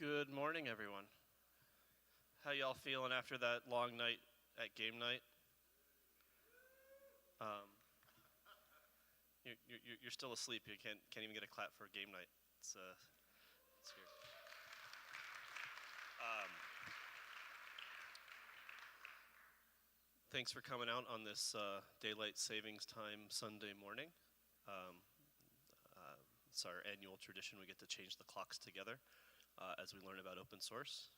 Good morning, everyone. How y'all feeling after that long night at game night? You're still asleep. You can't even get a clap for game night. It's weird. Thanks for coming out on this daylight savings time Sunday morning. It's our annual tradition. We get to change the clocks together as we learn about open source.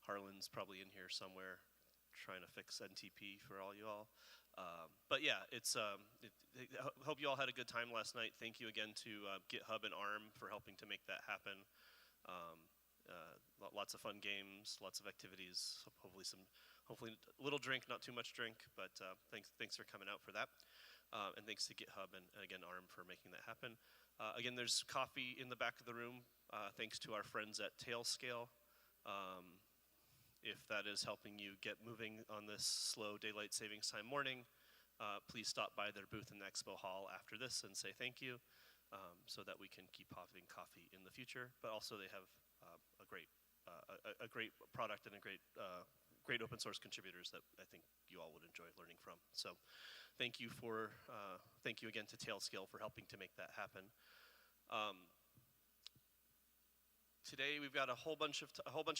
Harlan's probably in here somewhere trying to fix NTP for all you all. But yeah, hope you all had a good time last night. Thank you again to GitHub and ARM for helping to make that happen. Lots of fun games, lots of activities, hopefully a little drink, not too much drink, but thanks for coming out for that. And thanks to GitHub and again ARM for making that happen. Again, there's coffee in the back of the room, thanks to our friends at SCaLE. If that is helping you get moving on this slow daylight savings time morning, please stop by their booth in the expo hall after this and say thank you, so that we can keep having coffee in the future. But also they have a great product and a great open source contributors that I think you all would enjoy learning from. So thank you again to SCaLE for helping to make that happen. Today we've got a whole bunch of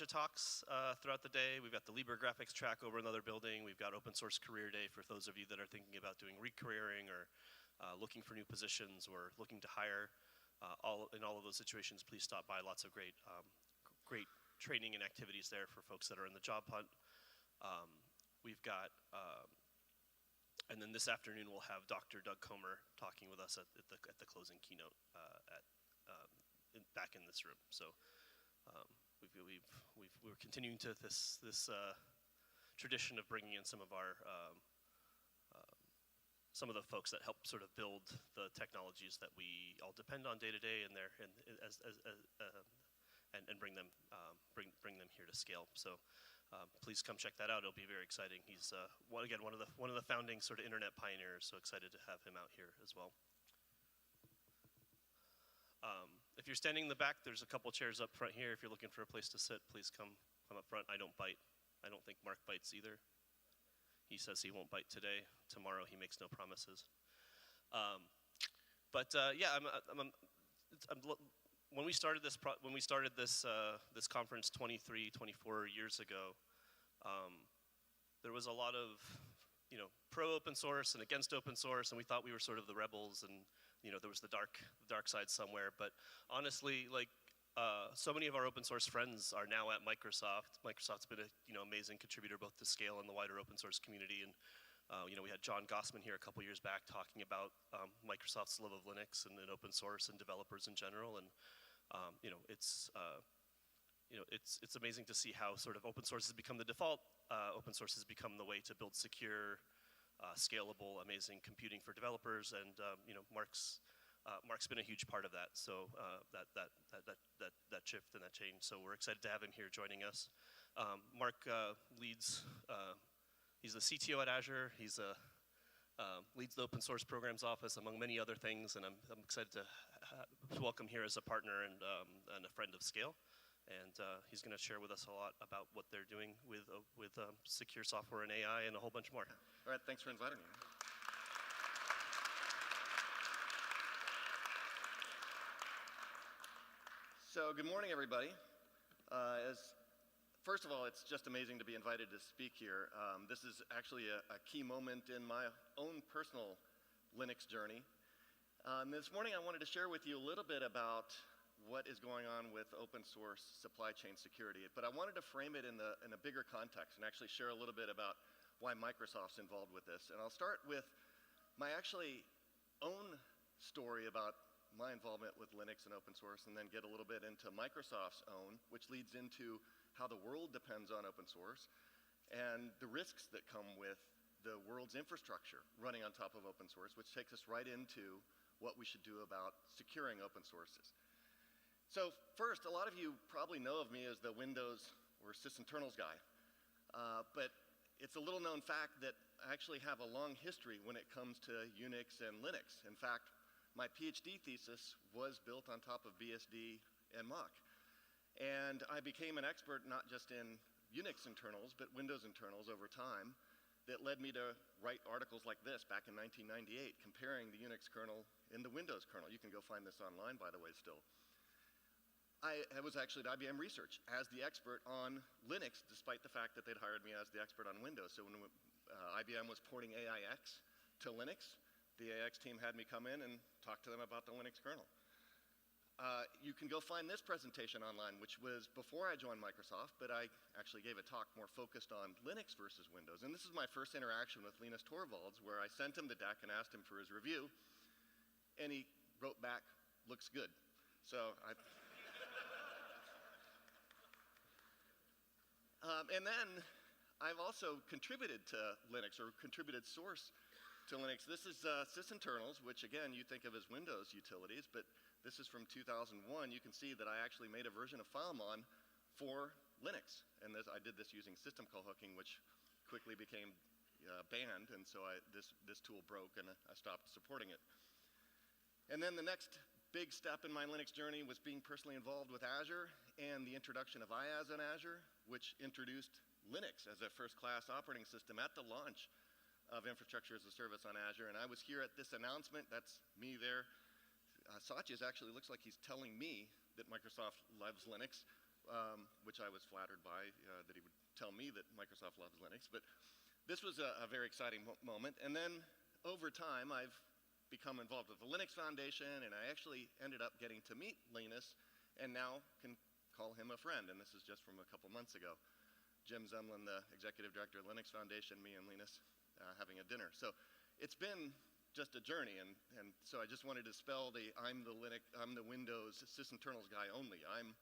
talks throughout the day. We've got the Libre graphics track over another building. We've got Open Source Career Day for those of you that are thinking about doing re-careering or looking for new positions or looking to hire. In all of those situations, please stop by. Lots of great training and activities there for folks that are in the job hunt. We've got, and then this afternoon we'll have Dr. Doug Comer talking with us at the closing keynote back in this room. So we're continuing to this tradition of bringing in some of the folks that help sort of build the technologies that we all depend on day to day, and bring them here to SCaLE. So please come check that out. It'll be very exciting. He's one of the founding sort of internet pioneers. So excited to have him out here as well. If you're standing in the back, there's a couple chairs up front here. If you're looking for a place to sit, please come up front. I don't bite. I don't think Mark bites either. He says he won't bite today. Tomorrow he makes no promises. Yeah, when we started this conference 24 years ago, there was a lot of pro open source and against open source, and we thought we were sort of the rebels, and there was the dark side somewhere. But honestly, so many of our open source friends are now at Microsoft. Microsoft's been a amazing contributor both to SCaLE and the wider open source community. And we had John Gossman here a couple years back talking about Microsoft's love of Linux and open source and developers in general. And it's amazing to see how sort of open source has become the default. Open source has become the way to build secure, scalable, amazing computing for developers, and Mark's been a huge part of that. So that shift and that change. So we're excited to have him here joining us. Mark leads. He's the CTO at Azure. He's leads the open source programs office among many other things, and I'm excited to welcome here as a partner and a friend of SCaLE. And he's going to share with us a lot about what they're doing with secure software and AI and a whole bunch more. All right, thanks for inviting me. So good morning, everybody. First of all, it's just amazing to be invited to speak here. This is actually a key moment in my own personal Linux journey. This morning I wanted to share with you a little bit about what is going on with open source supply chain security, but I wanted to frame it in a bigger context and actually share a little bit about why Microsoft's involved with this. And I'll start with my own story about my involvement with Linux and open source, and then get a little bit into Microsoft's own, which leads into how the world depends on open source and the risks that come with the world's infrastructure running on top of open source, which takes us right into what we should do about securing open sources. So first, a lot of you probably know of me as the Windows or sysinternals guy, but it's a little known fact that I actually have a long history when it comes to Unix and Linux. In fact, my PhD thesis was built on top of BSD and Mach. And I became an expert not just in Unix internals, but Windows internals over time that led me to write articles like this back in 1998, comparing the Unix kernel and the Windows kernel. You can go find this online, by the way, still. I was actually at IBM Research as the expert on Linux, despite the fact that they'd hired me as the expert on Windows. So when IBM was porting AIX to Linux, the AIX team had me come in and talk to them about the Linux kernel. You can go find this presentation online, which was before I joined Microsoft, but I actually gave a talk more focused on Linux versus Windows. And this is my first interaction with Linus Torvalds, where I sent him the deck and asked him for his review, and he wrote back, "Looks good." So and then I've also contributed to Linux, or contributed source to Linux. This is sysinternals, which again you think of as Windows utilities, but this is from 2001. You can see that I actually made a version of FileMon for Linux, and I did this using system call hooking, which quickly became banned, and so this tool broke and I stopped supporting it. And then the next big step in my Linux journey was being personally involved with Azure and the introduction of IaaS on Azure, which introduced Linux as a first-class operating system at the launch of infrastructure as a service on Azure. And I was here at this announcement. That's me there. Satya actually looks like he's telling me that Microsoft loves Linux, which I was flattered by, that he would tell me that Microsoft loves Linux. But this was a very exciting moment. And then over time, I've become involved with the Linux Foundation, and I actually ended up getting to meet Linus, and now can call him a friend. And this is just from a couple months ago. Jim Zemlin, the executive director of Linux Foundation, me and Linus having a dinner. So it's been just a journey, and so I just wanted to spell I'm the Windows sysinternals guy only. I'm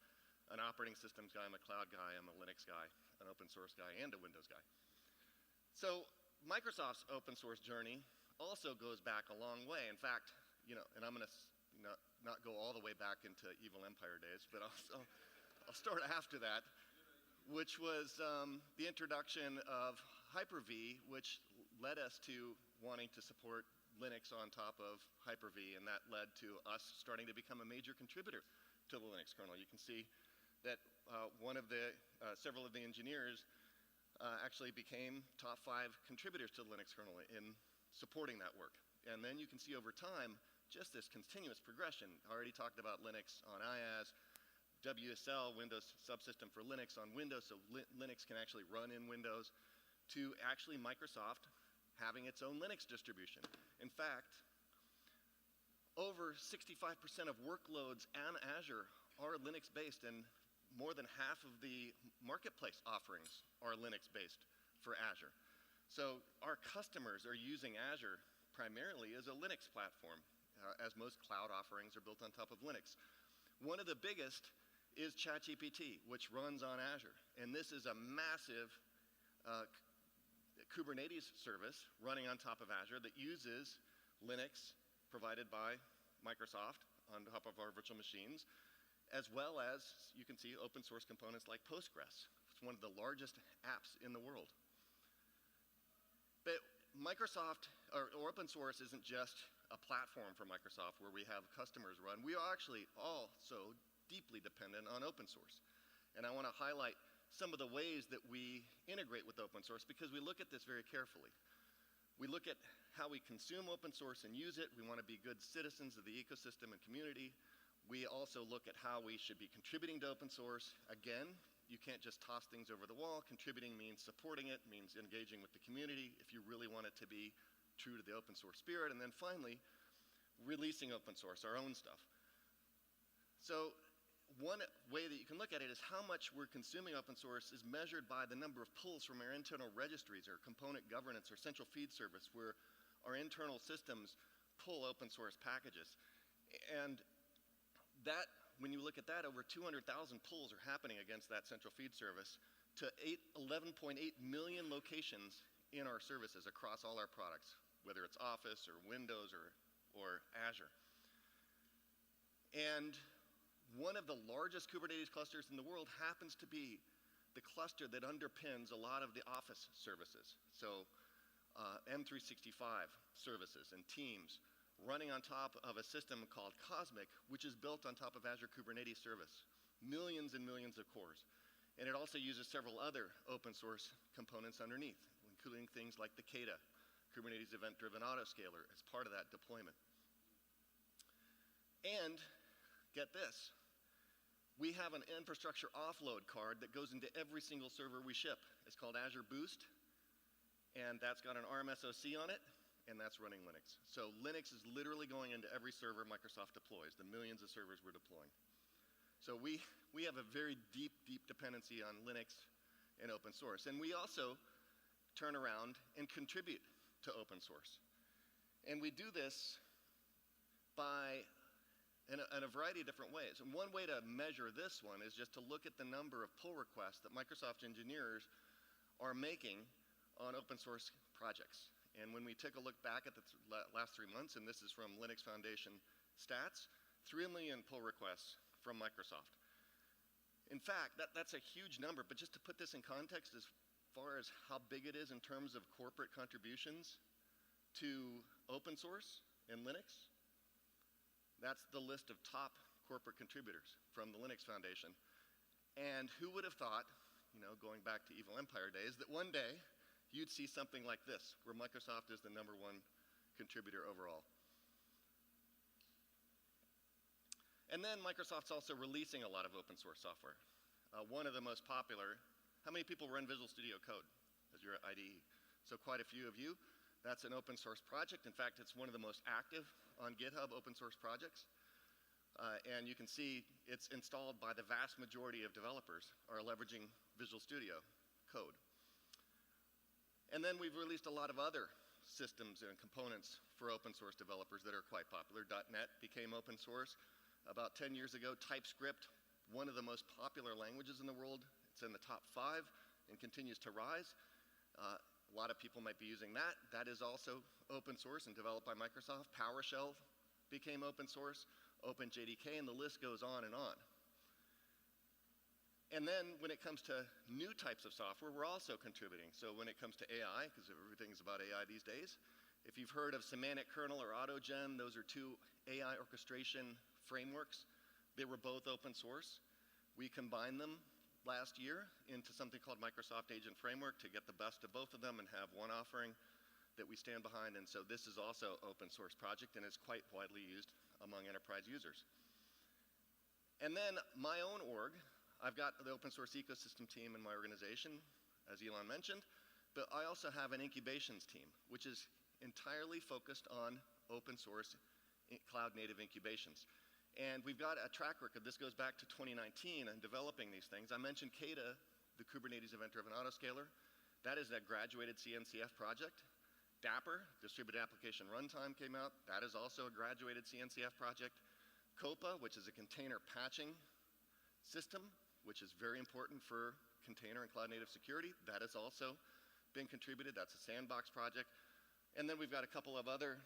an operating systems guy, I'm a cloud guy, I'm a Linux guy, an open source guy, and a Windows guy. So Microsoft's open source journey also goes back a long way. In fact, and I'm going to not go all the way back into Evil Empire days, but I'll start after that, which was the introduction of Hyper-V, which led us to wanting to support Linux on top of Hyper-V, and that led to us starting to become a major contributor to the Linux kernel. You can see that several of the engineers actually became top 5 contributors to the Linux kernel in supporting that work. And then you can see over time just this continuous progression. I already talked about Linux on IaaS, WSL, Windows Subsystem for Linux on Windows, so Linux can actually run in Windows, to actually Microsoft having its own Linux distribution. In fact, over 65% of workloads on Azure are Linux-based, and more than half of the marketplace offerings are Linux-based for Azure. So our customers are using Azure primarily as a Linux platform, as most cloud offerings are built on top of Linux. One of the biggest is ChatGPT, which runs on Azure. And this is a massive Kubernetes service running on top of Azure that uses Linux provided by Microsoft on top of our virtual machines, as well as, you can see, open source components like Postgres. It's one of the largest apps in the world. But Microsoft, or open source, isn't just a platform for Microsoft where we have customers run. We are actually also deeply dependent on open source. And I want to highlight some of the ways that we integrate with open source, because we look at this very carefully. We look at how we consume open source and use it. We want to be good citizens of the ecosystem and community. We also look at how we should be contributing to open source. Again, you can't just toss things over the wall. Contributing means supporting it, means engaging with the community if you really want it to be true to the open source spirit. And then finally, releasing open source, our own stuff. So one way that you can look at it is how much we're consuming open source is measured by the number of pulls from our internal registries or component governance or central feed service, where our internal systems pull open source packages. And that, when you look at that, over 200,000 pulls are happening against that central feed service to 11.8 million locations in our services across all our products, whether it's Office or Windows or Azure. And one of the largest Kubernetes clusters in the world happens to be the cluster that underpins a lot of the Office services. So M365 services and Teams running on top of a system called Cosmic, which is built on top of Azure Kubernetes service. millions and millions of cores. And it also uses several other open source components underneath, including things like the KEDA, Kubernetes Event-Driven Autoscaler, as part of that deployment. And get this, we have an infrastructure offload card that goes into every single server we ship. It's called Azure Boost, and that's got an ARM SoC on it, and that's running Linux. So Linux is literally going into every server Microsoft deploys, the millions of servers we're deploying. So we have a very deep, deep dependency on Linux and open source. And we also turn around and contribute to open source. And we do this by in a variety of different ways. And one way to measure this one is just to look at the number of pull requests that Microsoft engineers are making on open source projects. And when we take a look back at the last 3 months, and this is from Linux Foundation stats, 3 million pull requests from Microsoft. In fact, that's a huge number, but just to put this in context as far as how big it is in terms of corporate contributions to open source and Linux, that's the list of top corporate contributors from the Linux Foundation. And who would have thought, going back to Evil Empire days, that one day you'd see something like this, where Microsoft is the #1 contributor overall. And then Microsoft's also releasing a lot of open source software. One of the most popular, how many people run Visual Studio Code as your IDE? So quite a few of you. That's an open source project. In fact, it's one of the most active on GitHub open source projects. And you can see it's installed by the vast majority of developers are leveraging Visual Studio Code. And then we've released a lot of other systems and components for open source developers that are quite popular. .NET became open source about 10 years ago. TypeScript, one of the most popular languages in the world. It's in the top 5 and continues to rise. A lot of people might be using that. That is also open source and developed by Microsoft. PowerShell became open source, OpenJDK, and the list goes on and on. And then when it comes to new types of software, we're also contributing. So when it comes to AI, because everything's about AI these days, if you've heard of Semantic Kernel or AutoGen, those are 2 AI orchestration frameworks. They were both open source. We combined them last year into something called Microsoft Agent Framework to get the best of both of them and have one offering that we stand behind. And so this is also an open source project, and it's quite widely used among enterprise users. And then my own org, I've got the open source ecosystem team in my organization, as Elon mentioned, but I also have an incubations team, which is entirely focused on open source cloud native incubations. And we've got a track record. This goes back to 2019 and developing these things. I mentioned KEDA, the Kubernetes Event-Driven Autoscaler. That is a graduated CNCF project. Dapper, Distributed Application Runtime, came out. That is also a graduated CNCF project. COPA, which is a container patching system, which is very important for container and cloud native security. That has also been contributed. That's a sandbox project. And then we've got a couple of other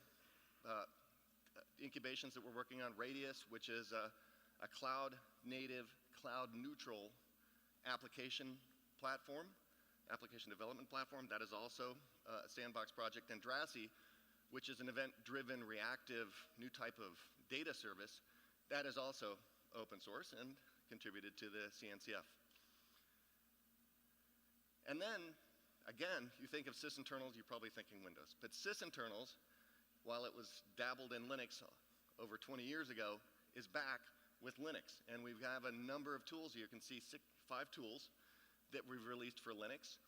incubations that we're working on. Radius, which is a cloud native, cloud neutral application platform, application development platform. That is also a sandbox project. And Drassy, which is an event-driven reactive new type of data service, that is also open source and contributed to the CNCF. And then, again, you think of sysinternals, you're probably thinking Windows. But sysinternals, while it was dabbled in Linux over 20 years ago, is back with Linux. And we have a number of tools. You can see 5 tools that we've released for Linux,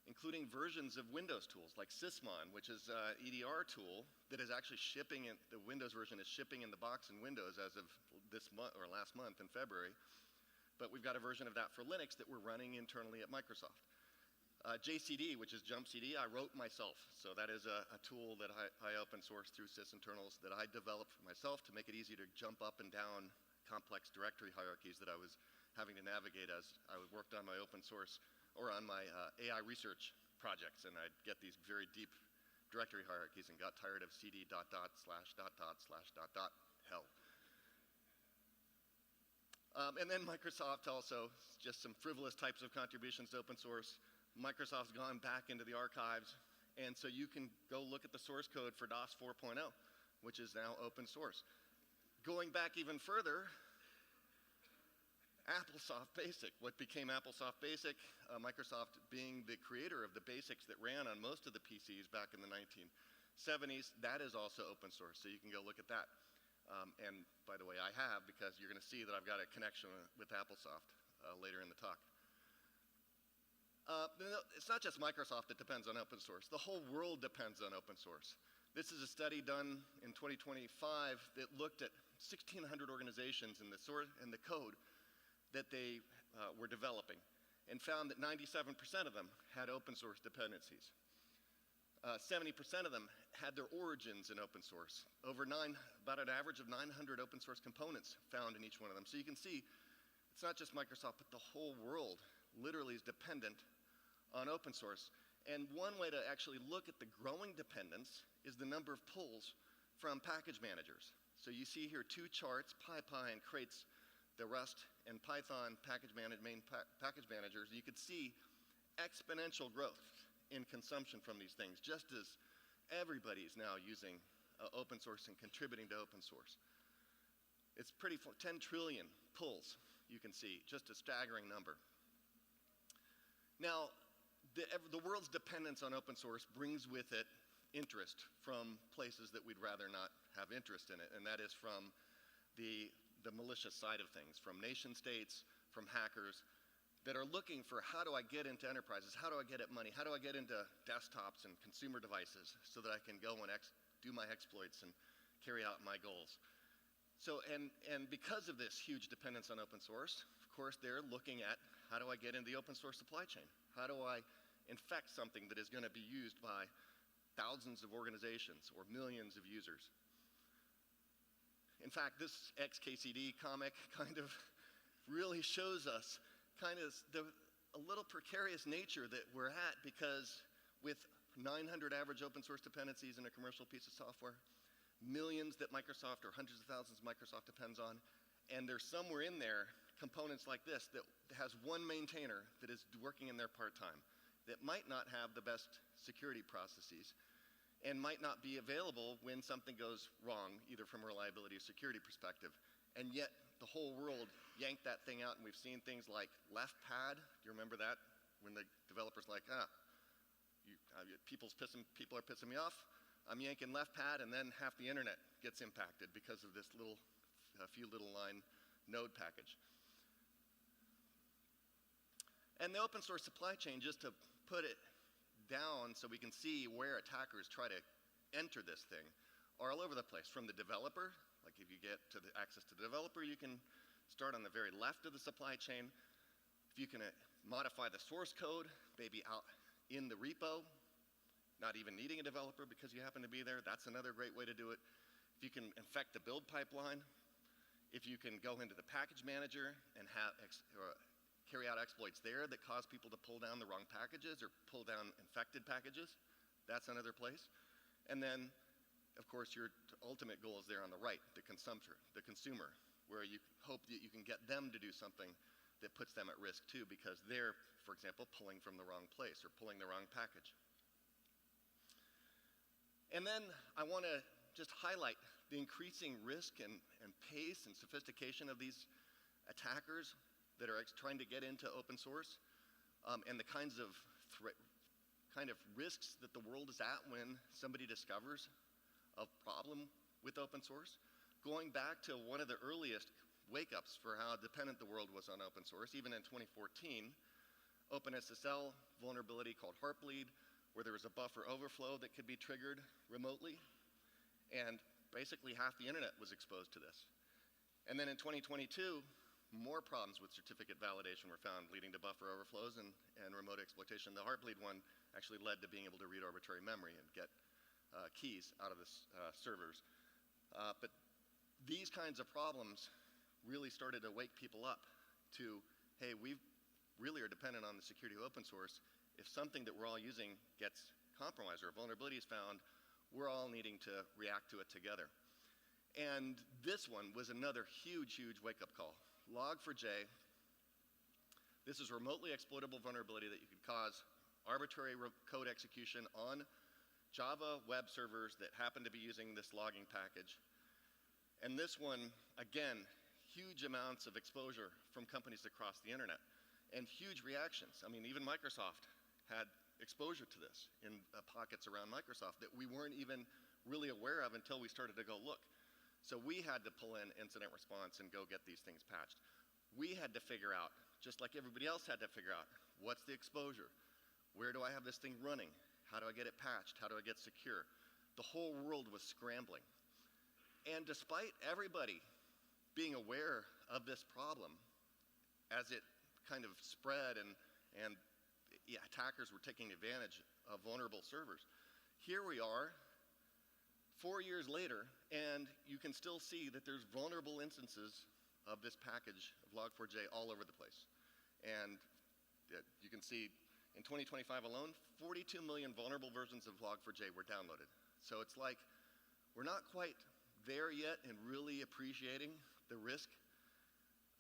including versions of Windows tools like Sysmon, which is an EDR tool that is actually shipping in, the Windows version is shipping in the box in Windows as of this month or last month in February. But we've got a version of that for Linux that we're running internally at Microsoft. JCD, which is Jump CD, I wrote myself. So that is a tool that I open source through sysinternals that I developed for myself to make it easy to jump up and down complex directory hierarchies that I was having to navigate as I worked on my open source or on my AI research projects. And I'd get these very deep directory hierarchies and got tired of cd ... /... hell. And then Microsoft also, just some frivolous types of contributions to open source. Microsoft's gone back into the archives, and so you can go look at the source code for DOS 4.0, which is now open source. Going back even further, AppleSoft Basic. What became AppleSoft Basic, Microsoft being the creator of the basics that ran on most of the PCs back in the 1970s, that is also open source, so you can go look at that. And by the way, I have, because you're going to see that I've got a connection with AppleSoft later in the talk. It's not just Microsoft that depends on open source. The whole world depends on open source. This is a study done in 2025 that looked at 1,600 organizations and the code that they were developing, and found that 97% of them had open source dependencies. 70% of them had their origins in open source. About an average of 900 open source components found in each one of them. So you can see, it's not just Microsoft, but the whole world literally is dependent on open source. And one way to actually look at the growing dependence is the number of pulls from package managers. So you see here two charts, PyPy and Crates, the Rust and Python main package managers. You could see exponential growth in consumption from these things, just as everybody's now using open source and contributing to open source. It's 10 trillion pulls, you can see, just a staggering number. Now, the world's dependence on open source brings with it interest from places that we'd rather not have interest in it, and that is from the malicious side of things, from nation states, from hackers that are looking for, how do I get into enterprises, how do I get at money, how do I get into desktops and consumer devices so that I can go and do my exploits and carry out my goals. So, and because of this huge dependence on open source, of course, they're looking at, how do I get into the open source supply chain? How do I infect something that is going to be used by thousands of organizations or millions of users? In fact, this XKCD comic kind of really shows us a little precarious nature that we're at, because with 900 average open source dependencies in a commercial piece of software, millions that Microsoft, or hundreds of thousands Microsoft depends on, and there's somewhere in there components like this that has one maintainer that is working in there part-time, that might not have the best security processes, and might not be available when something goes wrong, either from a reliability or security perspective. And yet, the whole world yanked that thing out, and we've seen things like left pad. Do you remember that? When the developer's like, people are pissing me off, I'm yanking left pad, and then half the internet gets impacted because of this a few little line node package. And the open source supply chain, just to put it down so we can see where attackers try to enter this thing, are all over the place. From the developer, like if you get to the access to the developer, you can start on the very left of the supply chain. If you can modify the source code, maybe out in the repo, not even needing a developer because you happen to be there, that's another great way to do it. If you can infect the build pipeline, if you can go into the package manager and carry out exploits there that cause people to pull down the wrong packages or pull down infected packages, that's another place. And then, of course, your ultimate goal is there on the right, the consumer, where you hope that you can get them to do something that puts them at risk too, because they're, for example, pulling from the wrong place or pulling the wrong package. And then I want to just highlight the increasing risk and pace and sophistication of these attackers that are trying to get into open source, and the kinds of risks that the world is at when somebody discovers a problem with open source. Going back to one of the earliest wake-ups for how dependent the world was on open source, even in 2014, OpenSSL vulnerability called Heartbleed, where there was a buffer overflow that could be triggered remotely, and basically half the internet was exposed to this. And then in 2022, more problems with certificate validation were found, leading to buffer overflows and remote exploitation. The Heartbleed one actually led to being able to read arbitrary memory and get keys out of the servers. But these kinds of problems really started to wake people up to, hey, we really are dependent on the security of open source. If something that we're all using gets compromised or a vulnerability is found, we're all needing to react to it together. And this one was another huge, huge wake-up call. Log4j, this is remotely exploitable vulnerability that you could cause arbitrary code execution on Java web servers that happen to be using this logging package. And this one, again, huge amounts of exposure from companies across the internet and huge reactions. I mean, even Microsoft had exposure to this in pockets around Microsoft that we weren't even really aware of until we started to go look. So we had to pull in incident response and go get these things patched. We had to figure out, just like everybody else had to figure out, what's the exposure? Where do I have this thing running? How do I get it patched? How do I get secure? The whole world was scrambling. And despite everybody being aware of this problem, as it kind of spread and attackers were taking advantage of vulnerable servers, here we are 4 years later, and you can still see that there's vulnerable instances of this package of Log4j all over the place. And you can see in 2025 alone, 42 million vulnerable versions of Log4j were downloaded. So it's like we're not quite there yet in really appreciating the risk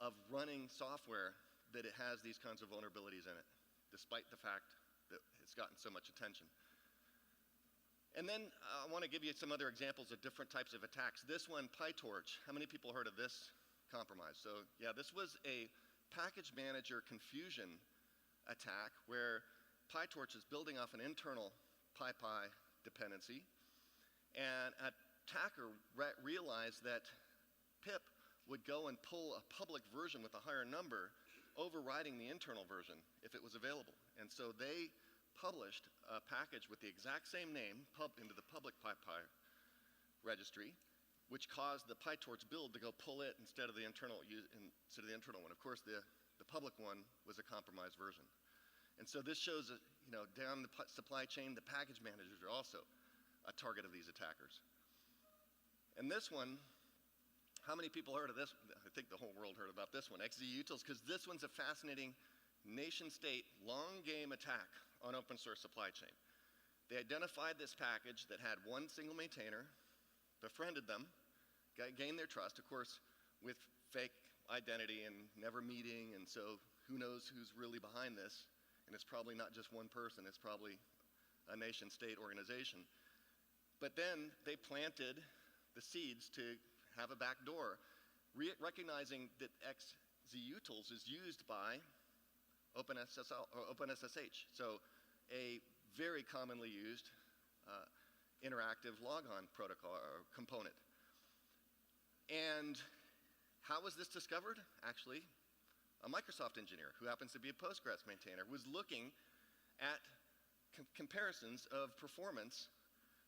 of running software that it has these kinds of vulnerabilities in it, despite the fact that it's gotten so much attention. And then I want to give you some other examples of different types of attacks. This one, PyTorch. How many people heard of this compromise? So yeah, this was a package manager confusion attack where PyTorch is building off an internal PyPy dependency, and an attacker realized that pip would go and pull a public version with a higher number, overriding the internal version if it was available. And so they published a package with the exact same name into the public PyPy registry, which caused the PyTorch build to go pull it instead of the internal one. Of course, the public one was a compromised version. And so this shows that, down the supply chain, the package managers are also a target of these attackers. And this one, how many people heard of this? I think the whole world heard about this one, XZUtils, because this one's a fascinating nation-state long game attack on open source supply chain. They identified this package that had one single maintainer, befriended them, gained their trust, of course, with fake identity and never meeting, and so who knows who's really behind this. And it's probably not just one person, it's probably a nation-state organization. But then they planted the seeds to have a back door, recognizing that XZUtils is used by OpenSSH, so a very commonly used interactive logon protocol or component. And how was this discovered? Actually, a Microsoft engineer who happens to be a Postgres maintainer was looking at comparisons of performance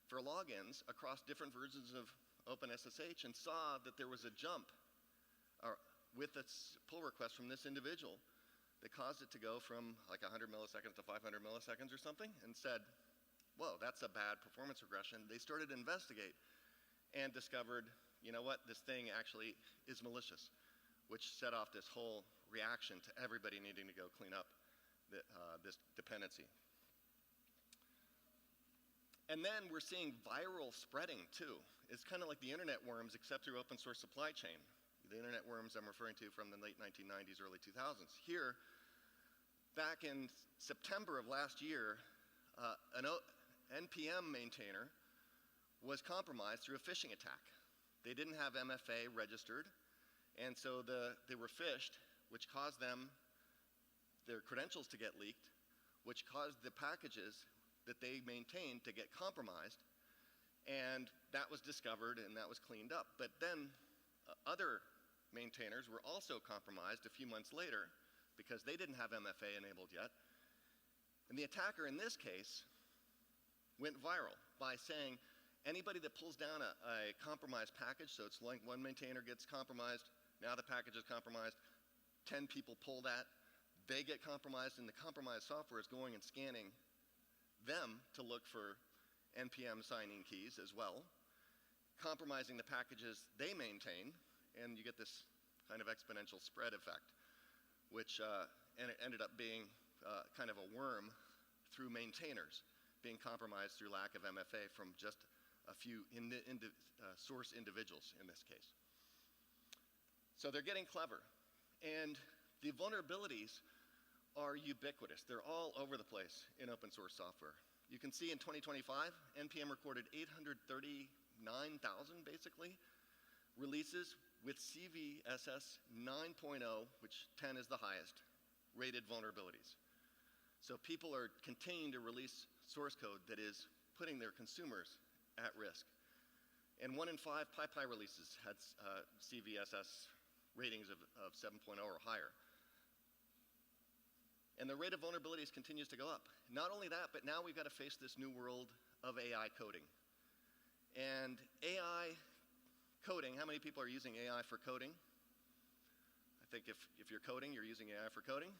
for logins across different versions of OpenSSH and saw that there was a jump with a pull request from this individual that caused it to go from like 100 milliseconds to 500 milliseconds or something, and said, whoa, that's a bad performance regression. They started to investigate and discovered, you know what, this thing actually is malicious, which set off this whole reaction to everybody needing to go clean up this dependency. And then we're seeing viral spreading too. It's kind of like the internet worms, except through open source supply chain. The internet worms I'm referring to from the late 1990s, early 2000s. Here, back in September of last year, an NPM maintainer was compromised through a phishing attack. They didn't have MFA registered, and so they were phished, which caused their credentials to get leaked, which caused the packages that they maintained to get compromised, and that was discovered and that was cleaned up. But then other maintainers were also compromised a few months later because they didn't have MFA enabled yet. And the attacker in this case went viral by saying anybody that pulls down a compromised package, so it's like one maintainer gets compromised, now the package is compromised, 10 people pull that, they get compromised, and the compromised software is going and scanning them to look for NPM signing keys as well, compromising the packages they maintain, and you get this kind of exponential spread effect, which ended up being kind of a worm through maintainers being compromised through lack of MFA from just a few source individuals in this case. So they're getting clever. And the vulnerabilities are ubiquitous. They're all over the place in open source software. You can see in 2025, NPM recorded 839,000, basically, releases with CVSS 9.0, which 10 is the highest, rated vulnerabilities. So people are continuing to release source code that is putting their consumers at risk. And 1 in 5 PyPy releases had CVSS ratings of 7.0 or higher. And the rate of vulnerabilities continues to go up. Not only that, but now we've got to face this new world of AI coding. And AI coding, how many people are using AI for coding? I think if you're coding, you're using AI for coding.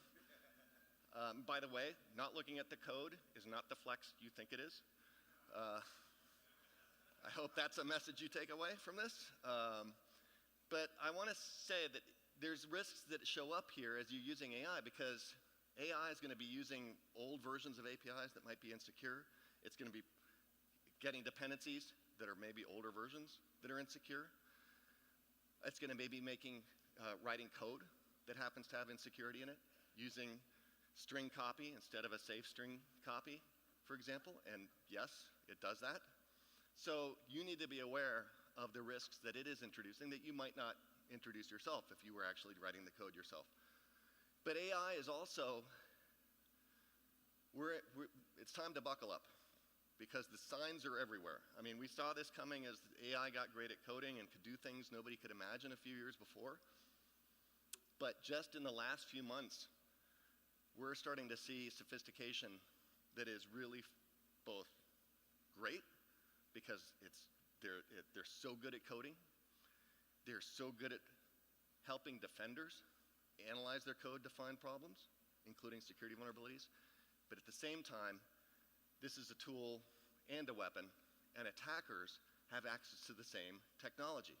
By the way, not looking at the code is not the flex you think it is. I hope that's a message you take away from this. But I want to say that there's risks that show up here as you're using AI, because AI is going to be using old versions of APIs that might be insecure. It's going to be getting dependencies that are maybe older versions that are insecure. It's going to maybe writing code that happens to have insecurity in it, using string copy instead of a safe string copy, for example. And yes, it does that. So you need to be aware of the risks that it is introducing that you might not introduce yourself if you were actually writing the code yourself. But AI is also, it's time to buckle up, because the signs are everywhere. I mean, we saw this coming as AI got great at coding and could do things nobody could imagine a few years before. But just in the last few months, we're starting to see sophistication that is really both great, because they're so good at coding. They're so good at helping defenders analyze their code to find problems, including security vulnerabilities. But at the same time, this is a tool and a weapon, and attackers have access to the same technology.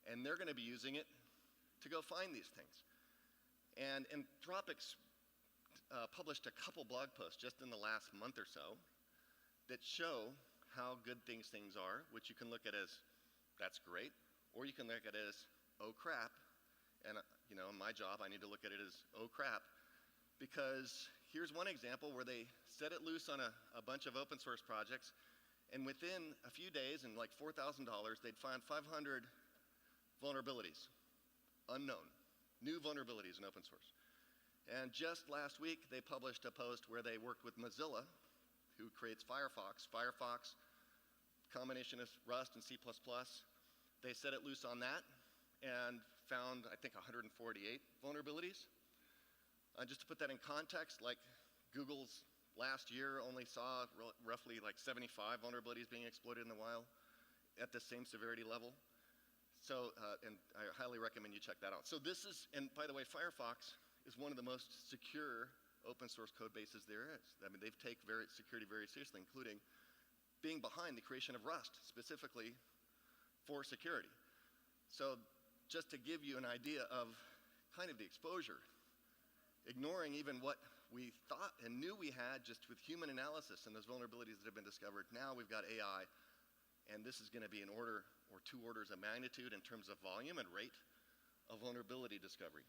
And they're going to be using it to go find these things. And Anthropic's published a couple blog posts just in the last month or so that show how good things are, which you can look at as, that's great, or you can look at it as, oh crap. And you know, in my job, I need to look at it as, oh crap, because here's one example where they set it loose on a bunch of open source projects, and within a few days and like $4,000, they'd find 500 vulnerabilities, unknown, new vulnerabilities in open source. And just last week, they published a post where they worked with Mozilla, who creates Firefox. Firefox, combination of Rust and C++. They set it loose on that and found, I think, 148 vulnerabilities. Just to put that in context, like Google's last year only saw roughly like 75 vulnerabilities being exploited in the wild at the same severity level. So, and I highly recommend you check that out. So this is, and by the way, Firefox is one of the most secure open source code bases there is. I mean, they've taken security very seriously, including being behind the creation of Rust, specifically for security. So just to give you an idea of kind of the exposure, ignoring even what we thought and knew we had just with human analysis and those vulnerabilities that have been discovered, now we've got AI, and this is going to be an order or 2 orders of magnitude in terms of volume and rate of vulnerability discovery.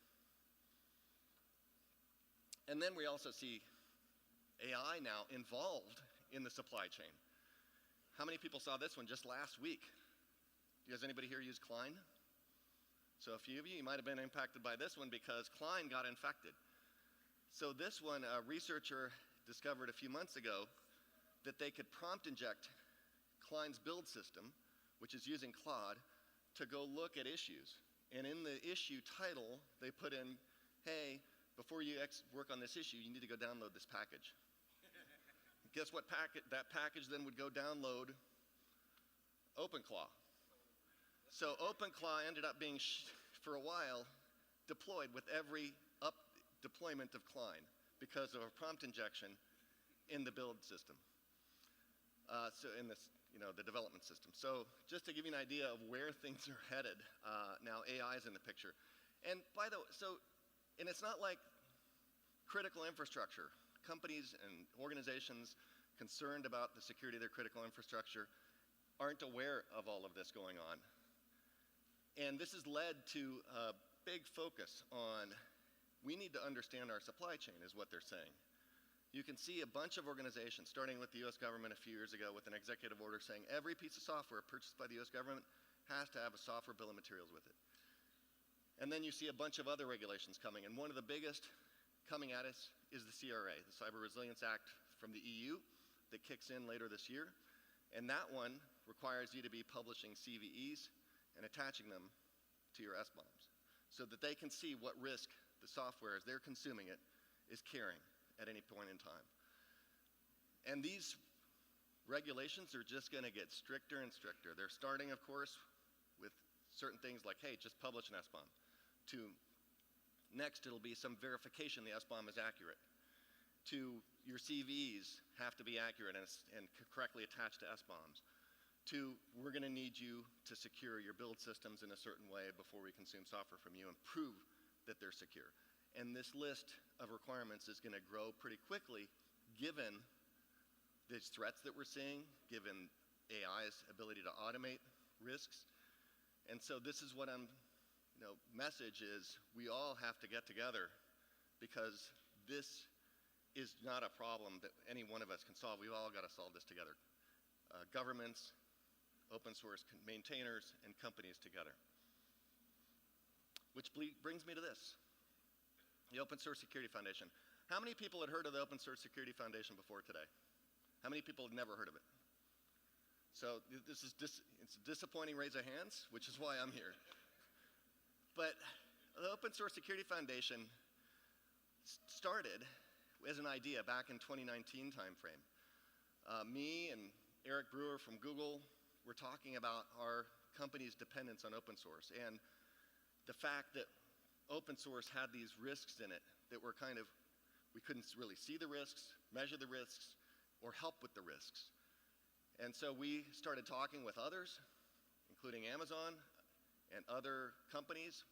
And then we also see AI now involved in the supply chain. How many people saw this one just last week? Does anybody here use Klein? So a few of you might have been impacted by this one because Klein got infected. So this one, a researcher discovered a few months ago that they could prompt inject Klein's build system, which is using Claude, to go look at issues. And in the issue title, they put in, hey, before you work on this issue, you need to go download this package. Guess what that package then would go download? OpenClaw. So OpenClaw ended up being, for a while, deployed with every deployment of Klein because of a prompt injection in the build system. So in this, the development system. So just to give you an idea of where things are headed, now AI is in the picture. And by the way, and it's not like critical infrastructure. Companies and organizations concerned about the security of their critical infrastructure aren't aware of all of this going on. And this has led to a big focus on, we need to understand our supply chain, is what they're saying. You can see a bunch of organizations, starting with the US government a few years ago with an executive order saying every piece of software purchased by the US government has to have a software bill of materials with it. And then you see a bunch of other regulations coming, and one of the biggest coming at us is the CRA, the Cyber Resilience Act from the EU that kicks in later this year. And that one requires you to be publishing CVEs and attaching them to your SBOMs so that they can see what risk the software, as they're consuming it, is carrying at any point in time. And these regulations are just going to get stricter and stricter. They're starting, of course, with certain things like, hey, just publish an SBOM. To next, it'll be some verification the SBOM is accurate. To your CVs have to be accurate and correctly attached to SBOMs. To we're going to need you to secure your build systems in a certain way before we consume software from you and prove that they're secure. And this list of requirements is going to grow pretty quickly given these threats that we're seeing, given AI's ability to automate risks. And so this is what message is, we all have to get together because this is not a problem that any one of us can solve. We've all got to solve this together. Governments, open source maintainers, and companies together. Which brings me to this, the Open Source Security Foundation. How many people had heard of the Open Source Security Foundation before today? How many people had never heard of it? So it's disappointing raise of hands, which is why I'm here. But the Open Source Security Foundation started as an idea back in 2019 timeframe. Me and Eric Brewer from Google were talking about our company's dependence on open source and the fact that open source had these risks in it that were we couldn't really see the risks, measure the risks, or help with the risks. And so we started talking with others, including Amazon and other companies,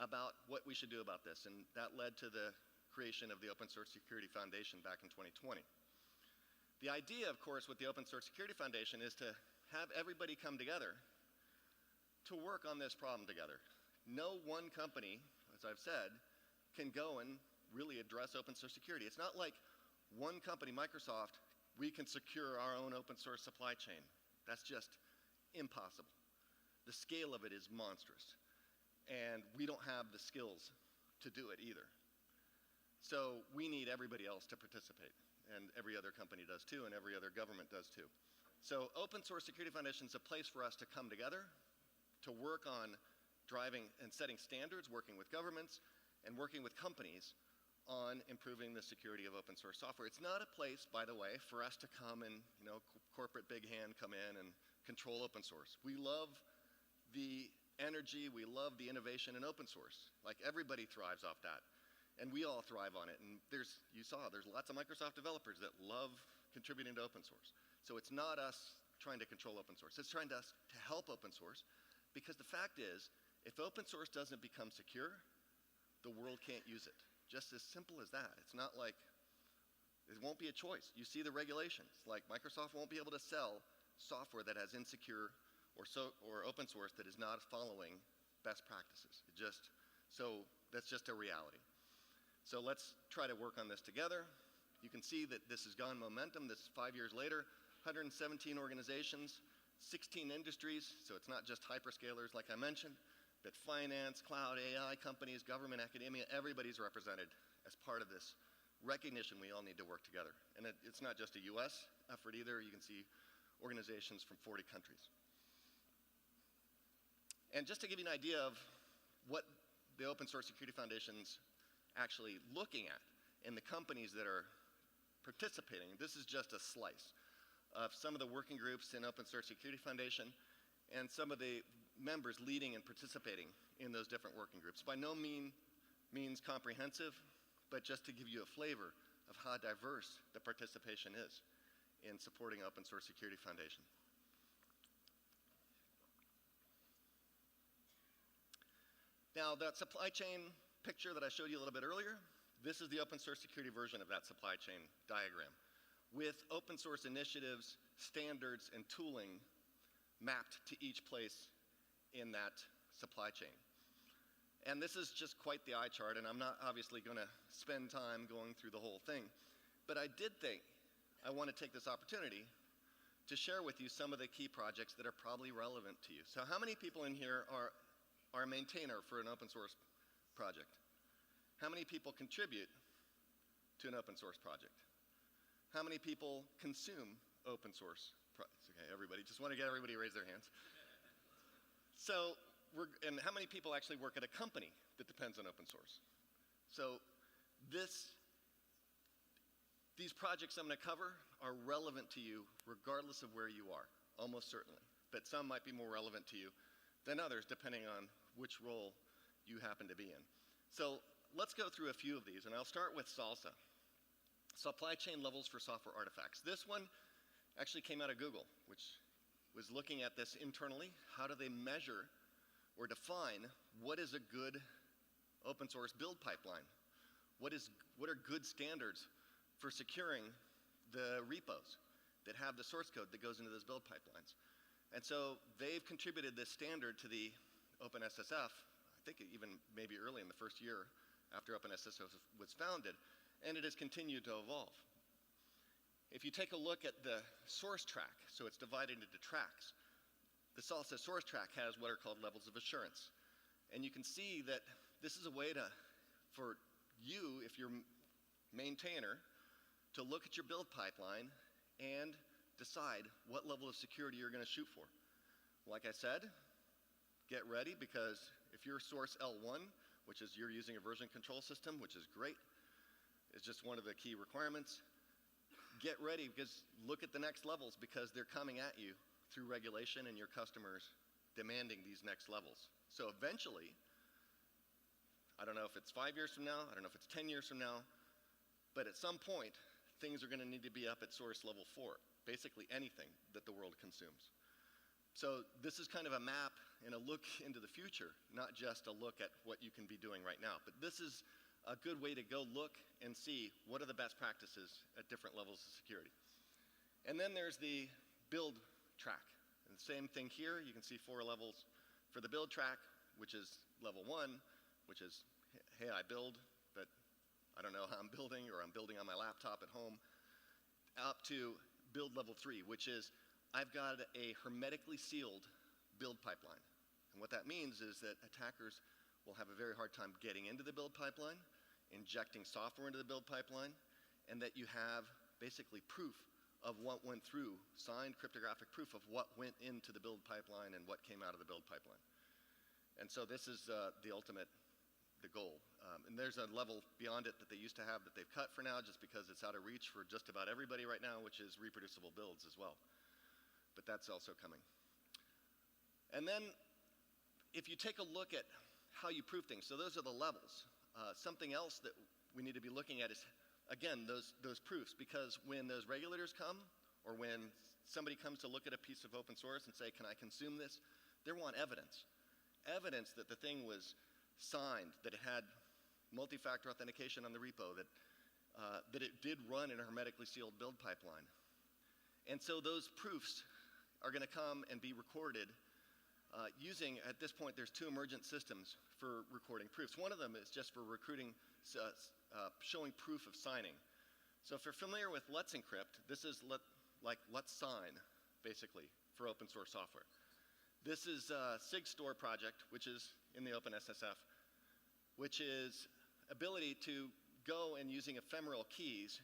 about what we should do about this. And that led to the creation of the Open Source Security Foundation back in 2020. The idea, of course, with the Open Source Security Foundation is to have everybody come together to work on this problem together. No one company, as I've said, can go and really address open source security. It's not like one company, Microsoft, we can secure our own open source supply chain. That's just impossible. The scale of it is monstrous. And we don't have the skills to do it either. So we need everybody else to participate. And every other company does too, and every other government does too. So Open Source Security Foundation is a place for us to come together, to work on driving and setting standards, working with governments, and working with companies on improving the security of open source software. It's not a place, by the way, for us to come and, corporate big hand come in and control open source. We love the energy, we love the innovation in open source. Like everybody thrives off that. And we all thrive on it. And there's lots of Microsoft developers that love contributing to open source. So it's not us trying to control open source. It's trying to help open source, because the fact is, if open source doesn't become secure, the world can't use it. Just as simple as that. It's not like, it won't be a choice. You see the regulations. Like Microsoft won't be able to sell software that has insecure or open source that is not following best practices. So that's just a reality. So let's try to work on this together. You can see that this has gone momentum. This is 5 years later, 117 organizations, 16 industries. So it's not just hyperscalers like I mentioned, but finance, cloud, AI companies, government, academia, everybody's represented as part of this recognition we all need to work together. And it's not just a US effort either. You can see organizations from 40 countries. And just to give you an idea of what the Open Source Security Foundation's actually looking at and the companies that are participating, this is just a slice of some of the working groups in Open Source Security Foundation and some of the members leading and participating in those different working groups. By no means comprehensive, but just to give you a flavor of how diverse the participation is in supporting Open Source Security Foundation. Now, that supply chain picture that I showed you a little bit earlier, this is the open source security version of that supply chain diagram, with open source initiatives, standards, and tooling mapped to each place in that supply chain. And this is just quite the eye chart, and I'm not obviously going to spend time going through the whole thing, but I did think I want to take this opportunity to share with you some of the key projects that are probably relevant to you. So how many people in here are a maintainer for an open source project? How many people contribute to an open source project? How many people consume open source projects? Okay, everybody, just want to get everybody to raise their hands. So, and how many people actually work at a company that depends on open source? So these projects I'm going to cover are relevant to you regardless of where you are, almost certainly. But some might be more relevant to you than others depending on which role you happen to be in. So let's go through a few of these, and I'll start with SALSA. Supply chain levels for software artifacts. This one actually came out of Google, which was looking at this internally. How do they measure or define what is a good open source build pipeline? What are good standards for securing the repos that have the source code that goes into those build pipelines? And so they've contributed this standard to the OpenSSF, I think even maybe early in the first year after OpenSSF was founded, and it has continued to evolve. If you take a look at the source track, so it's divided into tracks, the SALSA source track has what are called levels of assurance. And you can see that this is a way for you, if you're maintainer, to look at your build pipeline and decide what level of security you're going to shoot for. Like I said, get ready, because if you're source L1, which is you're using a version control system, which is great, it's just one of the key requirements. Get ready, because look at the next levels, because they're coming at you through regulation and your customers demanding these next levels. So eventually, I don't know if it's 5 years from now, I don't know if it's 10 years from now, but at some point, things are going to need to be up at source level 4, basically anything that the world consumes. So this is kind of a map and a look into the future, not just a look at what you can be doing right now. But this is a good way to go look and see what are the best practices at different levels of security. And then there's the build track. And the same thing here, you can see 4 levels for the build track, which is level 1, which is, hey, I build, but I don't know how I'm building, or I'm building on my laptop at home, up to build level 3, which is I've got a hermetically sealed build pipeline. And what that means is that attackers will have a very hard time getting into the build pipeline, injecting software into the build pipeline, and that you have basically proof of what went through, signed cryptographic proof of what went into the build pipeline and what came out of the build pipeline. And so this is the ultimate, the goal. And there's a level beyond it that they used to have that they've cut for now, just because it's out of reach for just about everybody right now, which is reproducible builds as well. But that's also coming. And then if you take a look at how you prove things, so those are the levels. Something else that we need to be looking at is, again, those proofs, because when those regulators come, or when somebody comes to look at a piece of open source and say, can I consume this? They want evidence. Evidence that the thing was signed, that it had multi-factor authentication on the repo, that it did run in a hermetically sealed build pipeline. And so those proofs are going to come and be recorded using, at this point, there's 2 emergent systems for recording proofs. One of them is just for recruiting, showing proof of signing. So if you're familiar with Let's Encrypt, this is like Let's Sign, basically, for open source software. This is a SigStore project, which is in the OpenSSF, which is ability to go and using ephemeral keys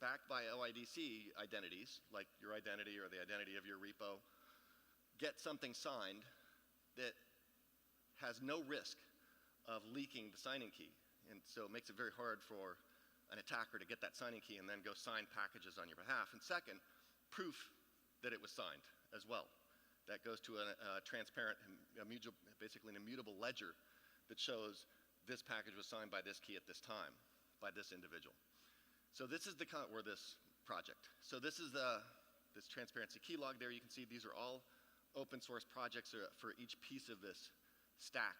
backed by OIDC identities, like your identity or the identity of your repo, get something signed that has no risk of leaking the signing key. And so it makes it very hard for an attacker to get that signing key and then go sign packages on your behalf. And second, proof that it was signed as well. That goes to a transparent, basically an immutable ledger that shows this package was signed by this key at this time, by this individual. So this is where this project. So this is this transparency key log there. You can see these are all open source projects for each piece of this stack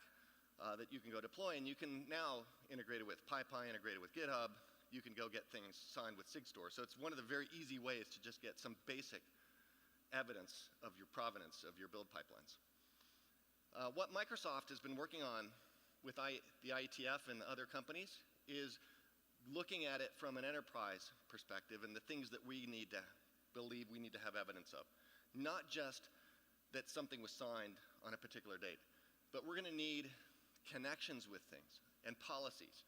that you can go deploy, and you can now integrate it with PyPy, integrate it with GitHub. You can go get things signed with SigStore. So it's one of the very easy ways to just get some basic evidence of your provenance of your build pipelines. What Microsoft has been working on with the IETF and other companies is looking at it from an enterprise perspective and the things that we need to believe we need to have evidence of. Not just that something was signed on a particular date, but we're going to need connections with things and policies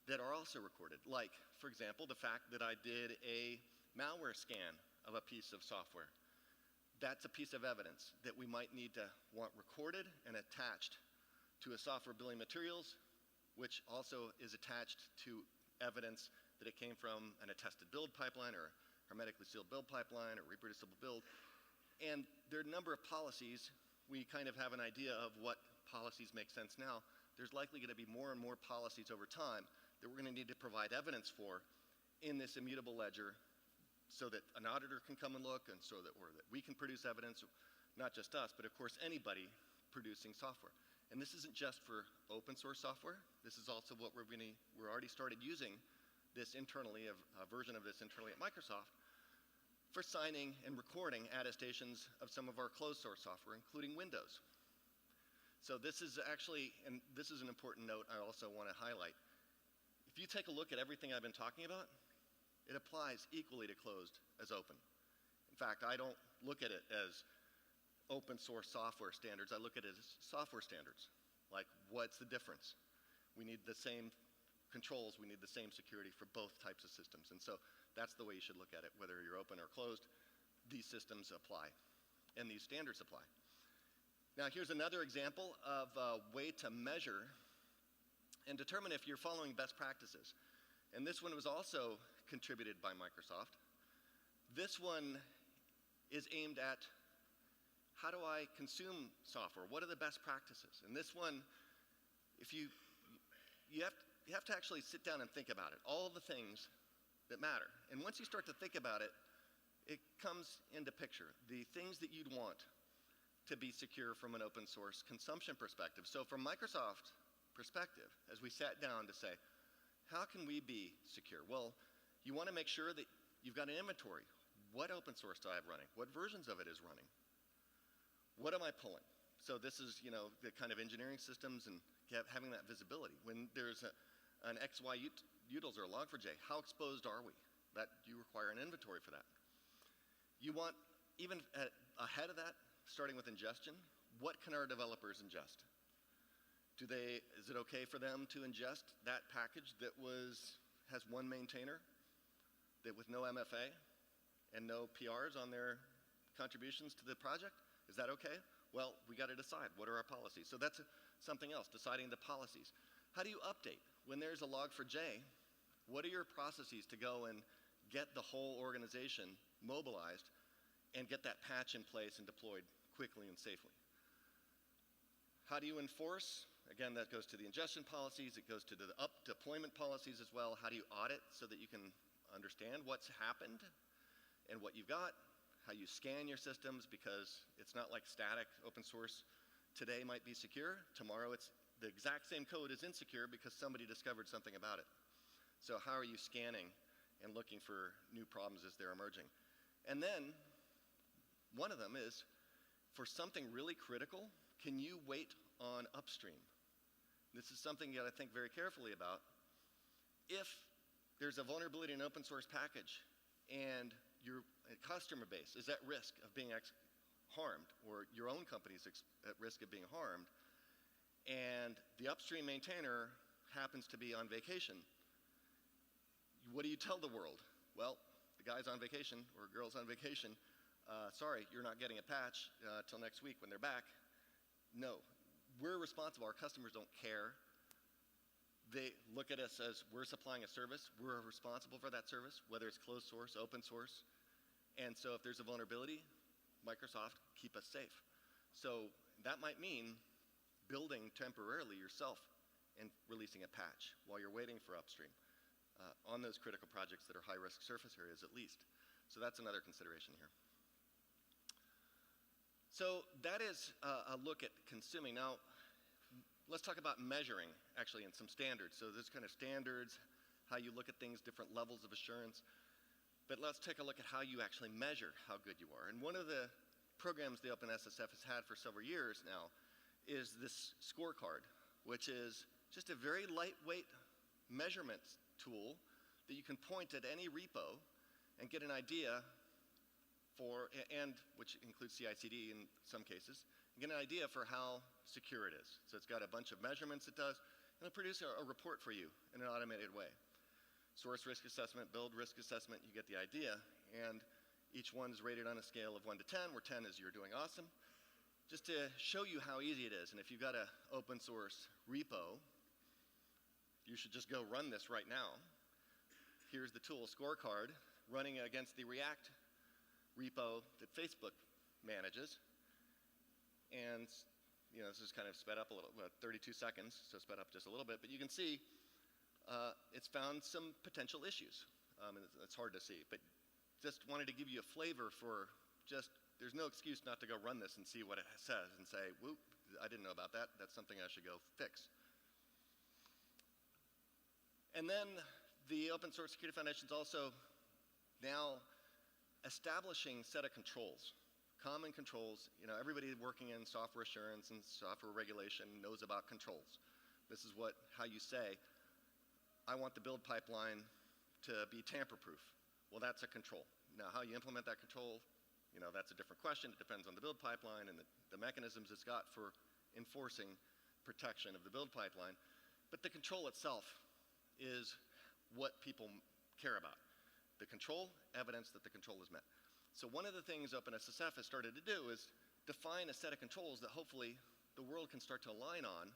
that are also recorded. Like, for example, the fact that I did a malware scan of a piece of software. That's a piece of evidence that we might need to want recorded and attached to a software billing materials, which also is attached to evidence that it came from an attested build pipeline or hermetically sealed build pipeline or reproducible build. And there are a number of policies. We kind of have an idea of what policies make sense now. There's likely going to be more and more policies over time that we're going to need to provide evidence for in this immutable ledger so that an auditor can come and look and so that, or that we can produce evidence, not just us, but of course anybody producing software. And this isn't just for open source software. This is also what we're already started using this internally, a version of this internally at Microsoft, for signing and recording attestations of some of our closed source software, including Windows. So this is actually, and this is an important note I also want to highlight. If you take a look at everything I've been talking about, it applies equally to closed as open. In fact, I don't look at it as open source software standards. I look at it as software standards. Like, what's the difference? We need the same controls, we need the same security for both types of systems. And so that's the way you should look at it. Whether you're open or closed, these systems apply, and these standards apply. Now, here's another example of a way to measure and determine if you're following best practices. And this one was also contributed by Microsoft. This one is aimed at how do I consume software? What are the best practices? And this one, if you have to actually sit down and think about it, all the things that matter. And once you start to think about it, it comes into picture, the things that you'd want to be secure from an open source consumption perspective. So from Microsoft perspective, as we sat down to say, how can we be secure? Well, you want to make sure that you've got an inventory. What open source do I have running? What versions of it is running? What am I pulling? So this is, the kind of engineering systems and having that visibility. When there's an XY utils or a log4j, how exposed are we? That you require an inventory for that. You want, even ahead of that, starting with ingestion, what can our developers ingest? Is it okay for them to ingest that package that has one maintainer, that with no MFA and no PRs on their contributions to the project? Is that okay? Well, we got to decide what are our policies. So that's something else, deciding the policies. How do you update? When there's a log4j, what are your processes to go and get the whole organization mobilized and get that patch in place and deployed quickly and safely? How do you enforce? Again, that goes to the ingestion policies. It goes to the deployment policies as well. How do you audit so that you can understand what's happened and what you've got? How you scan your systems, because it's not like static open source. Today might be secure. Tomorrow it's the exact same code is insecure because somebody discovered something about it. So how are you scanning and looking for new problems as they're emerging? And then one of them is, for something really critical, can you wait on upstream? This is something you got to think very carefully about. If there's a vulnerability in an open source package and your customer base is at risk of being harmed, or your own company is at risk of being harmed, and the upstream maintainer happens to be on vacation, what do you tell the world? Well, the guy's on vacation or girl's on vacation. Sorry, you're not getting a patch till next week when they're back. No. We're responsible. Our customers don't care. They look at us as we're supplying a service. We're responsible for that service, whether it's closed source, open source. And so if there's a vulnerability, Microsoft, keep us safe. So that might mean building temporarily yourself and releasing a patch while you're waiting for upstream on those critical projects that are high-risk surface areas at least. So that's another consideration here. So that is a look at consuming. Now, let's talk about measuring, actually, in some standards. So there's kind of standards, how you look at things, different levels of assurance. But let's take a look at how you actually measure how good you are. And one of the programs the OpenSSF has had for several years now is this scorecard, which is just a very lightweight measurement tool that you can point at any repo and get an idea and which includes CI/CD in some cases, and get an idea for how secure it is. So it's got a bunch of measurements it does, and it'll produce a report for you in an automated way. Source risk assessment, build risk assessment, you get the idea, and each one is rated on a scale of 1 to 10, where 10 is you're doing awesome, just to show you how easy it is. And if you've got an open source repo, you should just go run this right now. Here's the tool scorecard running against the React repo that Facebook manages. And this is kind of sped up a little, 32 seconds, so sped up just a little bit. But you can see it's found some potential issues. It's hard to see, but just wanted to give you a flavor for there's no excuse not to go run this and see what it says and say, whoop, I didn't know about that. That's something I should go fix. And then the Open Source Security Foundation is also now establishing set of controls, common controls. Everybody working in software assurance and software regulation knows about controls. This is how you say, I want the build pipeline to be tamper-proof. Well, that's a control. Now, how you implement that control, that's a different question. It depends on the build pipeline and the mechanisms it's got for enforcing protection of the build pipeline. But the control itself is what people care about. The control, evidence that the control is met. So one of the things OpenSSF has started to do is define a set of controls that hopefully the world can start to align on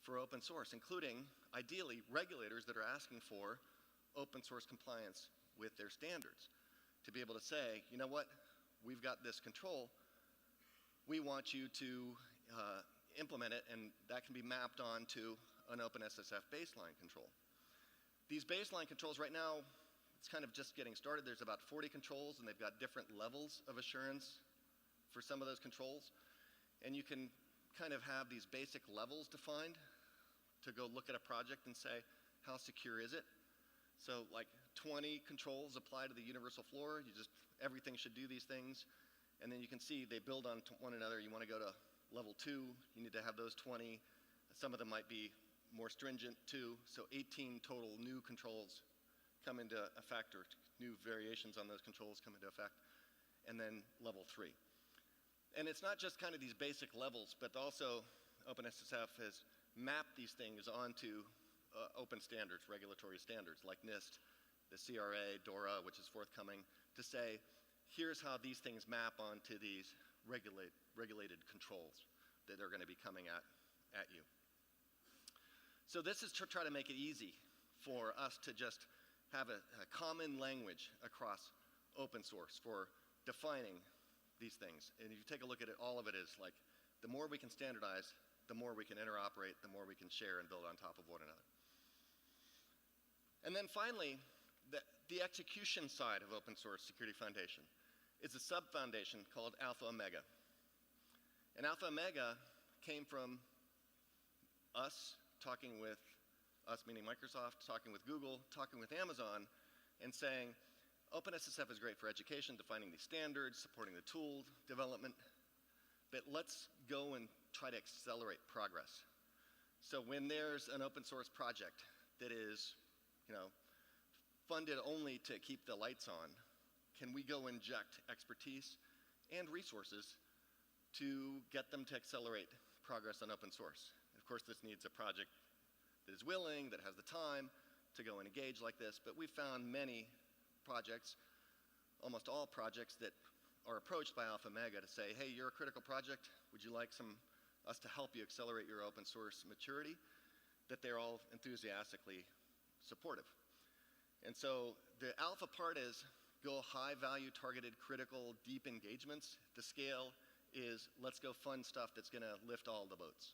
for open source, including, ideally, regulators that are asking for open source compliance with their standards. To be able to say, you know what, we've got this control, we want you to implement it, and that can be mapped onto an OpenSSF baseline control. These baseline controls right now, it's kind of just getting started. There's about 40 controls, and they've got different levels of assurance for some of those controls. And you can kind of have these basic levels defined to go look at a project and say, how secure is it? So like 20 controls apply to the universal floor. Everything should do these things. And then you can see they build on one another. You want to go to level 2, you need to have those 20. Some of them might be more stringent too. So 18 total new controls come into effect, or new variations on those controls come into effect. And then level 3. And it's not just kind of these basic levels, but also OpenSSF has mapped these things onto open standards, regulatory standards like NIST, the CRA, DORA, which is forthcoming, to say, here's how these things map onto these regulated controls that are going to be coming at you. So this is to try to make it easy for us to just have a common language across open source for defining these things. And if you take a look at it, all of it is like, the more we can standardize, the more we can interoperate, the more we can share and build on top of one another. And then finally, the execution side of Open Source Security Foundation is a sub-foundation called Alpha Omega. And Alpha Omega came from us talking with, us meaning Microsoft, talking with Google, talking with Amazon, and saying, OpenSSF is great for education, defining these standards, supporting the tool development, but let's go and try to accelerate progress. So when there's an open source project that is, funded only to keep the lights on, can we go inject expertise and resources to get them to accelerate progress on open source? Of course, this needs a project that is willing, that has the time to go and engage like this, but we've found many projects, almost all projects that are approached by Alpha Omega to say, hey, you're a critical project, would you like us to help you accelerate your open source maturity? That they're all enthusiastically supportive. And so the alpha part is go high value, targeted, critical, deep engagements. The SCaLE is let's go fund stuff that's going to lift all the boats.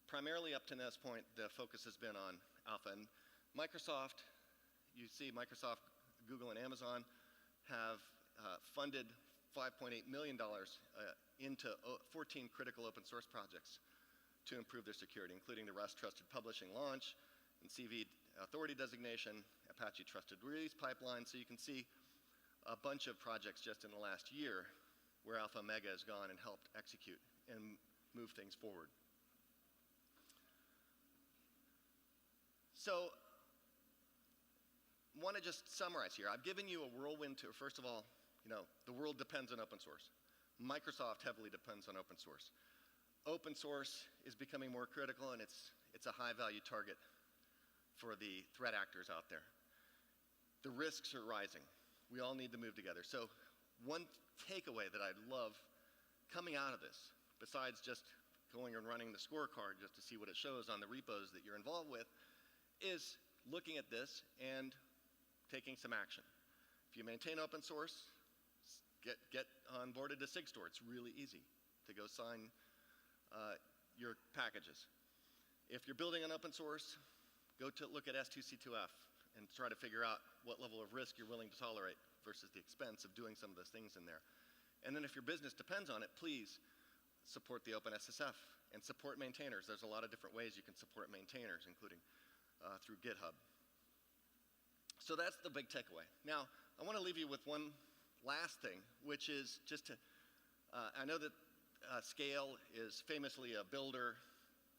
Primarily up to this point, the focus has been on alpha. And Microsoft, you see Microsoft, Google, and Amazon have funded $5.8 million into 14 critical open source projects to improve their security, including the Rust Trusted Publishing launch and CV authority designation, Apache Trusted Release Pipeline. So you can see a bunch of projects just in the last year where Alpha Omega has gone and helped execute and move things forward. So I want to just summarize here. I've given you a whirlwind tour, first of all, the world depends on open source. Microsoft heavily depends on open source. Open source is becoming more critical, and it's a high-value target for the threat actors out there. The risks are rising. We all need to move together. So one takeaway that I love coming out of this, besides just going and running the scorecard just to see what it shows on the repos that you're involved with, is looking at this and taking some action. If you maintain open source, get onboarded to SigStore. It's really easy to go sign your packages. If you're building on open source, go to look at S2C2F and try to figure out what level of risk you're willing to tolerate versus the expense of doing some of those things in there. And then if your business depends on it, please support the OpenSSF and support maintainers. There's a lot of different ways you can support maintainers, including through GitHub. So that's the big takeaway. Now, I want to leave you with one last thing, which is just to, I know that SCaLE is famously a builder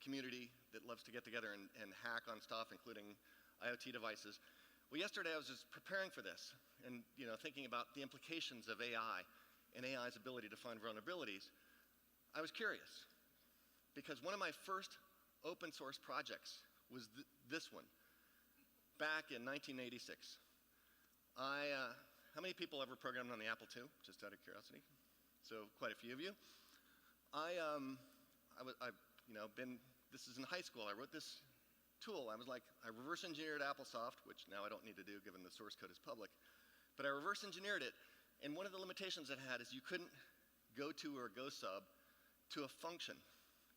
community that loves to get together and hack on stuff, including IoT devices. Well, yesterday I was just preparing for this and thinking about the implications of AI and AI's ability to find vulnerabilities. I was curious because one of my first open source projects was this one back in 1986. How many people ever programmed on the Apple II? Just out of curiosity. So quite a few of you. This is in high school. I wrote this tool. I reverse engineered AppleSoft, which now I don't need to do given the source code is public. But I reverse engineered it, and one of the limitations it had is you couldn't go to or go sub to a function.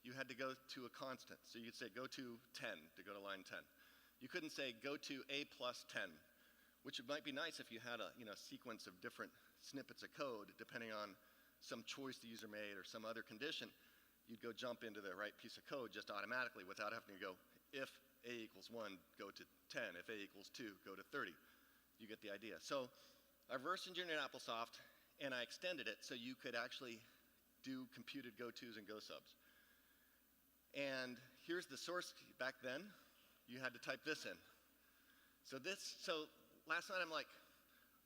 You had to go to a constant. So you'd say go to 10 to go to line 10. You couldn't say go to a plus 10, which might be nice if you had a sequence of different snippets of code depending on some choice the user made or some other condition. You'd go jump into the right piece of code just automatically without having to go, if a equals 1, go to 10. If a equals 2, go to 30. You get the idea. So I reverse engineered AppleSoft, and I extended it so you could actually do computed go-tos and go-subs. And here's the source. Back then, you had to type this in. So last night I'm like,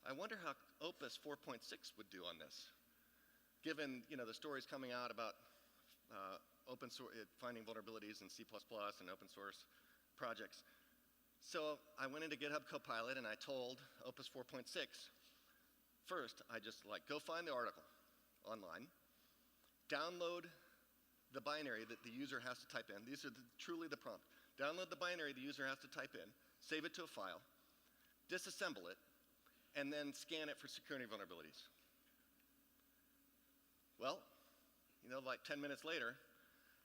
I wonder how Opus 4.6 would do on this, given the stories coming out about open source, finding vulnerabilities in C++ and open source projects. So I went into GitHub Copilot and I told Opus 4.6, first, I just go find the article online, download the binary that the user has to type in. These are truly the prompt. Download the binary the user has to type in, save it to a file, disassemble it, and then scan it for security vulnerabilities. Well, 10 minutes later,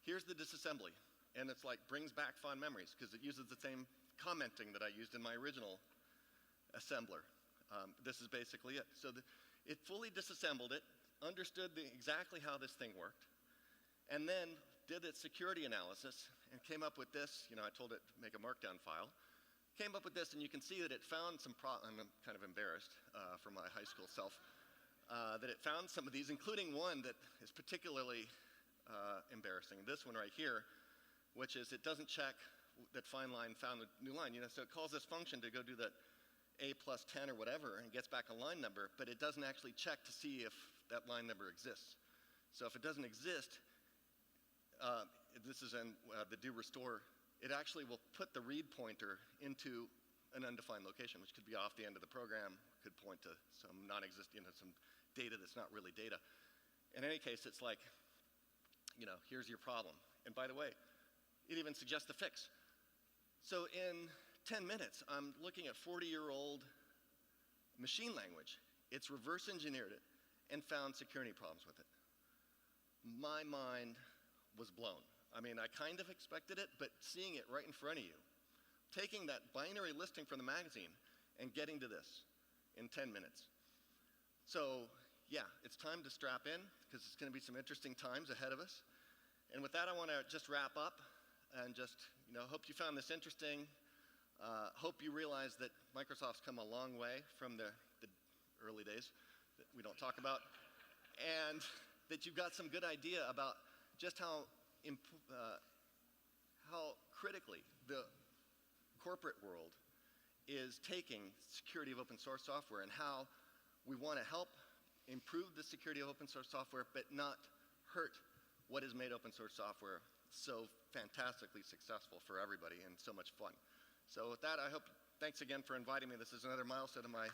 here's the disassembly. And it's brings back fond memories because it uses the same commenting that I used in my original assembler. This is basically it. So it fully disassembled it, understood exactly how this thing worked, and then did its security analysis and came up with this. I told it to make a markdown file. Came up with this, and you can see that it found some I'm kind of embarrassed for my high school self. That it found some of these, including one that is particularly embarrassing. This one right here, which is it doesn't check that find line found a new line. So it calls this function to go do that a plus 10 or whatever and gets back a line number, but it doesn't actually check to see if that line number exists. So if it doesn't exist, this is in the do restore, it actually will put the read pointer into an undefined location, which could be off the end of the program, could point to some non-existent, some data that's not really data. In any case, it's here's your problem. And by the way, it even suggests the fix. So in 10 minutes, I'm looking at 40-year-old machine language. It's reverse engineered it and found security problems with it. My mind was blown. I mean, I kind of expected it, but seeing it right in front of you, taking that binary listing from the magazine and getting to this in 10 minutes. So yeah, it's time to strap in because it's going to be some interesting times ahead of us. And with that, I want to just wrap up and just, hope you found this interesting. Hope you realize that Microsoft's come a long way from the early days that we don't talk about, and that you've got some good idea about just how critically the corporate world is taking security of open source software and how we want to help improve the security of open source software, but not hurt what has made open source software so fantastically successful for everybody and so much fun. So with that, thanks again for inviting me. This is another milestone of my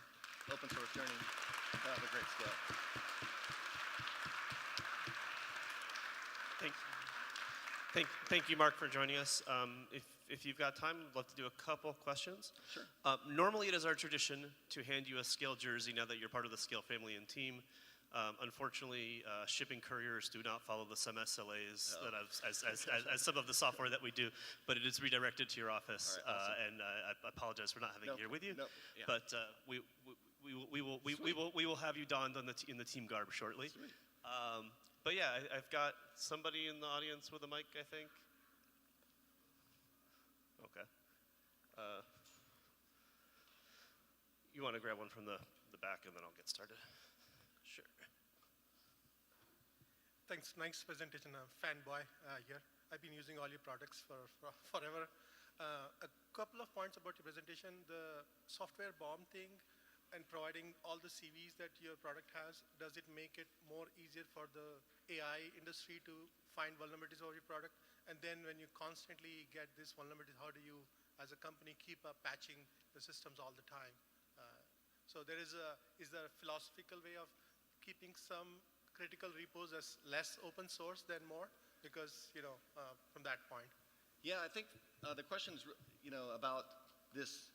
open source journey. Have a great SCaLE. Thank you, Mark, for joining us. If you've got time, I'd love to do a couple questions. Sure. Normally, it is our tradition to hand you a SCaLE jersey now that you're part of the SCaLE family and team. Unfortunately, shipping couriers do not follow the some SLAs that as some of the software that we do, but it is redirected to your office. All right, awesome. And I apologize for not having it here with you. Nope. Yeah. But we will have you donned in the team garb shortly. Sweet. But yeah, I've got somebody in the audience with a mic, I think. Okay. You want to grab one from the back, and then I'll get started. Sure. Thanks. Nice presentation. Fanboy here. I've been using all your products for forever. A couple of points about your presentation. The software bomb thing and providing all the CVs that your product has, does it make it more easier for the AI industry to find vulnerabilities of your product? And then when you constantly get this vulnerability, how do you, as a company, keep patching the systems all the time? So is there a philosophical way of keeping some critical repos as less open source than more? Because, from that point. Yeah, I think the question's, about this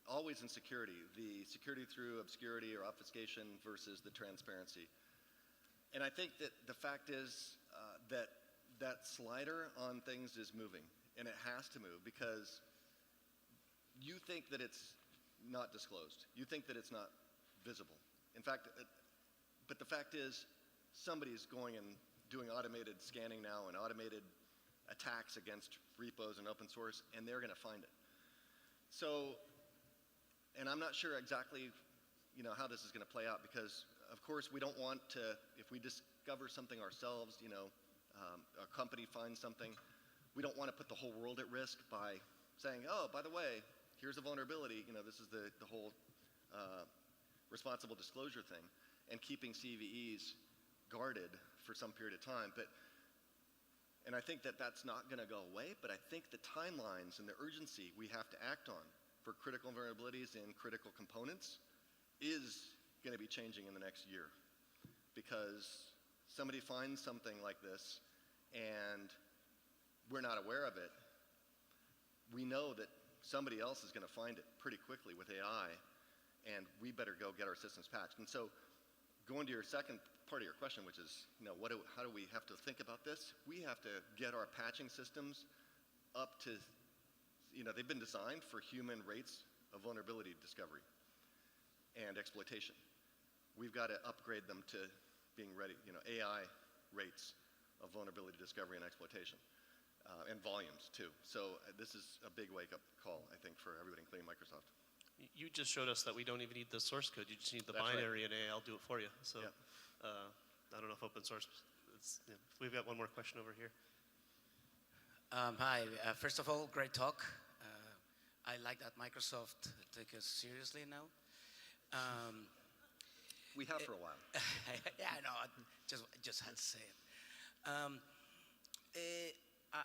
always in security, the security through obscurity or obfuscation versus the transparency. And I think that the fact is that slider on things is moving, and it has to move because you think that it's not disclosed. You think that it's not visible. In fact, but the fact is somebody's going and doing automated scanning now and automated attacks against repos and open source, and they're going to find it. So, and I'm not sure exactly, how this is going to play out because, of course, we don't want to, if we discover something ourselves, a company finds something, we don't want to put the whole world at risk by saying, oh, by the way, here's a vulnerability, this is the whole responsible disclosure thing, and keeping CVEs guarded for some period of time. And I think that that's not going to go away, but I think the timelines and the urgency we have to act on for critical vulnerabilities and critical components is going to be changing in the next year. Because somebody finds something like this and we're not aware of it, we know that somebody else is going to find it pretty quickly with AI, and we better go get our systems patched. And so going to your second part of your question, which is, how do we have to think about this? We have to get our patching systems up to, they've been designed for human rates of vulnerability discovery and exploitation. We've got to upgrade them to being ready, AI rates of vulnerability discovery and exploitation, and volumes too. So this is a big wake-up call, I think, for everybody, including Microsoft. You just showed us that we don't even need the source code. You just need the That's binary, right. and AI will do it for you. So Yep. I don't know if open source. We've got one more question over here. Hi. First of all, great talk. I like that Microsoft took us seriously now. We have for a while. Yeah, I know. I just had to say it.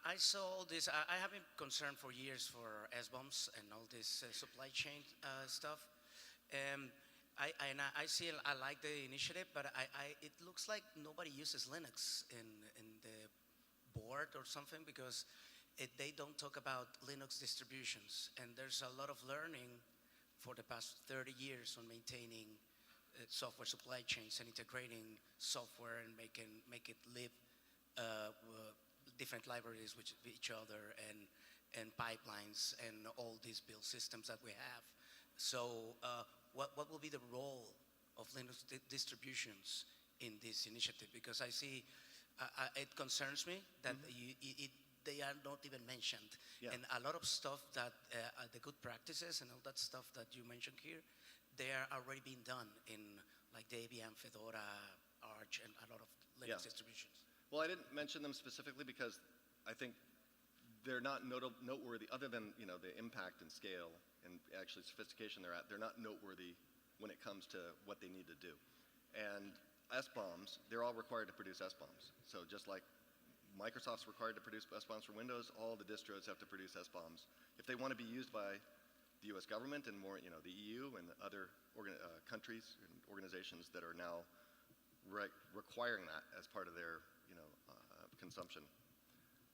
I saw all this. I have been concerned for years for SBOMs and all this supply chain stuff. I like the initiative, but it looks like nobody uses Linux in the board or something because they don't talk about Linux distributions. And there's a lot of learning for the past 30 years on maintaining software supply chains and integrating software and make it live different libraries with each other and pipelines and all these build systems that we have. So what will be the role of Linux distributions in this initiative? Because I see it concerns me that they are not even mentioned. Yeah. And a lot of stuff that the good practices and all that stuff that you mentioned here, they are already being done in like Debian, Fedora, Arch, and a lot of Linux distributions. Well, I didn't mention them specifically because I think they're not noteworthy, other than the impact and scale and actually sophistication they're at. They're not noteworthy when it comes to what they need to do. And SBOMs, they're all required to produce SBOMs. So just like Microsoft's required to produce SBOMs for Windows, all the distros have to produce SBOMs. If they want to be used by the US government and more, the EU and other countries and organizations that are now requiring that as part of their, consumption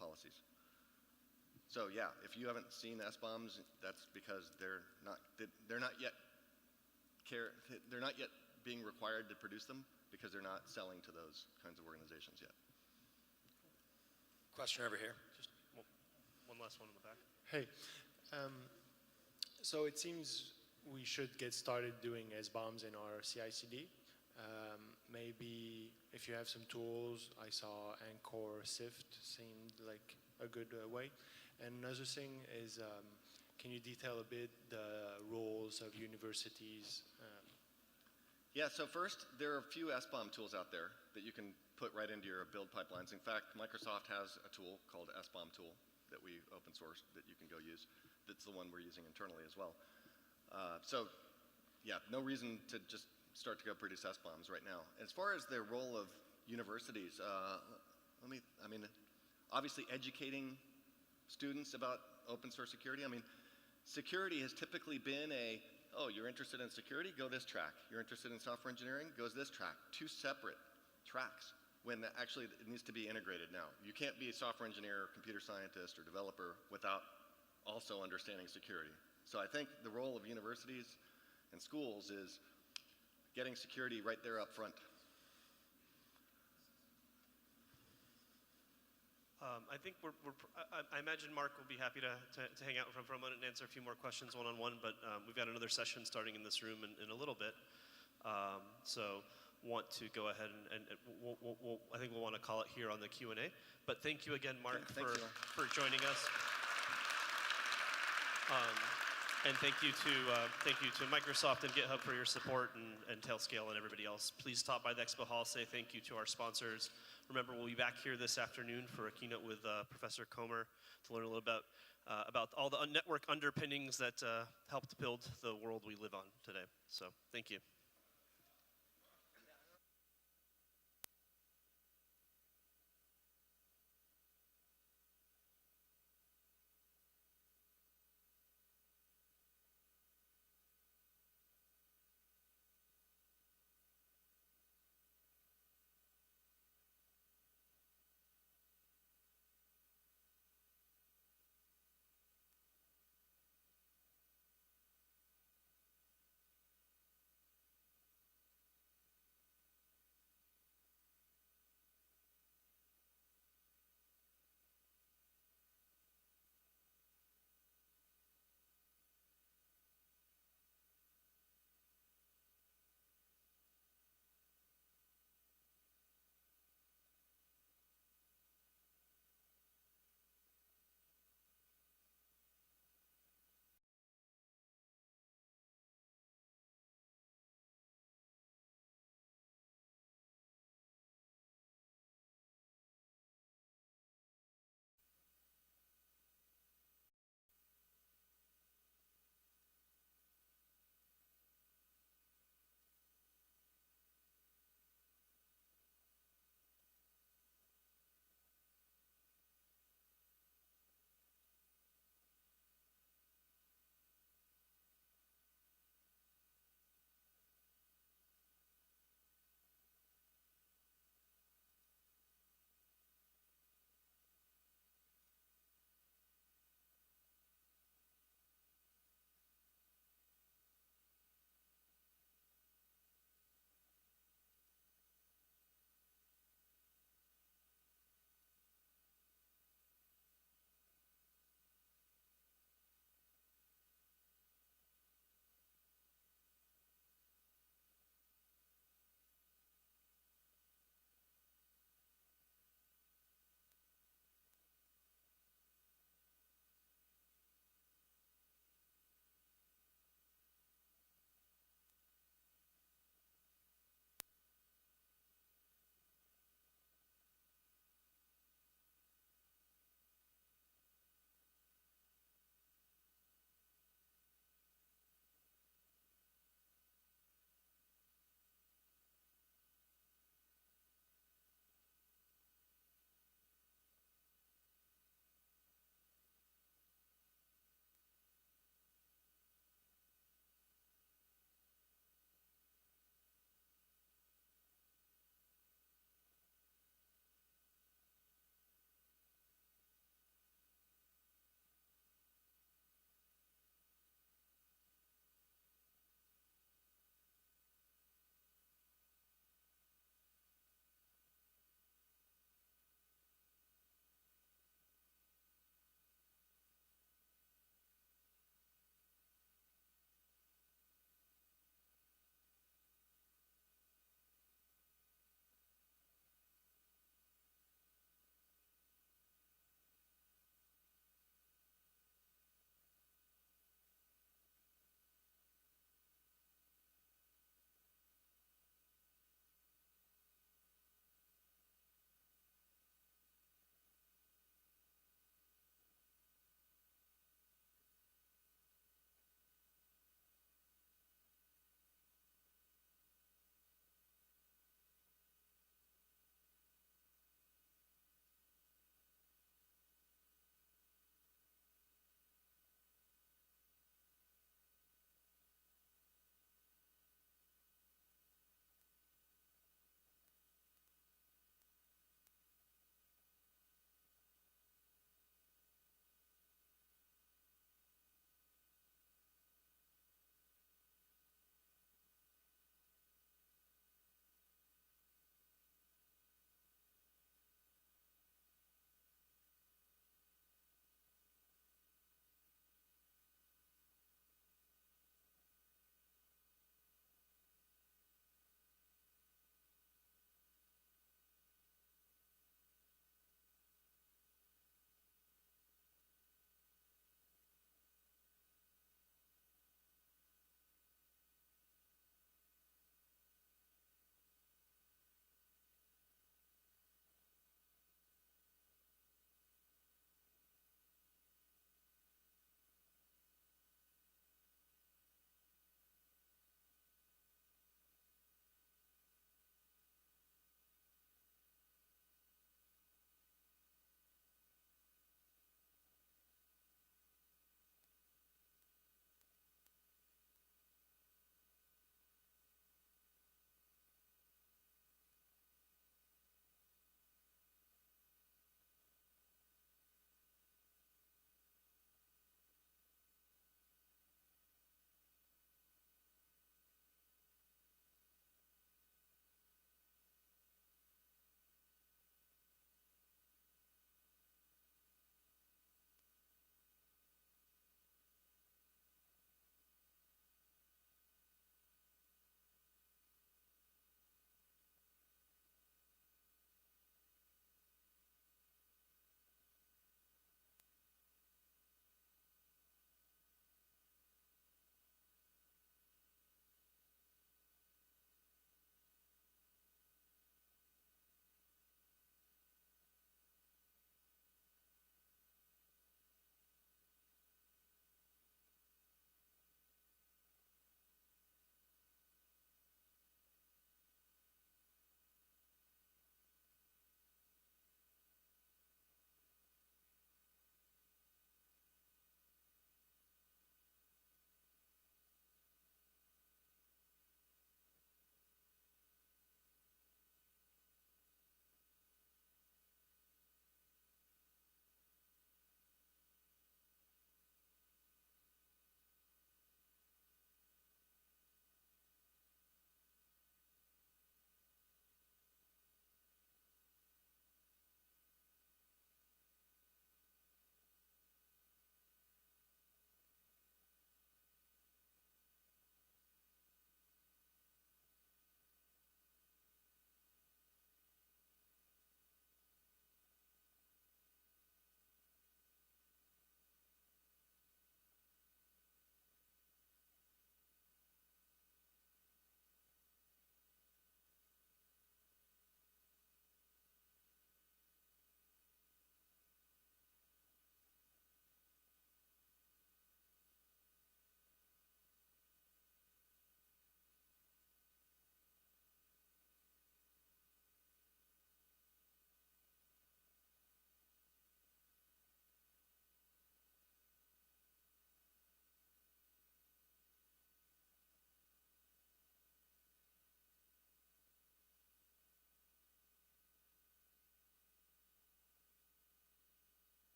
policies. So yeah, if you haven't seen SBOMs, that's because they're not yet being required to produce them because they're not selling to those kinds of organizations yet. Question over here. Just one last one in the back. Hey, so it seems we should get started doing SBOMs in our CI/CD. Maybe if you have some tools, I saw Anchor Sift seemed like a good way. And another thing is, can you detail a bit the roles of universities? Yeah, so first, there are a few SBOM tools out there that you can put right into your build pipelines. In fact, Microsoft has a tool called SBOM tool that we open sourced that you can go use. That's the one we're using internally as well. So yeah, no reason to just start to go produce SBOMs right now. As far as the role of universities, obviously educating students about open source security. Security has typically been you're interested in security, go this track. You're interested in software engineering, goes this track. Two separate tracks when actually it needs to be integrated now. You can't be a software engineer, computer scientist, or developer without also understanding security. So I think the role of universities and schools is getting security right there up front. I think I imagine Mark will be happy to hang out for a moment and answer a few more questions one-on-one, but we've got another session starting in this room in a little bit. So want to go ahead and I think we'll want to call it here on the Q&A. But thank you again, Mark, for joining us. And thank you to Microsoft and GitHub for your support, and SCaLE and everybody else. Please stop by the expo hall, say thank you to our sponsors. Remember, we'll be back here this afternoon for a keynote with Professor Comer to learn a little about all the network underpinnings that helped build the world we live on today. So thank you.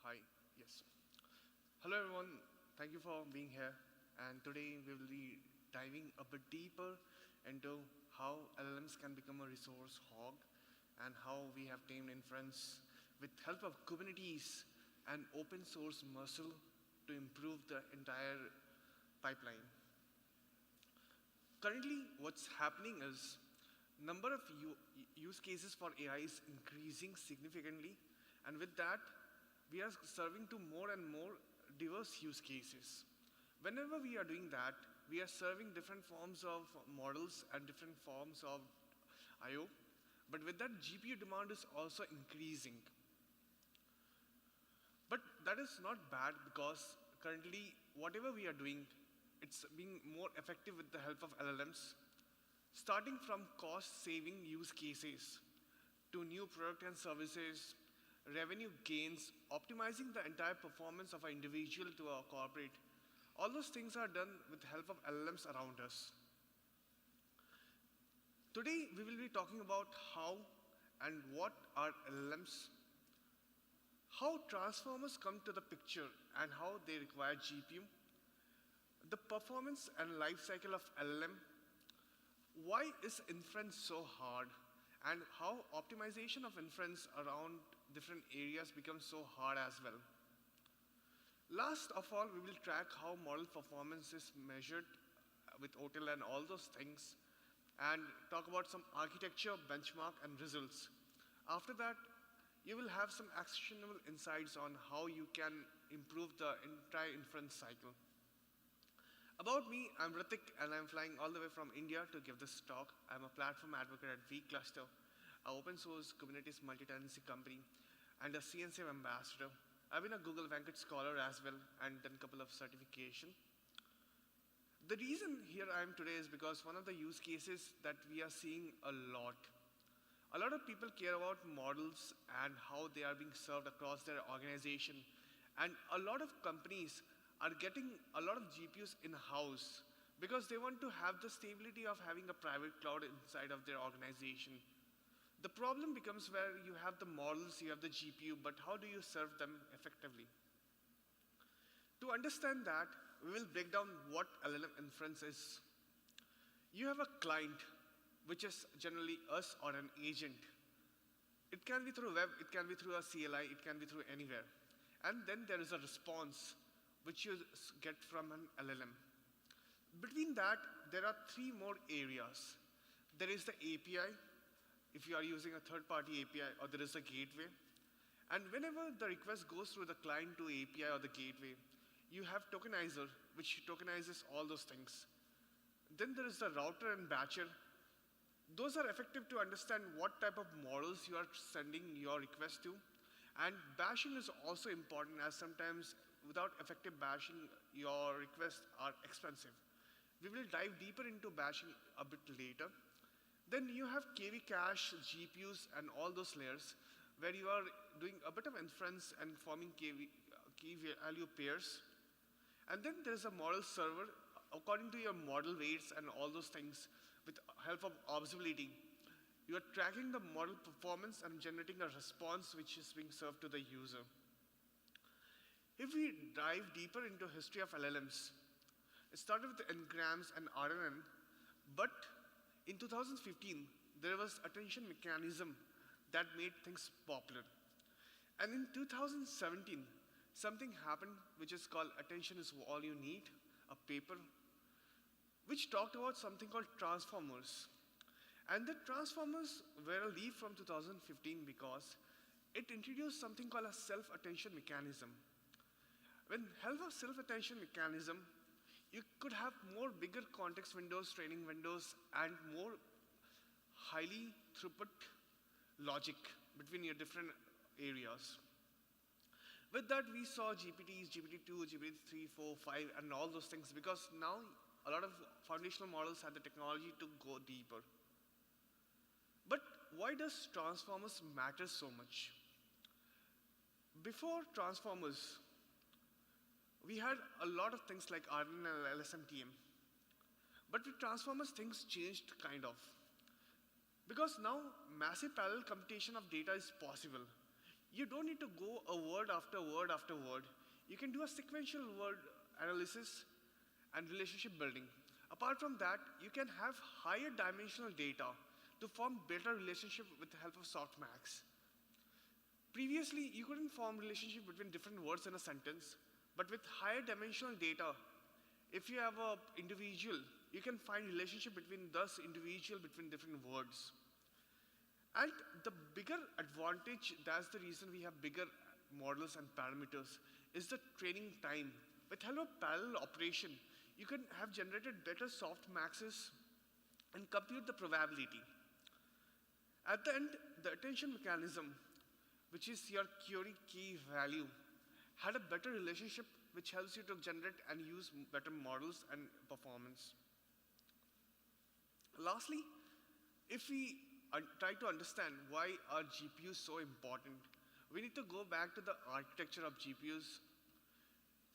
Hi, yes. Hello everyone, thank you for being here. And today we will be diving a bit deeper into how LLMs can become a resource hog and how we have tamed inference with help of Kubernetes and open source muscle to improve the entire pipeline. Currently, what's happening is number of use cases for AI is increasing significantly, and with that, we are serving to more and more diverse use cases. Whenever we are doing that, we are serving different forms of models and different forms of I/O, but with that, GPU demand is also increasing. But that is not bad because currently, whatever we are doing, it's being more effective with the help of LLMs, starting from cost-saving use cases to new product and services, revenue gains, optimizing the entire performance of an individual to a corporate. All those things are done with the help of LLMs around us. Today, we will be talking about how and what are LLMs, how transformers come to the picture and how they require GPU, the performance and life cycle of LLM, why is inference so hard, and how optimization of inference around different areas becomes so hard as well. Last of all, we will track how model performance is measured with OTL and all those things, and talk about some architecture, benchmark, and results. After that, you will have some actionable insights on how you can improve the entire inference cycle. About me, I'm Ritik, and I'm flying all the way from India to give this talk. I'm a platform advocate at vCluster, an open source Kubernetes multi-tenancy company, and a CNCF ambassador. I've been a Google Venkat Scholar as well and done a couple of certification. The reason here I am today is because one of the use cases that we are seeing a lot of people care about models and how they are being served across their organization. And a lot of companies are getting a lot of GPUs in-house because they want to have the stability of having a private cloud inside of their organization. The problem becomes where you have the models, you have the GPU, but how do you serve them effectively? To understand that, we will break down what LLM inference is. You have a client, which is generally us or an agent. It can be through web, it can be through a CLI, it can be through anywhere. And then there is a response, which you get from an LLM. Between that, there are three more areas. There is the API, if you are using a third-party API, or there is a gateway. And whenever the request goes through the client to API or the gateway, you have tokenizer, which tokenizes all those things. Then there is the router and batcher. Those are effective to understand what type of models you are sending your request to. And bashing is also important, as sometimes without effective bashing, your requests are expensive. We will dive deeper into bashing a bit later. Then you have KV cache, GPUs, and all those layers where you are doing a bit of inference and forming key value pairs. And then there's a model server. According to your model weights and all those things, with help of observability, you are tracking the model performance and generating a response which is being served to the user. If we dive deeper into history of LLMs, it started with Ngrams and RNN, but in 2015, there was attention mechanism that made things popular. And in 2017, something happened which is called Attention is All You Need, a paper, which talked about something called transformers. And the transformers were a leap from 2015 because it introduced something called a self-attention mechanism. When help of self-attention mechanism, you could have more bigger context windows, training windows, and more highly throughput logic between your different areas. With that, we saw GPTs, GPT-2, GPT-3, 4, 5, and all those things, because now a lot of foundational models have the technology to go deeper. But why does transformers matter so much? Before transformers, we had a lot of things like RNN and LSMTM. But with transformers, things changed kind of. Because now massive parallel computation of data is possible. you don't need to go a word after word after word. You can do a sequential word analysis and relationship building. Apart from that, you can have higher dimensional data to form better relationship with the help of softmax. Previously, you couldn't form relationship between different words in a sentence, but with higher dimensional data, if you have an individual, you can find relationship between those individual between different words. And the bigger advantage, that's the reason we have bigger models and parameters, is the training time. With help of parallel operation, you can have generated better softmaxes and compute the probability. At the end, the attention mechanism, which is your query key value, had a better relationship which helps you to generate and use better models and performance. Lastly, if we try to understand why are GPUs so important, we need to go back to the architecture of GPUs.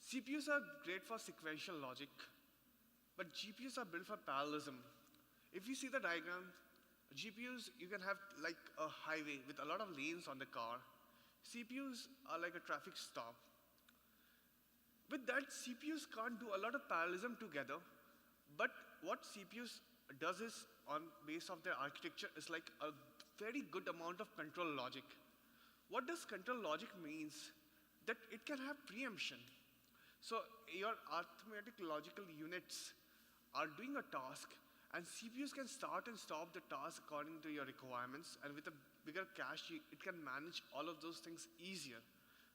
CPUs are great for sequential logic, but GPUs are built for parallelism. If you see the diagram, GPUs, you can have like a highway with a lot of lanes on the car. CPUs are like a traffic stop. With that, CPUs can't do a lot of parallelism together, but what CPUs does is, on base of their architecture, is like a very good amount of control logic. What does control logic means? That it can have preemption. So your arithmetic logical units are doing a task, and CPUs can start and stop the task according to your requirements, and with a bigger cache, it can manage all of those things easier.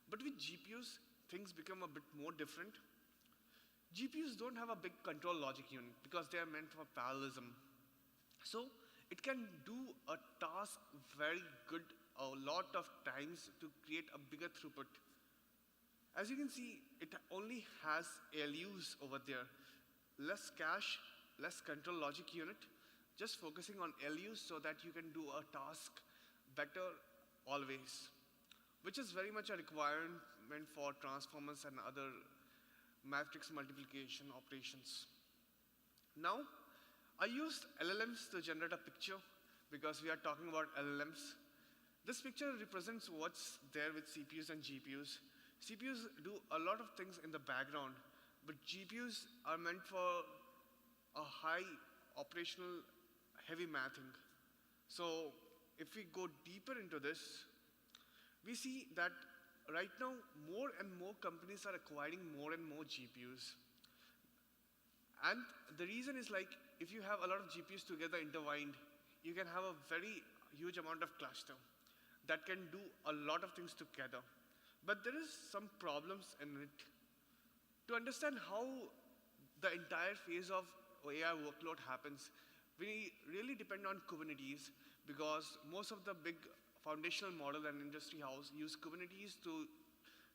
But with GPUs, things become a bit more different. GPUs don't have a big control logic unit because they are meant for parallelism. So it can do a task very good a lot of times to create a bigger throughput. As you can see, it only has ALUs over there. Less cache, less control logic unit, just focusing on LUs so that you can do a task better always, which is very much a requirement for transformers and other matrix multiplication operations. Now, I used LLMs to generate a picture because we are talking about LLMs. This picture represents what's there with CPUs and GPUs. CPUs do a lot of things in the background, but GPUs are meant for a high operational heavy mathing. So if we go deeper into this, we see that right now more and more companies are acquiring more and more GPUs. And the reason is like, if you have a lot of GPUs together intertwined, you can have a very huge amount of cluster that can do a lot of things together. But there is some problems in it. To understand how the entire phase of AI workload happens, we really depend on Kubernetes because most of the big foundational model and industry house use Kubernetes to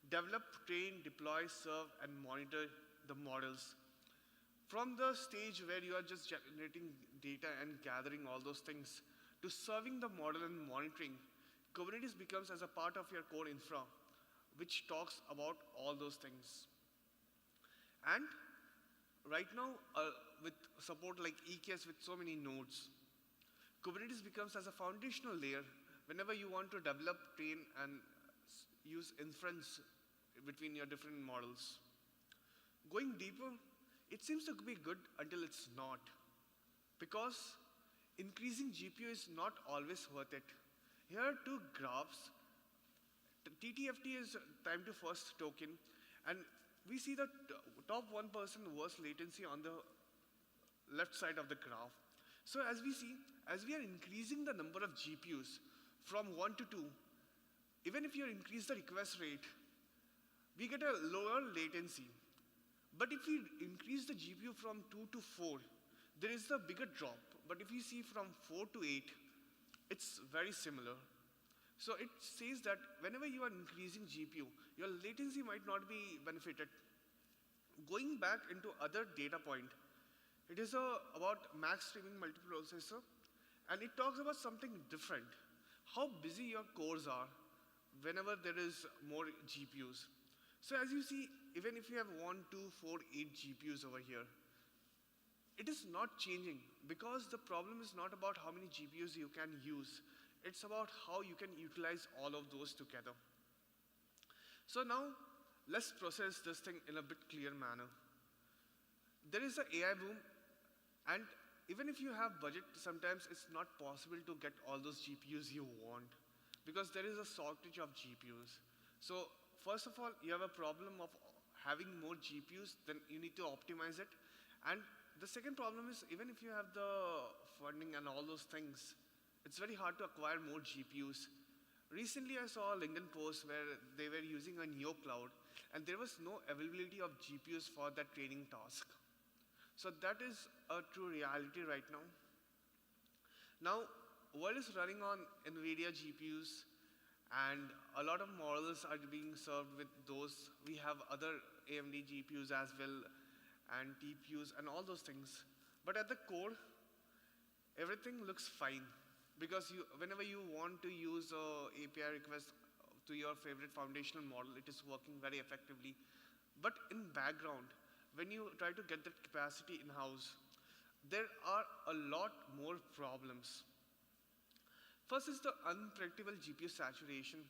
develop, train, deploy, serve, and monitor the models. From the stage where you are just generating data and gathering all those things to serving the model and monitoring, Kubernetes becomes as a part of your core infra, which talks about all those things. And right now, with support like EKS with so many nodes, Kubernetes becomes as a foundational layer whenever you want to develop, train, and use inference between your different models. Going deeper, it seems to be good until it's not, because increasing GPU is not always worth it. Here are two graphs. TTFT is time to first token, and we see the top 1% worst latency on the left side of the graph. So as we see, as we are increasing the number of GPUs from 1 to 2, even if you increase the request rate, we get a lower latency. But if we increase the GPU from 2 to 4, there is a bigger drop. But if you see from 4 to 8, it's very similar. So it says that whenever you are increasing GPU, your latency might not be benefited. Going back into other data point, it is about max streaming multiprocessor, and it talks about something different. How busy your cores are whenever there is more GPUs. So as you see, even if you have 1, 2, 4, 8 GPUs over here, it is not changing because the problem is not about how many GPUs you can use. It's about how you can utilize all of those together. So now, let's process this thing in a bit clear manner. There is an AI boom, and even if you have budget, sometimes it's not possible to get all those GPUs you want, because there is a shortage of GPUs. So first of all, you have a problem of having more GPUs, then you need to optimize it. And the second problem is, even if you have the funding and all those things, it's very hard to acquire more GPUs. Recently, I saw a LinkedIn post where they were using a Neo Cloud, and there was no availability of GPUs for that training task. So that is a true reality right now. Now, world is running on NVIDIA GPUs, and a lot of models are being served with those. We have other AMD GPUs as well, and TPUs, and all those things. But at the core, everything looks fine, because whenever you want to use a API request to your favorite foundational model, it is working very effectively. But in background, when you try to get that capacity in-house, there are a lot more problems. First is the unpredictable GPU saturation.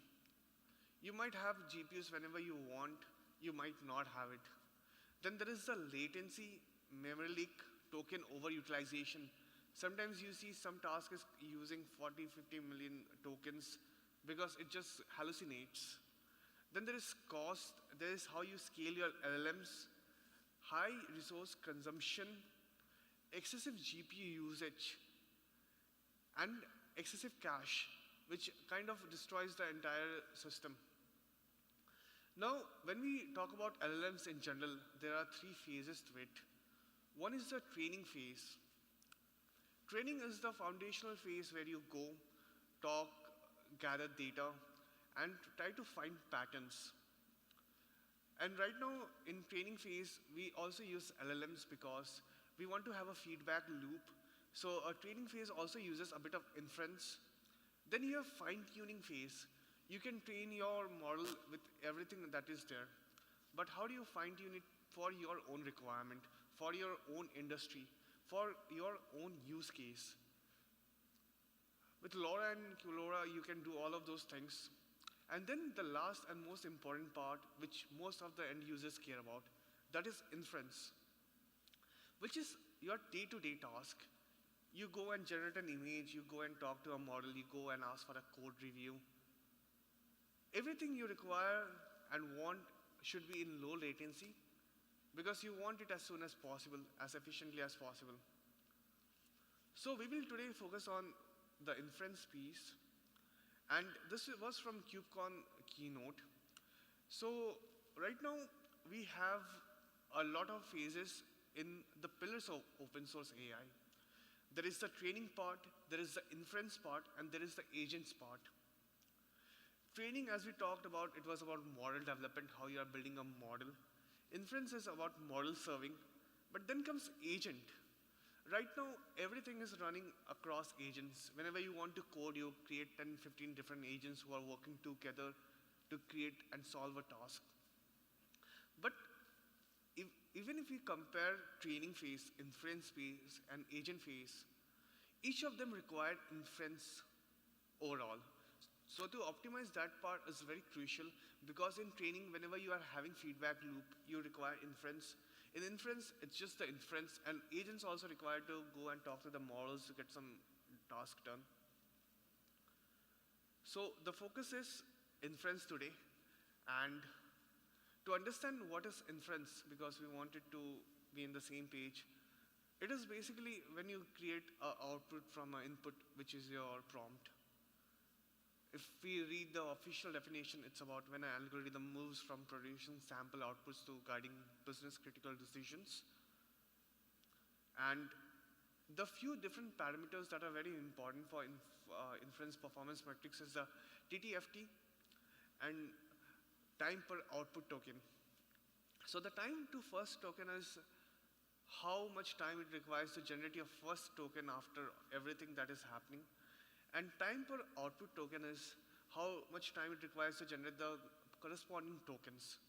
You might have GPUs whenever you want, you might not have it. Then there is the latency, memory leak, token overutilization. Sometimes you see some task is using 40, 50 million tokens because it just hallucinates. Then there is cost, there is how you scale your LLMs, high resource consumption, excessive GPU usage, and excessive cache, which kind of destroys the entire system. Now, when we talk about LLMs in general, there are three phases to it. One is the training phase. Training is the foundational phase where you go, talk, gather data, and try to find patterns. And right now, in training phase, we also use LLMs because we want to have a feedback loop. So a training phase also uses a bit of inference. Then you have fine-tuning phase. You can train your model with everything that is there. But how do you fine-tune it for your own requirement, for your own industry, for your own use case? With LoRa and QLoRa, you can do all of those things. And then the last and most important part, which most of the end users care about, that is inference, which is your day-to-day task. You go and generate an image, you go and talk to a model, you go and ask for a code review. Everything you require and want should be in low latency, because you want it as soon as possible, as efficiently as possible. So we will today focus on the inference piece. And this was from KubeCon Keynote. So right now, we have a lot of phases in the pillars of open source AI. There is the training part, there is the inference part, and there is the agents part. Training, as we talked about, it was about model development, how you are building a model. Inference is about model serving, but then comes agent. Right now, everything is running across agents. Whenever you want to code, you create 10, 15 different agents who are working together to create and solve a task. But even if we compare training phase, inference phase, and agent phase, each of them require inference overall. So to optimize that part is very crucial, because in training, whenever you are having feedback loop, you require inference. In inference, it's just the inference, and agents also required to go and talk to the models to get some task done. So the focus is inference today, and to understand what is inference, because we wanted to be in the same page, it is basically when you create an output from an input, which is your prompt. If we read the official definition, it's about when an algorithm moves from producing sample outputs to guiding business critical decisions. And the few different parameters that are very important for inference performance metrics is the TTFT and time per output token. So the time to first token is how much time it requires to generate your first token after everything that is happening. And time per output token is how much time it requires to generate the corresponding tokens.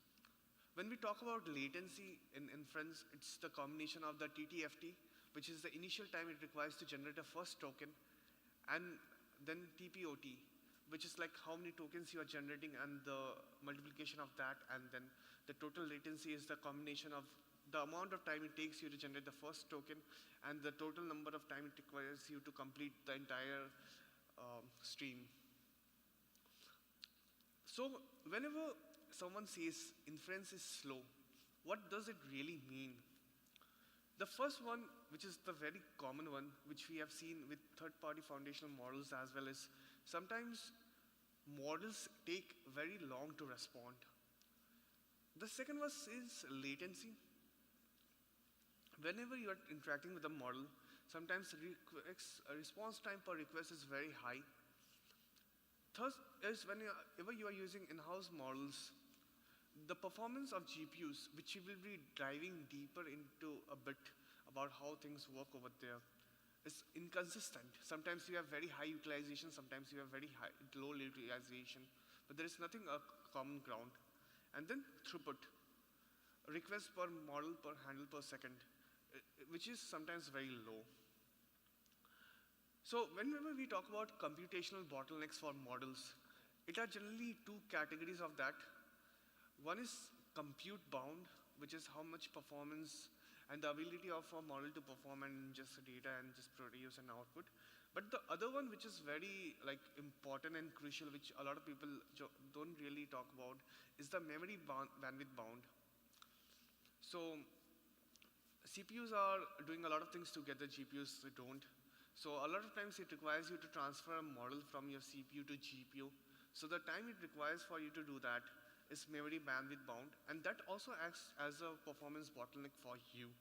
When we talk about latency in inference, it's the combination of the TTFT, which is the initial time it requires to generate a first token, and then TPOT, which is like how many tokens you are generating and the multiplication of that, and then the total latency is the combination of the amount of time it takes you to generate the first token and the total number of time it requires you to complete the entire stream. So whenever someone says inference is slow, what does it really mean? The first one, which is the very common one, which we have seen with third-party foundational models as well, as sometimes models take very long to respond. The second one is latency. Whenever you are interacting with a model, sometimes response time per request is very high. Third is whenever you are using in-house models, the performance of GPUs, which you will be diving deeper into a bit about how things work over there, is inconsistent. Sometimes you have very high utilization, sometimes you have very low utilization, but there is nothing a common ground. And then throughput, requests per model per handle per second, which is sometimes very low. So whenever we talk about computational bottlenecks for models, it are generally two categories of that. One is compute bound, which is how much performance and the ability of a model to perform and ingest data and just produce an output. But the other one, which is very important and crucial, which a lot of people don't really talk about, is the memory bandwidth bound. So CPUs are doing a lot of things together, GPUs don't. So a lot of times it requires you to transfer a model from your CPU to GPU. So the time it requires for you to do that is memory bandwidth bound, and that also acts as a performance bottleneck for you.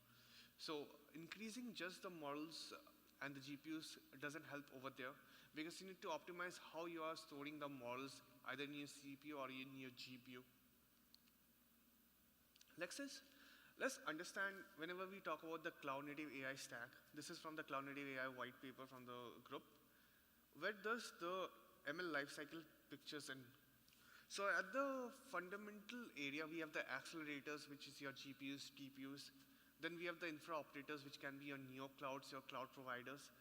So increasing just the models and the GPUs doesn't help over there, because you need to optimize how you are storing the models either in your CPU or in your GPU. Let's understand whenever we talk about the cloud native AI stack. This is from the cloud native AI white paper from the group. Where does the ML lifecycle pictures in? So at the fundamental area, we have the accelerators, which is your GPUs, TPUs. Then we have the infra operators, which can be your neo clouds, your cloud providers.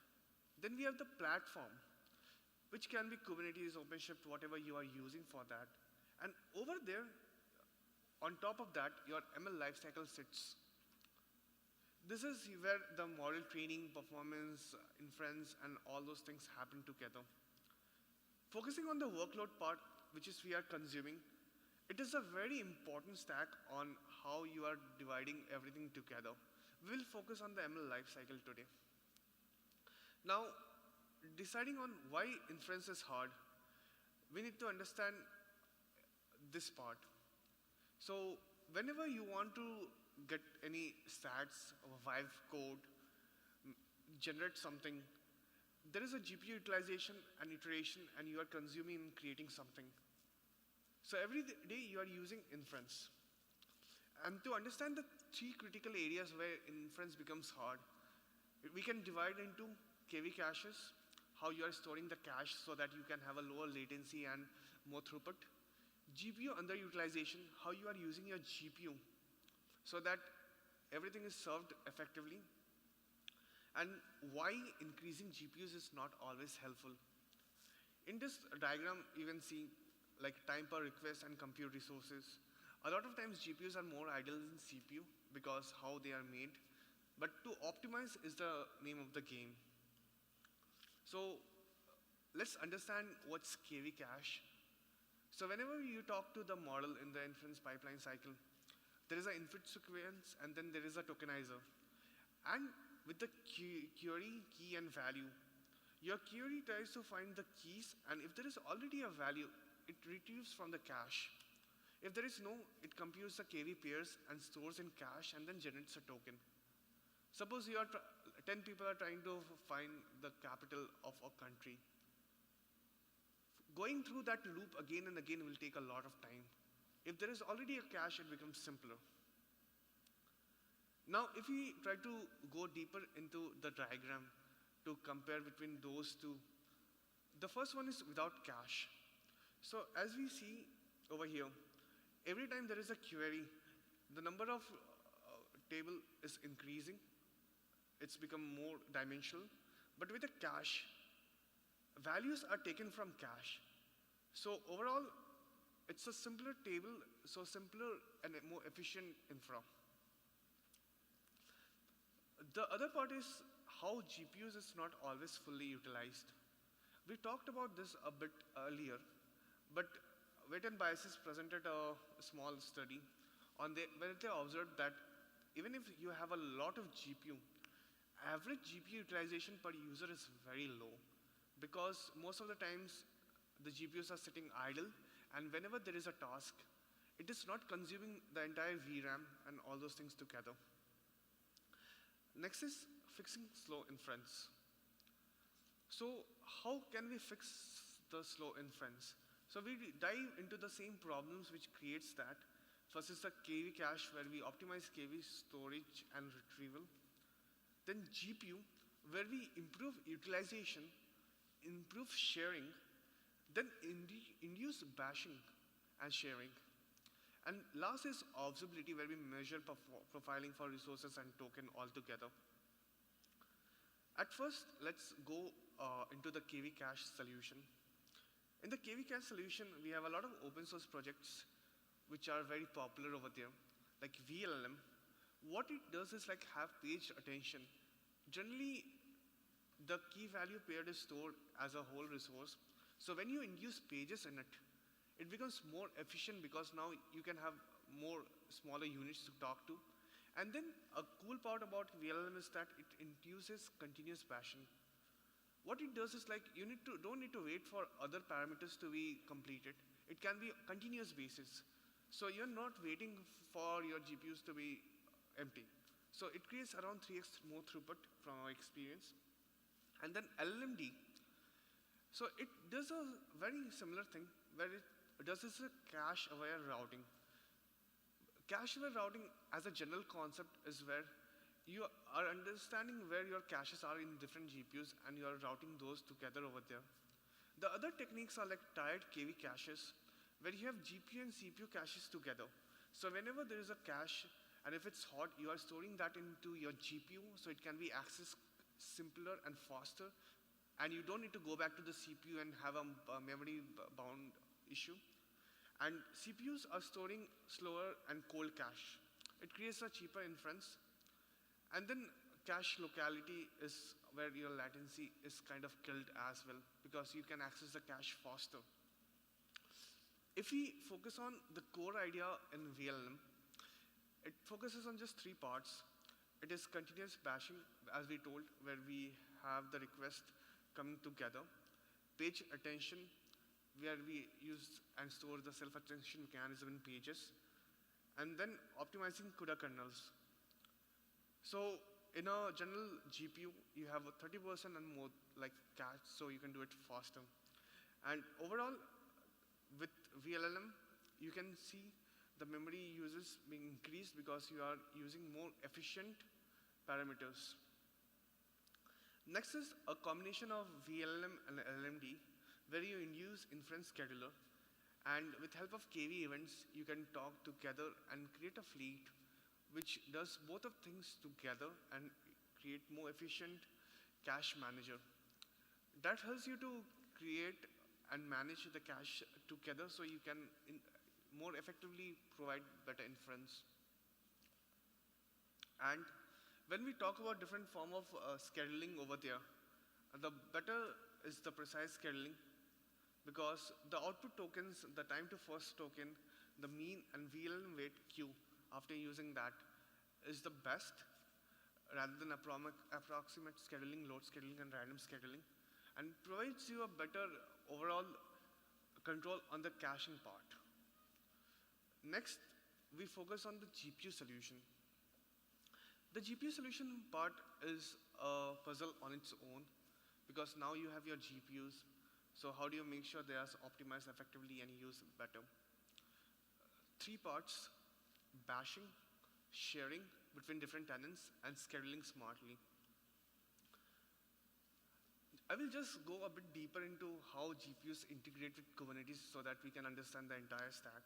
Then we have the platform, which can be Kubernetes, OpenShift, whatever you are using for that. And over there, on top of that, your ML lifecycle sits. This is where the model training, performance, inference, and all those things happen together. Focusing on the workload part, which is we are consuming, it is a very important stack on how you are dividing everything together. We will focus on the ML lifecycle today. Now, deciding on why inference is hard, we need to understand this part. So whenever you want to get any stats or Vive code, generate something, there is a GPU utilization and iteration, and you are consuming and creating something. So every day you are using inference. And to understand the three critical areas where inference becomes hard, we can divide into KV caches, how you are storing the cache so that you can have a lower latency and more throughput. GPU underutilization, how you are using your GPU so that everything is served effectively, and why increasing GPUs is not always helpful. In this diagram, you can see time per request and compute resources. A lot of times GPUs are more idle than CPU because how they are made, but to optimize is the name of the game. So let's understand what's KV cache. So whenever you talk to the model in the inference pipeline cycle, there is an input sequence and then there is a tokenizer. And with the query, key and value, your query tries to find the keys, and if there is already a value, it retrieves from the cache. If there is no, it computes the KV pairs and stores in cache and then generates a token. Suppose you are 10 people are trying to find the capital of a country. Going through that loop again and again will take a lot of time. If there is already a cache, it becomes simpler. Now, if we try to go deeper into the diagram to compare between those two, the first one is without cache. So as we see over here, every time there is a query, the number of table is increasing. It's become more dimensional. But with a cache, values are taken from cache. So overall, it's a simpler table, so simpler and a more efficient infra. The other part is how GPUs is not always fully utilized. We talked about this a bit earlier, but Weight and Biases presented a small study where they observed that even if you have a lot of GPU, average GPU utilization per user is very low because most of the times the GPUs are sitting idle, and whenever there is a task, it is not consuming the entire VRAM and all those things together. Next is fixing slow inference. So how can we fix the slow inference? So we dive into the same problems which creates that. First is the KV cache, where we optimize KV storage and retrieval. Then GPU, where we improve utilization, improve sharing, then induce bashing and sharing. And last is observability, where we measure profiling for resources and token altogether. At first, let's go into the KV cache solution. In the KV cache solution, we have a lot of open source projects which are very popular over there, like VLLM. What it does is like have page attention. Generally, the key value paired is stored as a whole resource. So when you induce pages in it, it becomes more efficient because now you can have more smaller units to talk to. And then a cool part about VLLM is that it induces continuous bashing. What it does is like you don't need to wait for other parameters to be completed. It can be a continuous basis. So you're not waiting for your GPUs to be empty. So it creates around 3x more throughput from our experience. And then LLMD. So it does a very similar thing where it does this cache-aware routing. Cache-aware routing as a general concept is where you are understanding where your caches are in different GPUs and you are routing those together over there. The other techniques are like tied KV caches, where you have GPU and CPU caches together. So whenever there is a cache, and if it's hot, you are storing that into your GPU, so it can be accessed simpler and faster, and you don't need to go back to the CPU and have a memory bound issue. And CPUs are storing slower and cold cache. It creates a cheaper inference. And then cache locality is where your latency is kind of killed as well, because you can access the cache faster. If we focus on the core idea in VLLM, it focuses on just 3 parts. It is continuous bashing, as we told, where we have the request coming together. Page attention, where we use and store the self-attention mechanism in pages. And then optimizing CUDA kernels. So in a general GPU, you have a 30% and more like cache, so you can do it faster. And overall, with VLLM, you can see the memory uses being increased because you are using more efficient parameters. Next is a combination of VLLM and LLMD, where you induce inference scheduler. And with help of KV events, you can talk together and create a fleet which does both of things together and create more efficient cache manager. That helps you to create and manage the cache together so you can more effectively provide better inference. And when we talk about different form of scheduling over there, the better is the precise scheduling, because the output tokens, the time to first token, the mean and VLLM weight Q after using that is the best, rather than approximate scheduling, load scheduling, and random scheduling, and provides you a better overall control on the caching part. Next, we focus on the GPU solution. The GPU solution part is a puzzle on its own, because now you have your GPUs, so how do you make sure they are optimized effectively and used better? 3 parts: bashing, sharing between different tenants, and scheduling smartly. I will just go a bit deeper into how GPUs integrate with Kubernetes so that we can understand the entire stack.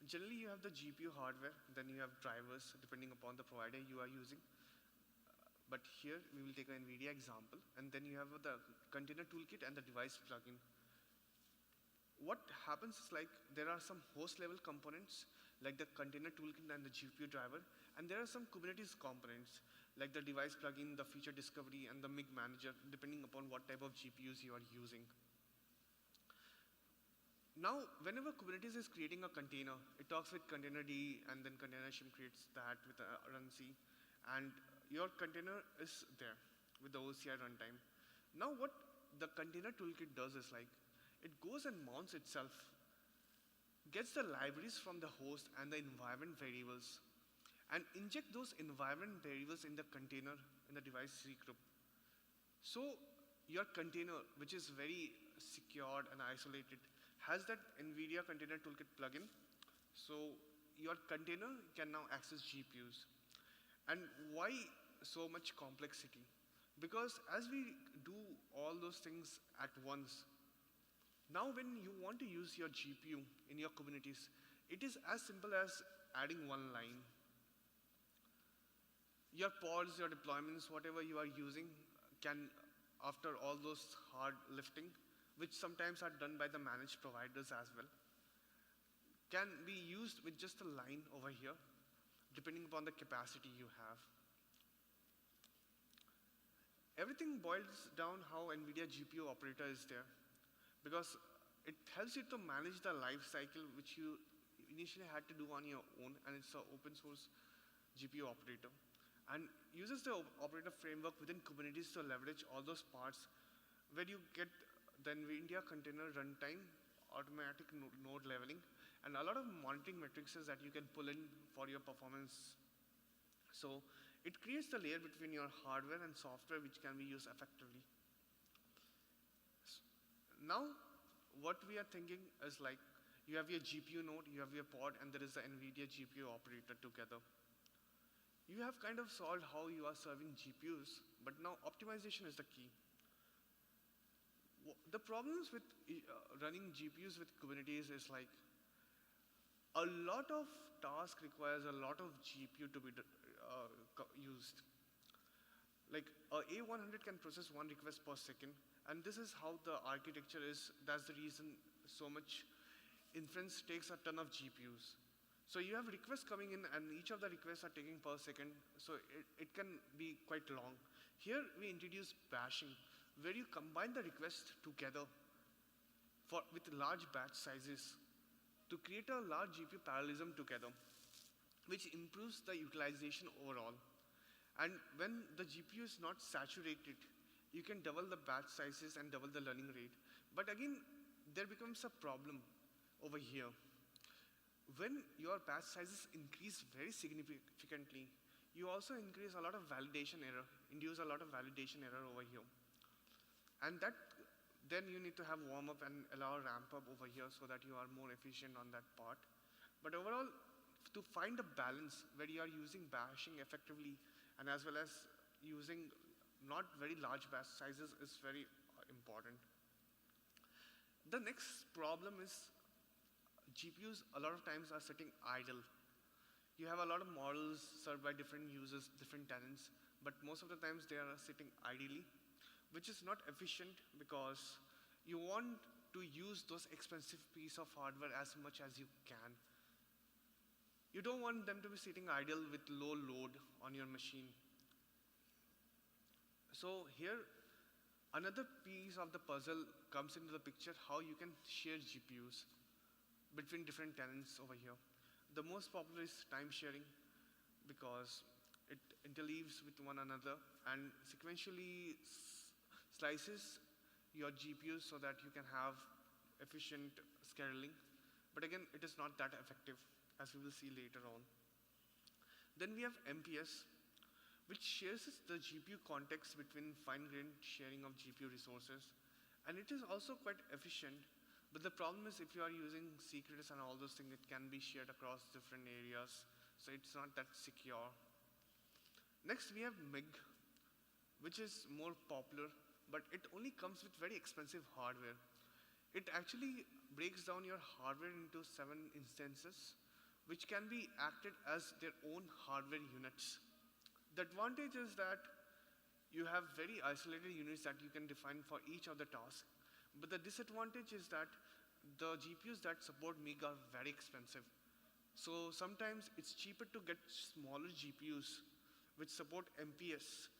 Generally, you have the GPU hardware, then you have drivers depending upon the provider you are using. But here, we will take an NVIDIA example, and then you have the container toolkit and the device plugin. what happens is like there are some host level components like the container toolkit and the GPU driver, and there are some Kubernetes components like the device plugin, the feature discovery, and the MIG manager, depending upon what type of GPUs you are using. Now, whenever Kubernetes is creating a container, it talks with containerd, and then container shim creates that with a runc, and your container is there with the OCI runtime. Now, what the container toolkit does is like, it goes and mounts itself, gets the libraries from the host and the environment variables, and inject those environment variables in the container in the device C group. So your container, which is very secured and isolated, has that NVIDIA Container Toolkit plugin. So your container can now access GPUs. And why so much complexity? Because as we do all those things at once, now when you want to use your GPU in your Kubernetes, it is as simple as adding one line. Your pods, your deployments, whatever you are using can, after all those hard lifting, which sometimes are done by the managed providers as well, can be used with just a line over here, depending upon the capacity you have. Everything boils down how NVIDIA GPU operator is there, because it helps you to manage the life cycle which you initially had to do on your own, and it's an open source GPU operator, and uses the operator framework within Kubernetes to leverage all those parts where you get the NVIDIA container runtime, automatic node leveling, and a lot of monitoring metrics that you can pull in for your performance. So it creates the layer between your hardware and software which can be used effectively. Now, what we are thinking is like, you have your GPU node, you have your pod, and there is the NVIDIA GPU operator together. You have kind of solved how you are serving GPUs, but now optimization is the key. The problems with running GPUs with Kubernetes is like, a lot of task requires a lot of GPU to be used. Like A100 can process one request per second, and this is how the architecture is. That's the reason so much inference takes a ton of GPUs. So you have requests coming in, and each of the requests are taking per second, so it can be quite long. Here we introduce bashing, where you combine the requests together with large batch sizes to create a large GPU parallelism together, which improves the utilization overall. And when the GPU is not saturated, you can double the batch sizes and double the learning rate. But again, there becomes a problem over here. When your batch sizes increase very significantly, you also increase a lot of validation error, induce a lot of validation error over here. And that, then you need to have warm up and allow ramp up over here so that you are more efficient on that part. But overall, to find a balance where you are using bashing effectively and as well as using not very large batch sizes is very important. The next problem is GPUs a lot of times are sitting idle. You have a lot of models served by different users, different tenants, but most of the times they are sitting idly, which is not efficient because you want to use those expensive piece of hardware as much as you can. You don't want them to be sitting idle with low load on your machine. So here, another piece of the puzzle comes into the picture, how you can share GPUs between different tenants over here. The most popular is time sharing because it interleaves with one another and sequentially slices your GPUs so that you can have efficient scaling. But again, it is not that effective, as we will see later on. Then we have MPS, which shares the GPU context between fine-grained sharing of GPU resources. And it is also quite efficient, but the problem is if you are using secrets and all those things, it can be shared across different areas, so it's not that secure. Next, we have MIG, which is more popular, but it only comes with very expensive hardware. It actually breaks down your hardware into 7 instances, which can be acted as their own hardware units. The advantage is that you have very isolated units that you can define for each of the tasks. But the disadvantage is that the GPUs that support MIG are very expensive. So sometimes it's cheaper to get smaller GPUs which support MPS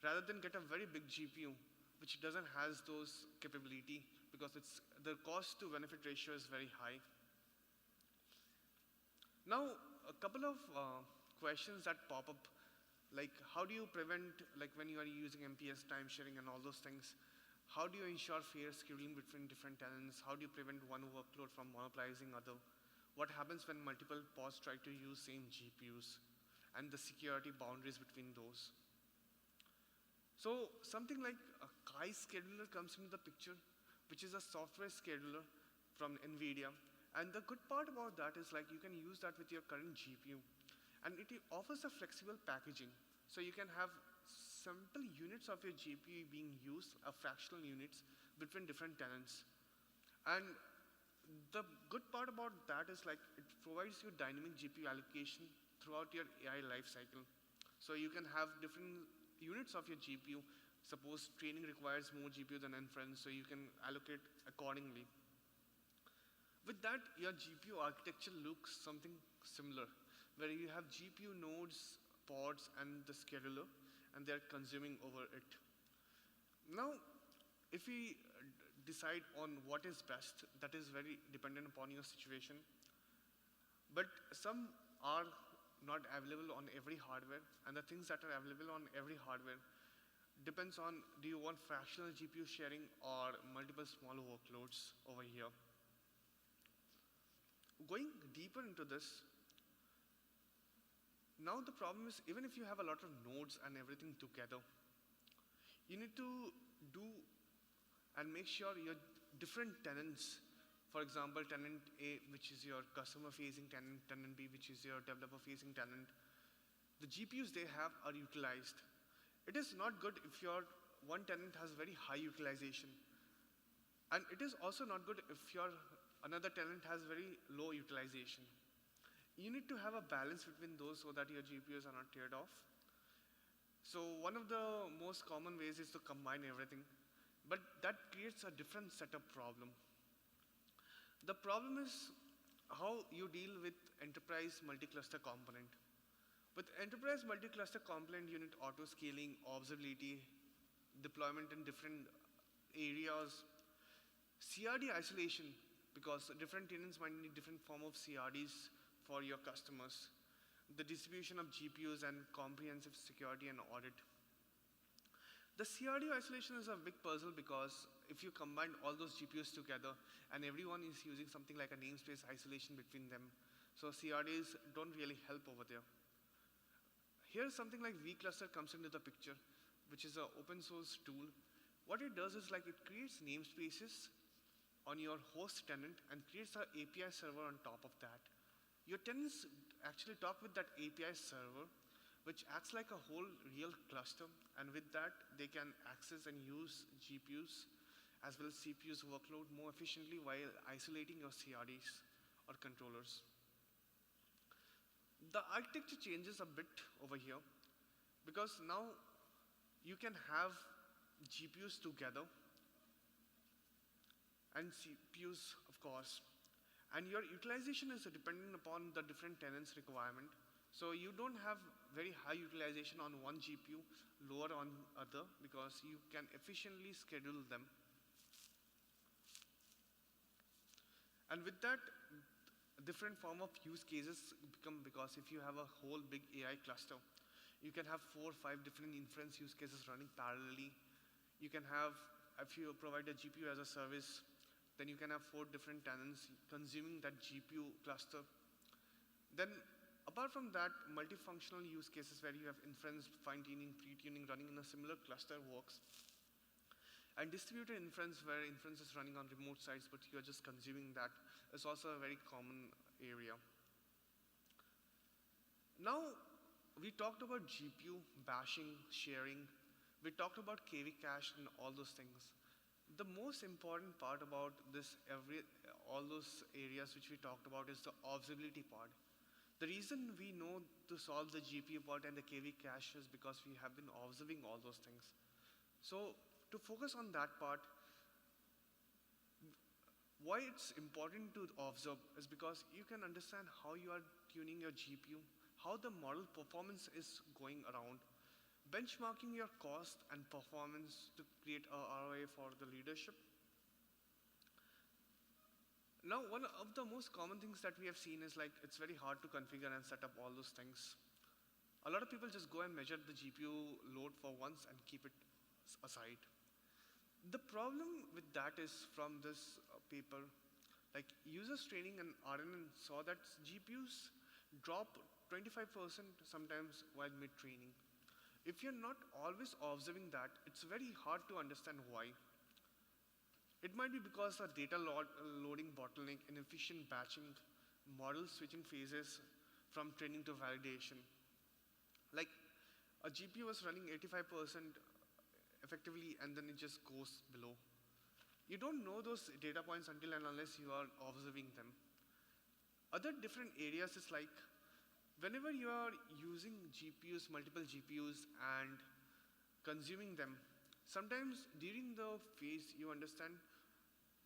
rather than get a very big GPU which doesn't has those capability, because the cost to benefit ratio is very high. Now, a couple of questions that pop up, like how do you prevent, like when you are using MPS time sharing and all those things, how do you ensure fair scheduling between different tenants? How do you prevent one workload from monopolizing other? What happens when multiple pods try to use same GPUs, and the security boundaries between those? So something like a Kai scheduler comes into the picture, which is a software scheduler from NVIDIA. And the good part about that is like you can use that with your current GPU. And it offers a flexible packaging. So you can have simple units of your GPU being used, fractional units, between different tenants. And the good part about that is like it provides you dynamic GPU allocation throughout your AI lifecycle. So you can have different units of your GPU. Suppose training requires more GPU than inference, so you can allocate accordingly. With that, your GPU architecture looks something similar, where you have GPU nodes, pods, and the scheduler, and they're consuming over it. Now, if we decide on what is best, that is very dependent upon your situation. But some are not available on every hardware, and the things that are available on every hardware depends on, do you want fractional GPU sharing or multiple small workloads over here. Going deeper into this, now the problem is, even if you have a lot of nodes and everything together, you need to do and make sure your different tenants, for example, tenant A, which is your customer-facing tenant, tenant B, which is your developer-facing tenant, the GPUs they have are utilized. It is not good if your one tenant has very high utilization. And it is also not good if your another tenant has very low utilization. You need to have a balance between those so that your GPUs are not teared off. So one of the most common ways is to combine everything. But that creates a different setup problem. The problem is how you deal with enterprise multi-cluster component. With enterprise multi-cluster component, you need auto-scaling, observability, deployment in different areas, CRD isolation, because different tenants might need different form of CRDs for your customers, the distribution of GPUs and comprehensive security and audit. The CRD isolation is a big puzzle because if you combine all those GPUs together and everyone is using something like a namespace isolation between them, so CRDs don't really help over there. Here something like vCluster comes into the picture, which is an open source tool. What it does is like it creates namespaces on your host tenant and creates an API server on top of that. Your tenants actually talk with that API server, which acts like a whole real cluster, and with that, they can access and use GPUs as well as CPUs workload more efficiently while isolating your CRDs or controllers. The architecture changes a bit over here because now you can have GPUs together and CPUs, of course, and your utilization is dependent upon the different tenants' requirement. So you don't have very high utilization on one GPU, lower on other, because you can efficiently schedule them. And with that, different form of use cases become, because if you have a whole big AI cluster, you can have 4 or 5 different inference use cases running parallelly. You can have, if you provide a GPU as a service, then you can have 4 different tenants consuming that GPU cluster. Then apart from that, multifunctional use cases where you have inference, fine-tuning, pre-tuning running in a similar cluster works. And distributed inference, where inference is running on remote sites, but you're just consuming that, is also a very common area. Now, we talked about GPU, bashing, sharing. We talked about KV cache and all those things. The most important part about this, all those areas which we talked about, is the observability part. The reason we know to solve the GPU part and the KV cache is because we have been observing all those things. So to focus on that part, Why it's important to observe is because you can understand how you are tuning your GPU, how the model performance is going around, benchmarking your cost and performance to create a ROI for the leadership. Now, one of the most common things that we have seen is like it's very hard to configure and set up all those things. A lot of people just go and measure the GPU load for once and keep it aside. The problem with that is from this paper, like users training and RNN saw that GPUs drop 25% sometimes while mid-training. If you're not always observing that, it's very hard to understand why. It might be because of data loading bottleneck, inefficient batching, model switching phases from training to validation. Like a GPU was running 85% effectively and then it just goes below. You don't know those data points until and unless you are observing them. Other different areas is like whenever you are using GPUs, multiple GPUs and consuming them, sometimes during the phase you understand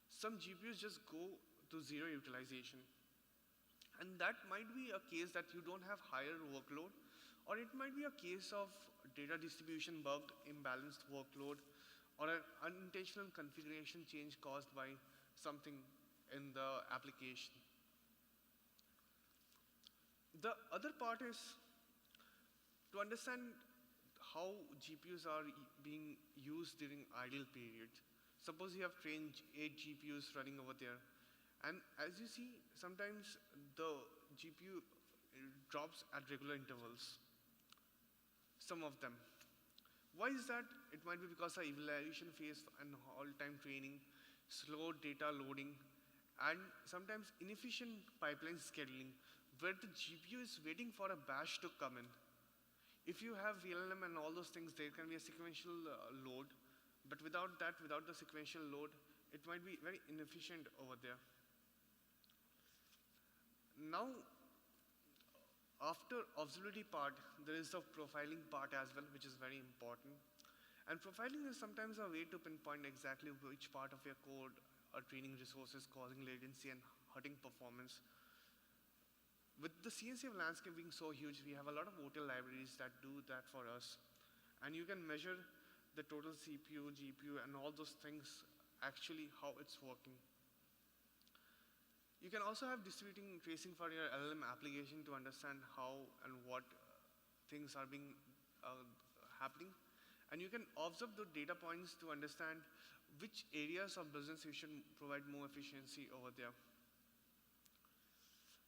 some GPUs just go to zero utilization. And that might be a case that you don't have higher workload, or it might be a case of data distribution bug, imbalanced workload, or an unintentional configuration change caused by something in the application. The other part is to understand how GPUs are being used during idle periods. Suppose you have trained 8 GPUs running over there, and as you see, sometimes the GPU drops at regular intervals. Some of them. Why is that? It might be because of evaluation phase and all-time training, slow data loading, and sometimes inefficient pipeline scheduling, where the GPU is waiting for a batch to come in. If you have VLLM and all those things, there can be a sequential load, but without that, without the sequential load, it might be very inefficient over there. Now, after observability part, there is the profiling part as well, which is very important. And profiling is sometimes a way to pinpoint exactly which part of your code or training resources causing latency and hurting performance. With the CNCF landscape being so huge, we have a lot of OTel libraries that do that for us. And you can measure the total CPU, GPU, and all those things, actually how it's working. You can also have distributing tracing for your LLM application to understand how and what things are being happening. And you can observe the data points to understand which areas of business you should provide more efficiency over there.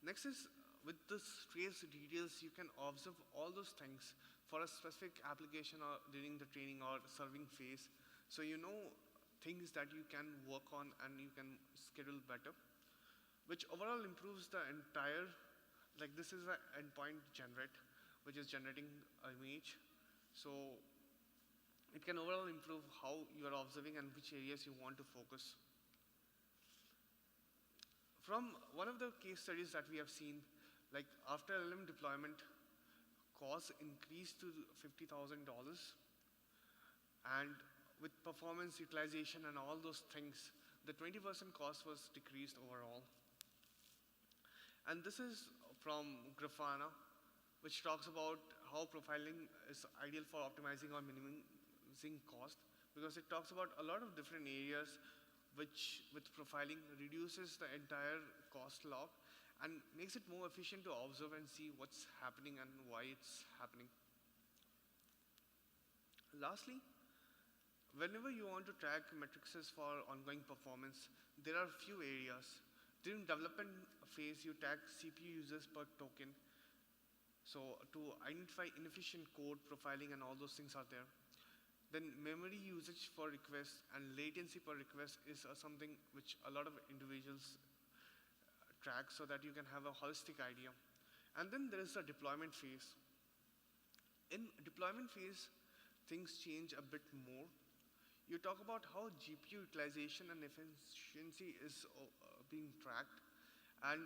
Next is, with this trace details, you can observe all those things for a specific application or during the training or serving phase. So you know things that you can work on and you can schedule better, which overall improves the entire, like this is an endpoint generate, which is generating an image. So it can overall improve how you are observing and which areas you want to focus. From one of the case studies that we have seen, like after LLM deployment, costs increased to $50,000, and with performance utilization and all those things, the 20% cost was decreased overall. And this is from Grafana, which talks about how profiling is ideal for optimizing or minimizing cost, because it talks about a lot of different areas which, with profiling, reduces the entire cost log and makes it more efficient to observe and see what's happening and why it's happening. Lastly, whenever you want to track metrics for ongoing performance, there are few areas. During development phase, you tag CPU users per token. So to identify inefficient code, profiling, and all those things are there. Then memory usage for requests and latency per request is something which a lot of individuals track so that you can have a holistic idea. And then there is a deployment phase. In deployment phase, things change a bit more. You talk about how GPU utilization and efficiency is being tracked, and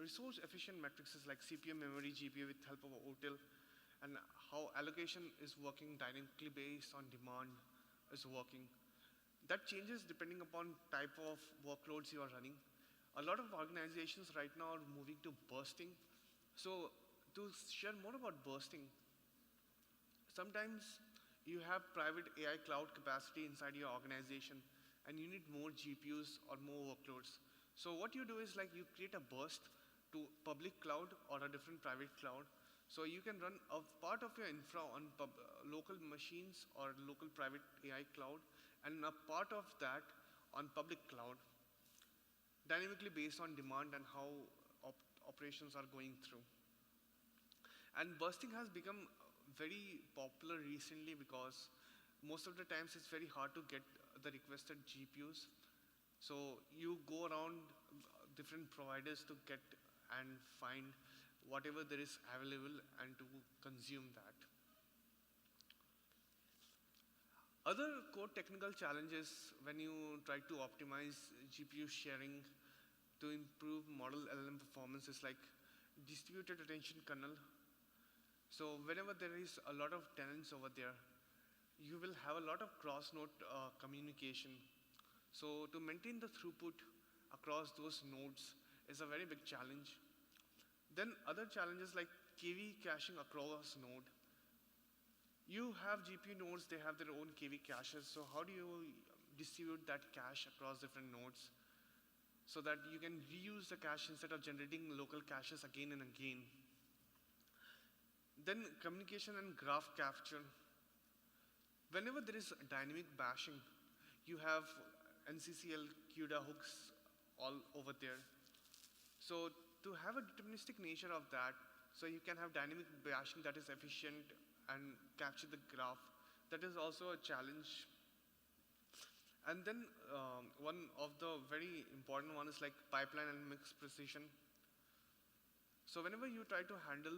resource efficient metrics like CPU, memory, GPU with help of OTel, and how allocation is working dynamically based on demand is working. That changes depending upon type of workloads you are running. A lot of organizations right now are moving to bursting. So to share more about bursting, sometimes you have private AI cloud capacity inside your organization and you need more GPUs or more workloads. So what you do is like you create a burst to public cloud or a different private cloud. So you can run a part of your infra on local machines or local private AI cloud and a part of that on public cloud, dynamically based on demand and how operations are going through. And bursting has become very popular recently because most of the times it's very hard to get the requested GPUs. So you go around different providers to get and find whatever there is available and to consume that. Other core technical challenges when you try to optimize GPU sharing to improve model LLM performance is like distributed attention kernel. So whenever there is a lot of tenants over there, you will have a lot of cross-node communication. So to maintain the throughput across those nodes is a very big challenge. Then other challenges like KV caching across node. You have GPU nodes, they have their own KV caches. So how do you distribute that cache across different nodes so that you can reuse the cache instead of generating local caches again and again? Then communication and graph capture. Whenever there is dynamic bashing, you have NCCL CUDA hooks all over there. So to have a deterministic nature of that, so you can have dynamic bashing that is efficient and capture the graph, that is also a challenge. And then one of the very important one is like pipeline and mixed precision. So whenever you try to handle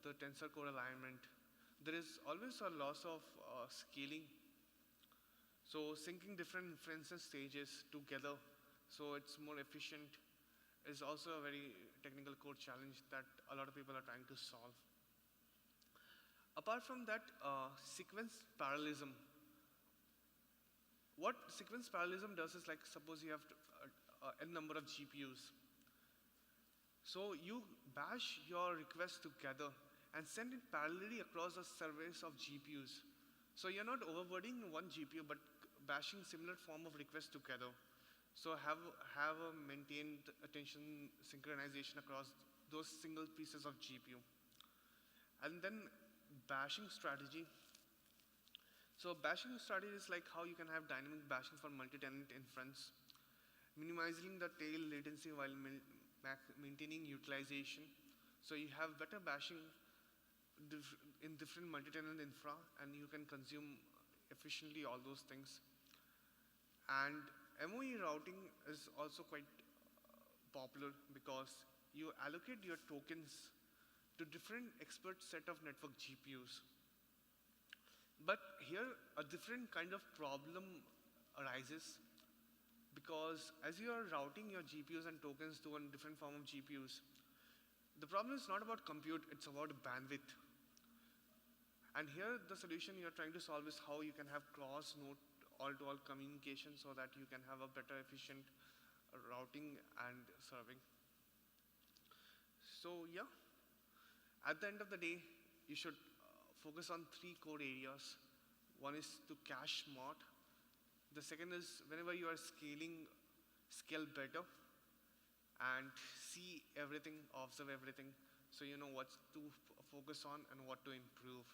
the tensor core alignment, there is always a loss of scaling. So syncing different inference stages together so it's more efficient is also a very technical core challenge that a lot of people are trying to solve. Apart from that, sequence parallelism. What sequence parallelism does is like suppose you have n number of GPUs. So you bash your requests together and send it parallelly across a service of GPUs. So you're not overburdening one GPU but bashing similar form of requests together. So have a maintained attention synchronization across those single pieces of GPU. And then bashing strategy. So bashing strategy is like how you can have dynamic bashing for multi-tenant inference, minimizing the tail latency while maintaining utilization. So you have better bashing in different multi-tenant infra and you can consume efficiently all those things. And MOE routing is also quite popular because you allocate your tokens to different expert set of network GPUs. But here a different kind of problem arises because as you are routing your GPUs and tokens to a different form of GPUs, the problem is not about compute, it's about bandwidth. And here the solution you're trying to solve is how you can have cross-node all-to-all communication so that you can have a better efficient routing and serving. So yeah, at the end of the day, you should focus on 3 core areas. One is to cache smart. The second is whenever you are scaling, scale better and see everything, observe everything, so you know what to focus on and what to improve.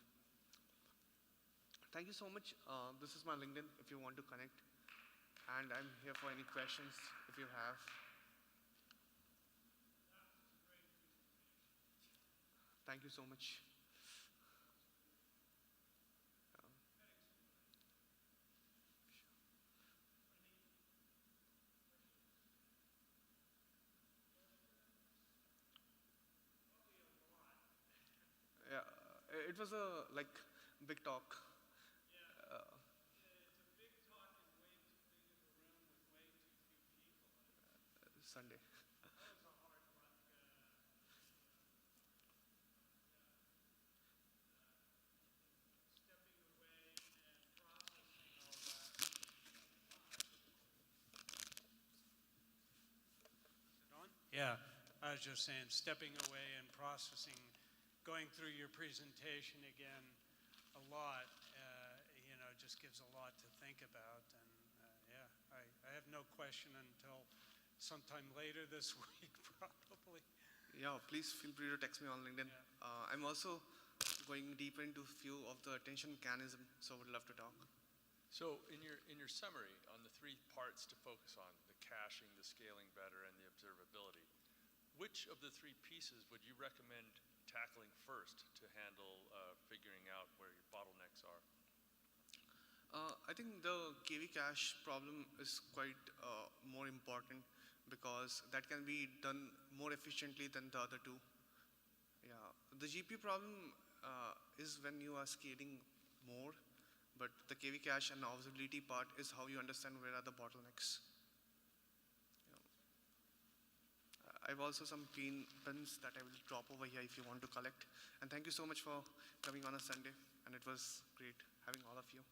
Thank you so much. This is my LinkedIn if you want to connect. And I'm here for any questions if you have. Thank you so much. Yeah, it was a like big talk. Sunday. Yeah, I was just saying, stepping away and processing, going through your presentation again a lot, just gives a lot to think about. And yeah, I have no question until sometime later this week, probably. Yeah, please feel free to text me on LinkedIn. Yeah. I'm also going deeper into a few of the attention mechanism, so would love to talk. So in your summary on the 3 parts to focus on, the caching, the scaling better, and the observability, which of the 3 pieces would you recommend tackling first to handle figuring out where your bottlenecks are? I think the KV cache problem is quite more important because that can be done more efficiently than the other 2. Yeah, the GPU problem is when you are scaling more, but the KV cache and observability part is how you understand where are the bottlenecks. Yeah. I've also some clean pins that I will drop over here if you want to collect. And thank you so much for coming on a Sunday, and it was great having all of you.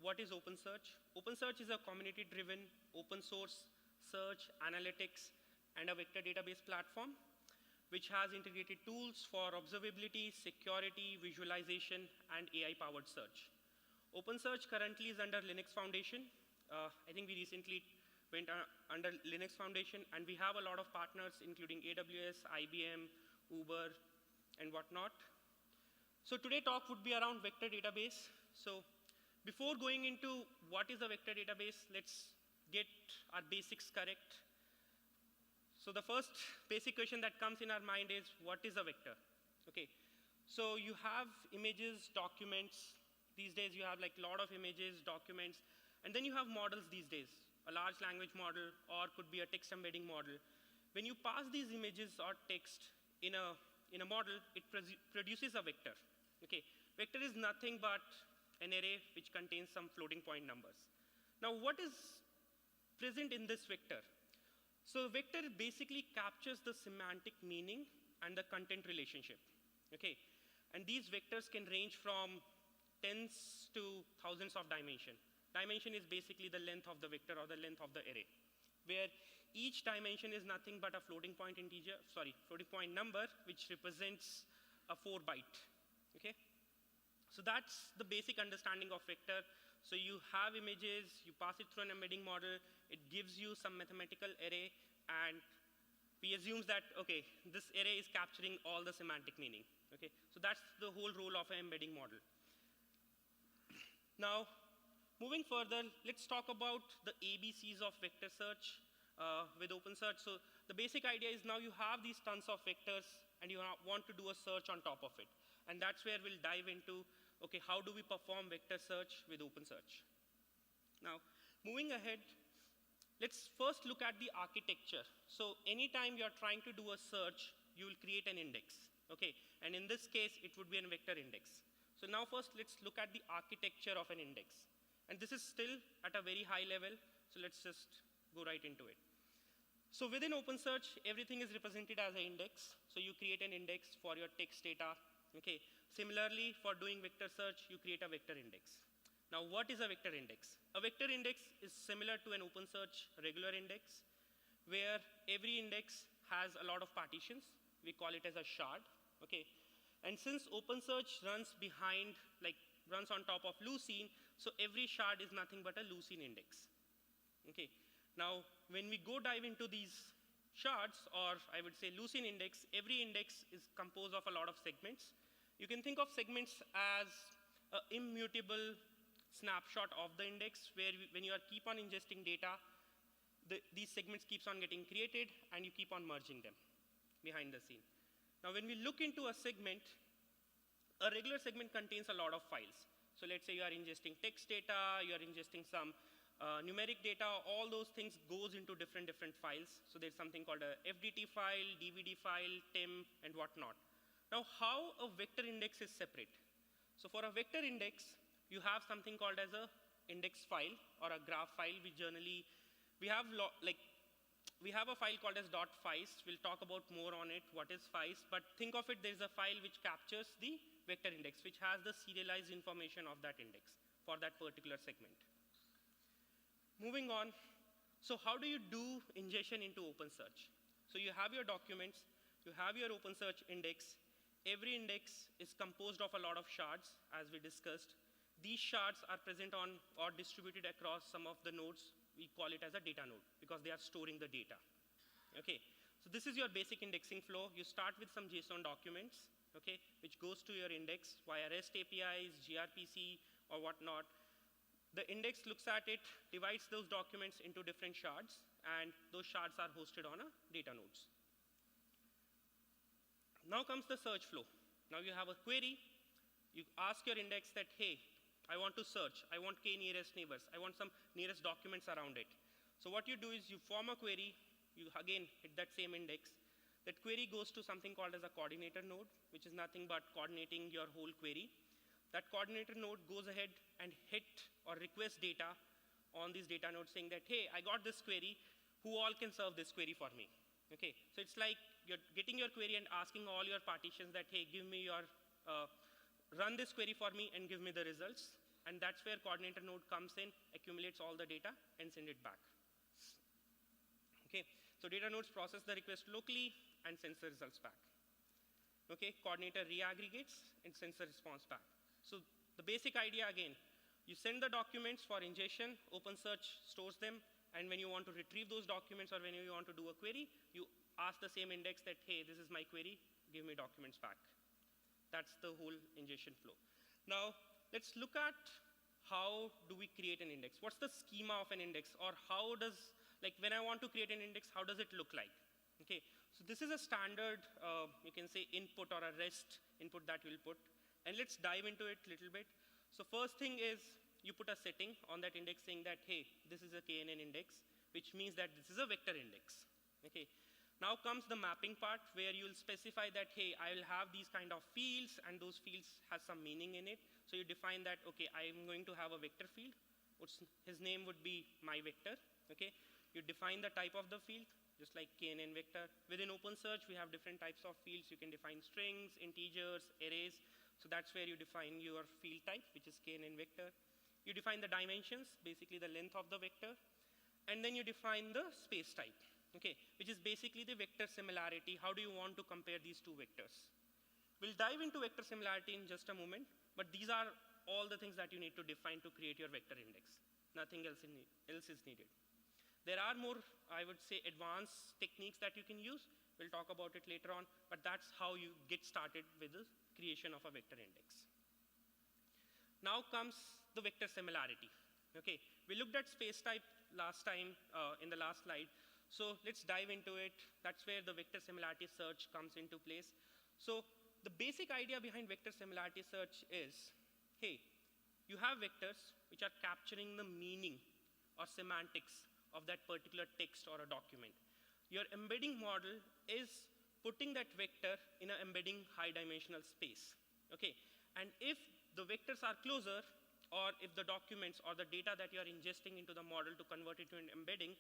what is OpenSearch? OpenSearch is a community-driven, open source search, analytics, and a vector database platform, which has integrated tools for observability, security, visualization, and AI-powered search. OpenSearch currently is under Linux Foundation. I think we recently went under Linux Foundation, and we have a lot of partners, including AWS, IBM, Uber, and whatnot. So today talk would be around vector database. So before going into what is a vector database, let's get our basics correct. So the first basic question that comes in our mind is, what is a vector? Okay, so you have images, documents. These days you have like a lot of images, documents, and then you have models these days, a large language model, or could be a text embedding model. When you pass these images or text in a model, it produces a vector. Okay, vector is nothing but an array which contains some floating point numbers. Now, what is present in this vector? So vector basically captures the semantic meaning and the content relationship. Okay, and these vectors can range from tens to thousands of dimension. Dimension is basically the length of the vector or the length of the array, where each dimension is nothing but a floating point number, which represents a 4 byte. Okay, so that's the basic understanding of vector. So you have images, you pass it through an embedding model, it gives you some mathematical array, and we assume that, okay, this array is capturing all the semantic meaning. Okay, so that's the whole role of an embedding model. Now, moving further, let's talk about the ABCs of vector search with OpenSearch. So the basic idea is now you have these tons of vectors, and you want to do a search on top of it. And that's where we'll dive into, okay, how do we perform vector search with OpenSearch? Now, moving ahead, let's first look at the architecture. So anytime you're trying to do a search, you will create an index, okay? And in this case, it would be a vector index. So now first, let's look at the architecture of an index. And this is still at a very high level, so let's just go right into it. So within OpenSearch, everything is represented as an index. So you create an index for your text data. Okay. Similarly, for doing vector search, you create a vector index. Now, what is a vector index? A vector index is similar to an OpenSearch regular index, where every index has a lot of partitions. We call it as a shard. Okay. And since OpenSearch runs on top of Lucene, so every shard is nothing but a Lucene index. Okay. Now, when we go dive into these shards, or I would say Lucene index, every index is composed of a lot of segments. You can think of segments as an immutable snapshot of the index, where when you keep on ingesting data, these segments keeps on getting created, and you keep on merging them behind the scene. Now, when we look into a segment, a regular segment contains a lot of files. So let's say you are ingesting text data, you are ingesting some numeric data, all those things goes into different files. So there's something called a FDT file, DVD file, TIM, and whatnot. Now, how a vector index is separate? So for a vector index, you have something called as a index file or a graph file. We have a file called as .files. We'll talk about more on it, what is files. But think of it, there's a file which captures the vector index, which has the serialized information of that index for that particular segment. Moving on, so how do you do ingestion into OpenSearch? So you have your documents, you have your OpenSearch index. Every index is composed of a lot of shards, as we discussed. These shards are present on or distributed across some of the nodes. We call it as a data node because they are storing the data. Okay, so this is your basic indexing flow. You start with some JSON documents, okay, which goes to your index via REST APIs, gRPC, or whatnot. The index looks at it, divides those documents into different shards, and those shards are hosted on a data nodes. Now comes the search flow. Now you have a query. You ask your index that, hey, I want to search. I want k nearest neighbors. I want some nearest documents around it. So what you do is you form a query. You again hit that same index. That query goes to something called as a coordinator node, which is nothing but coordinating your whole query. That coordinator node goes ahead and hit or request data on these data nodes saying that, hey, I got this query. Who all can serve this query for me? Okay, so it's like you're getting your query and asking all your partitions that, hey, give me your, run this query for me and give me the results. and that's where coordinator node comes in, accumulates all the data, and send it back. Okay, so data nodes process the request locally and sends the results back. Okay, coordinator reaggregates and sends the response back. So the basic idea again, you send the documents for ingestion, OpenSearch stores them, and when you want to retrieve those documents or when you want to do a query, you ask the same index that, hey, this is my query, give me documents back. That's the whole ingestion flow. Now, let's look at how do we create an index. What's the schema of an index, or how does, like when I want to create an index, how does it look like? Okay, so this is a standard, you can say input or a REST input that we'll put. And let's dive into it a little bit. So first thing is you put a setting on that index saying that, hey, this is a KNN index, which means that this is a vector index. Okay. Now comes the mapping part where you'll specify that, hey, I will have these kind of fields and those fields has some meaning in it. So you define that, okay, I'm going to have a vector field, which his name would be my vector. Okay. You define the type of the field, just like KNN vector. Within OpenSearch, we have different types of fields. You can define strings, integers, arrays. So that's where you define your field type, which is KNN vector. You define the dimensions, basically the length of the vector. And then you define the space type, okay, which is basically the vector similarity. How do you want to compare these two vectors? We'll dive into vector similarity in just a moment, but these are all the things that you need to define to create your vector index. Nothing else is needed. There are more, I would say, advanced techniques that you can use. We'll talk about it later on, but that's how you get started with the creation of a vector index. Now comes the vector similarity. Okay, we looked at space type last time in the last slide. So let's dive into it. That's where the vector similarity search comes into place. So the basic idea behind vector similarity search is, hey, you have vectors which are capturing the meaning or semantics of that particular text or a document. Your embedding model is putting that vector in an embedding high dimensional space. Okay, and if the vectors are closer, or if the documents or the data that you are ingesting into the model to convert it to an embedding,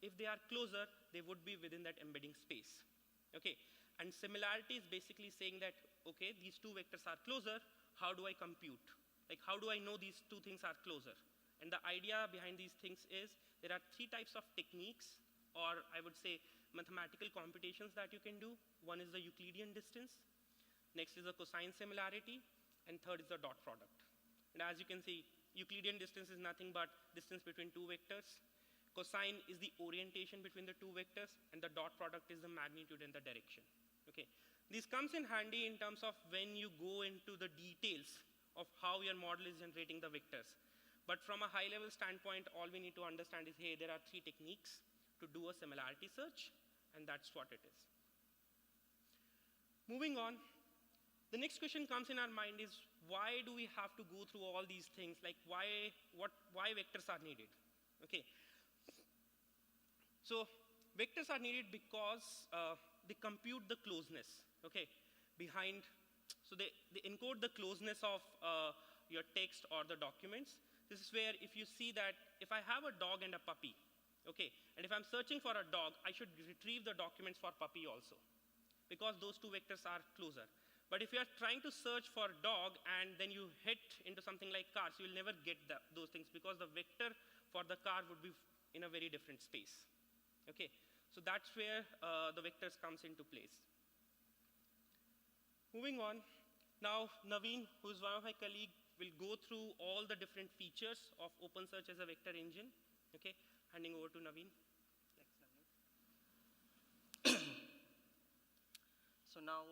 if they are closer, they would be within that embedding space. Okay, and similarity is basically saying that, okay, these two vectors are closer, how do I compute? Like, how do I know these two things are closer? And the idea behind these things is there are three types of techniques, or I would say mathematical computations that you can do. One is the Euclidean distance, next is the cosine similarity, and third is the dot product. And as you can see, Euclidean distance is nothing but distance between two vectors. Cosine is the orientation between the two vectors, and the dot product is the magnitude and the direction. Okay, this comes in handy in terms of when you go into the details of how your model is generating the vectors. But from a high-level standpoint, all we need to understand is, hey, there are three techniques to do a similarity search, and that's what it is. Moving on, the next question comes in our mind is, why do we have to go through all these things? Like, why vectors are needed? Okay. So vectors are needed because they compute the closeness, okay, behind. So they encode the closeness of your text or the documents. This is where if you see that if I have a dog and a puppy, okay, and if I'm searching for a dog, I should retrieve the documents for puppy also, because those two vectors are closer. But if you are trying to search for dog and then you hit into something like cars, you will never get those things, because the vector for the car would be in a very different space. Okay, so that's where the vectors comes into place. Moving on, now Naveen, who is one of my colleagues, will go through all the different features of OpenSearch as a vector engine. Okay, handing over to Naveen. Thanks, Naveen. So now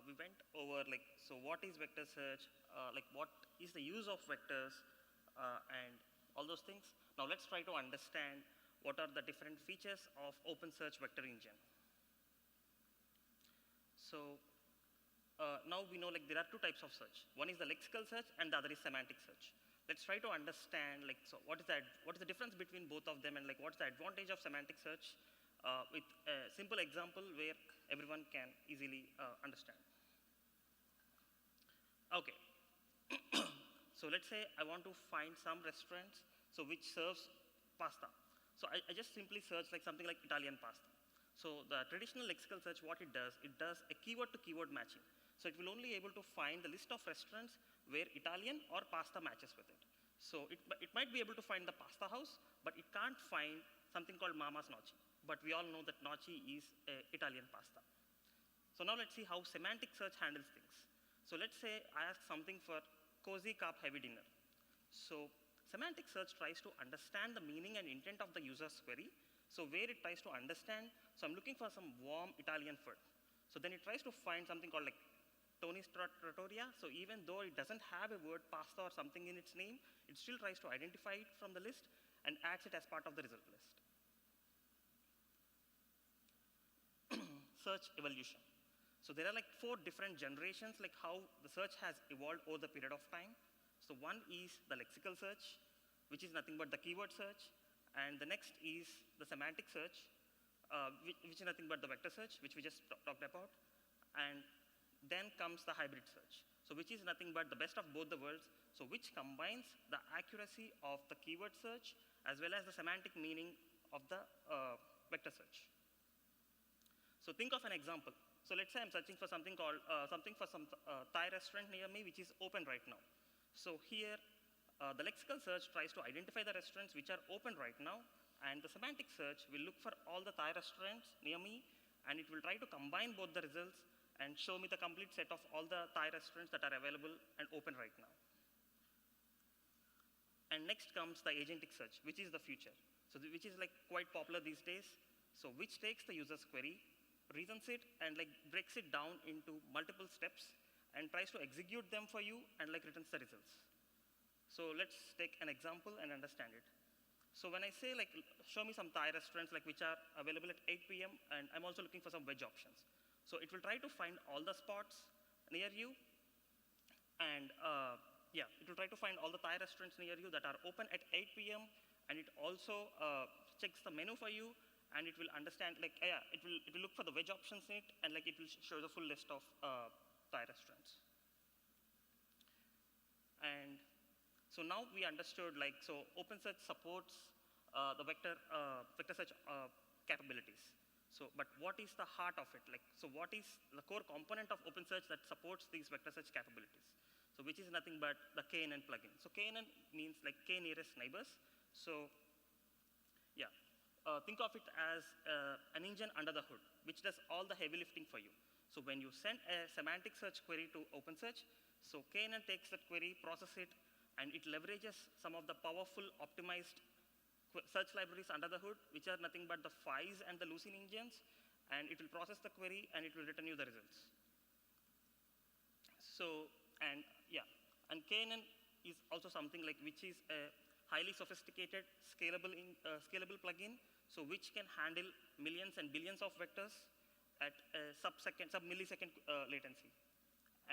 we went over so what is vector search, what is the use of vectors, and all those things. Now let's try to understand what are the different features of OpenSearch vector engine. So now we know there are two types of search. One is the lexical search and the other is semantic search. Let's try to understand so what is the difference between both of them, and what's the advantage of semantic search with a simple example where everyone can easily understand. Okay. So let's say I want to find some restaurants which serves pasta. So I just simply search something like Italian pasta. So the traditional lexical search, what it does a keyword to keyword matching. So it will only able to find the list of restaurants where Italian or pasta matches with it. So it might be able to find the pasta house, but it can't find something called Mama's Gnocchi. But we all know that gnocchi is Italian pasta. So now let's see how semantic search handles things. So let's say I ask something for cozy carb heavy dinner. So semantic search tries to understand the meaning and intent of the user's query. So where it tries to understand, so I'm looking for some warm Italian food. So then it tries to find something called like Tony's Trattoria. So even though it doesn't have a word pasta or something in its name, it still tries to identify it from the list and adds it as part of the result list. Search evolution. So there are like 4 different generations, like how the search has evolved over the period of time. So one is the lexical search, which is nothing but the keyword search. And the next is the semantic search, which is nothing but the vector search, which we just talked about. And then comes the hybrid search, so which is nothing but the best of both the worlds, so which combines the accuracy of the keyword search as well as the semantic meaning of the vector search. So think of an example. So let's say I'm searching for something called, some Thai restaurant near me which is open right now. So here, the lexical search tries to identify the restaurants which are open right now, and the semantic search will look for all the Thai restaurants near me, and it will try to combine both the results and show me the complete set of all the Thai restaurants that are available and open right now. And next comes the agentic search, which is the future. So which is like quite popular these days. So which takes the user's query, reasons it, and like breaks it down into multiple steps and tries to execute them for you and like returns the results. So let's take an example and understand it. So when I say like, show me some Thai restaurants like which are available at 8 p.m. and I'm also looking for some veg options. So it will try to find all the spots near you, and it will try to find all the Thai restaurants near you that are open at 8 p.m. and it also checks the menu for you, and it will understand like, it will look for the veg options in it, and like it will show the full list of Thai restaurants. And so now we understood like, so OpenSearch supports the vector search capabilities. So, but what is the heart of it? Like, so what is the core component of OpenSearch that supports these vector search capabilities? So which is nothing but the KNN plugin. So KNN means like K nearest neighbors. So yeah, think of it as an engine under the hood, which does all the heavy lifting for you. So when you send a semantic search query to OpenSearch, so KNN takes that query, process it, and it leverages some of the powerful optimized search libraries under the hood, which are nothing but the FIs and the Lucene engines, and it will process the query and it will return you the results. So, and KNN is also something like which is a highly sophisticated, scalable plugin, so which can handle millions and billions of vectors at a sub-millisecond latency.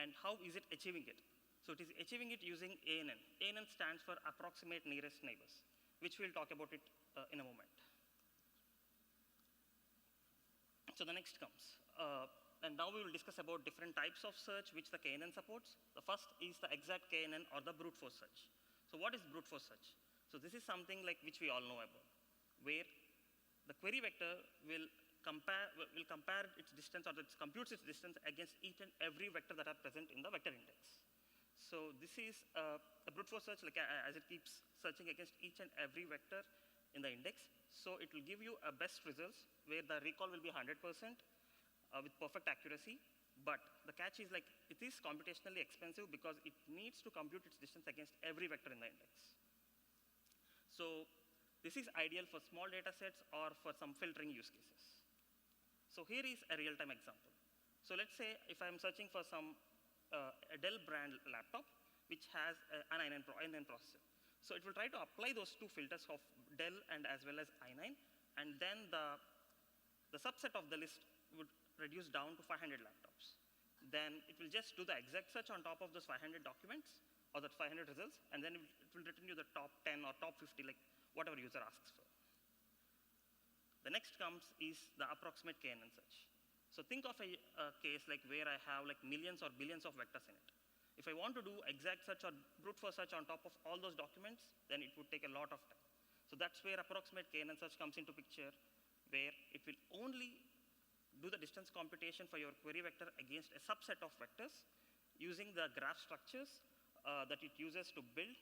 And how is it achieving it? So it is achieving it using ANN. ANN stands for Approximate Nearest Neighbors, which we'll talk about it in a moment. So the next comes. And now we will discuss about different types of search which the KNN supports. The first is the exact KNN or the brute force search. So what is brute force search? So this is something like which we all know about, where the query vector will compare its distance, or it computes its distance against each and every vector that are present in the vector index. So this is a brute force search, like as it keeps searching against each and every vector in the index. So it will give you a best results where the recall will be 100% with perfect accuracy. But the catch is like it is computationally expensive because it needs to compute its distance against every vector in the index. So this is ideal for small data sets or for some filtering use cases. So here is a real-time example. So let's say if I'm searching for some a Dell brand laptop which has an i9 processor. So it will try to apply those two filters of Dell and as well as i9, and then the subset of the list would reduce down to 500 laptops. Then it will just do the exact search on top of those 500 documents or that 500 results, and then it will return you the top 10 or top 50, like whatever user asks for. The next comes is the approximate KNN search. So think of a case like where I have like millions or billions of vectors in it. If I want to do exact search or brute force search on top of all those documents, then it would take a lot of time. So that's where approximate KNN search comes into picture, where it will only do the distance computation for your query vector against a subset of vectors using the graph structures that it uses to build,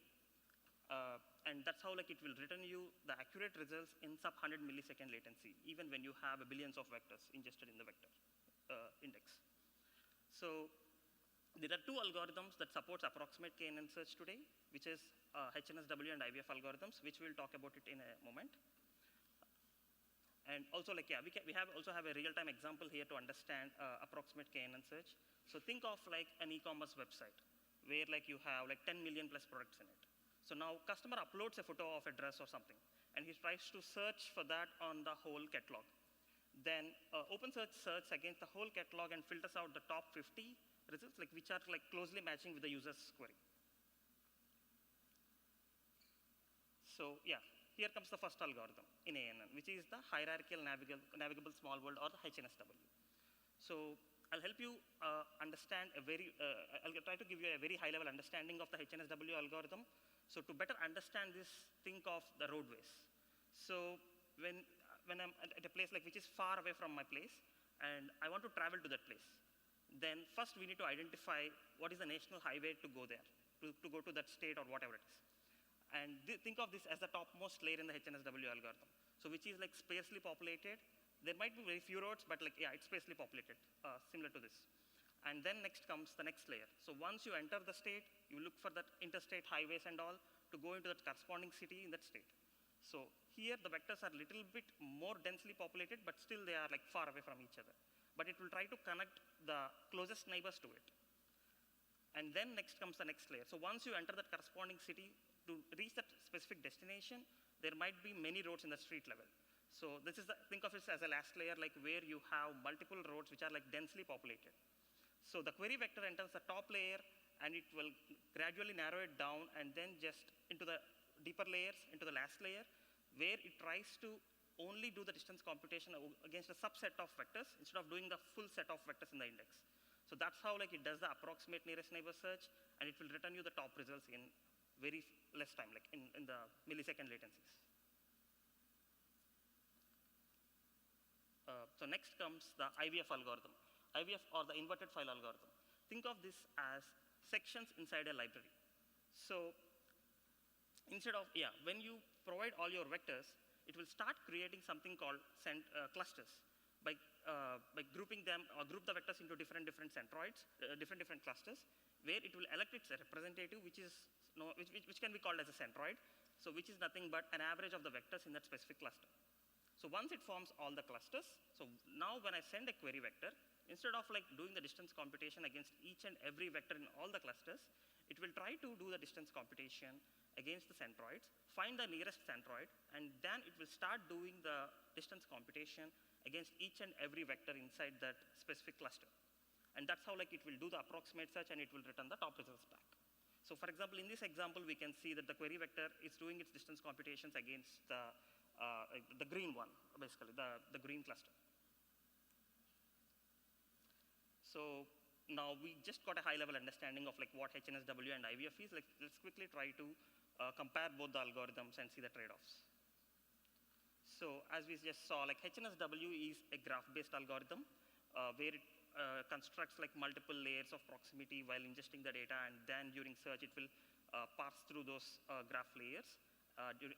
and that's how like it will return you the accurate results in sub 100 millisecond latency, even when you have billions of vectors ingested in the vector index. So there are two algorithms that supports approximate KNN search today, which is HNSW and IVF algorithms, which we'll talk about it in a moment. And also, like, yeah, we also have a real-time example here to understand approximate KNN search. So think of like an e-commerce website where like you have like 10 million plus products in it. So now customer uploads a photo of a dress or something, and he tries to search for that on the whole catalog. Then OpenSearch searches against the whole catalog and filters out the top 50 results, like which are like closely matching with the user's query. So yeah. Here comes the first algorithm in ANN, which is the hierarchical navigable small world, or the HNSW. So I'll help you understand I'll try to give you a very high level understanding of the HNSW algorithm. So to better understand this, think of the roadways. So when I'm at a place like which is far away from my place, and I want to travel to that place, then first we need to identify what is the national highway to go there, to go to that state or whatever it is. And think of this as the topmost layer in the HNSW algorithm. So which is like sparsely populated. There might be very few roads, but like, yeah, it's sparsely populated, similar to this. And then next comes the next layer. So once you enter the state, you look for that interstate highways and all to go into that corresponding city in that state. So here the vectors are a little bit more densely populated, but still they are like far away from each other. But it will try to connect the closest neighbors to it. And then next comes the next layer. So once you enter that corresponding city, to reach that specific destination, there might be many roads in the street level. So this is think of it as a last layer, like where you have multiple roads which are like densely populated. So the query vector enters the top layer, and it will gradually narrow it down, and then just into the deeper layers, into the last layer, where it tries to only do the distance computation against a subset of vectors instead of doing the full set of vectors in the index. So that's how like it does the approximate nearest neighbor search, and it will return you the top results in very less time, like in the millisecond latencies. So next comes the IVF algorithm. IVF, or the inverted file algorithm. Think of this as sections inside a library. So instead of, when you provide all your vectors, it will start creating something called clusters by grouping them, or group the vectors into different centroids, different clusters, where it will elect its representative, which can be called as a centroid, so which is nothing but an average of the vectors in that specific cluster. So once it forms all the clusters, so now when I send a query vector, instead of like doing the distance computation against each and every vector in all the clusters, it will try to do the distance computation against the centroids, find the nearest centroid, and then it will start doing the distance computation against each and every vector inside that specific cluster. And that's how like it will do the approximate search, and it will return the top results back. So for example, in this example, we can see that the query vector is doing its distance computations against the green one, basically, the green cluster. So now we just got a high-level understanding of like what HNSW and IVF is. Like, let's quickly try to compare both the algorithms and see the trade-offs. So as we just saw, like HNSW is a graph-based algorithm where it constructs like multiple layers of proximity while ingesting the data, and then during search it will parse through those graph layers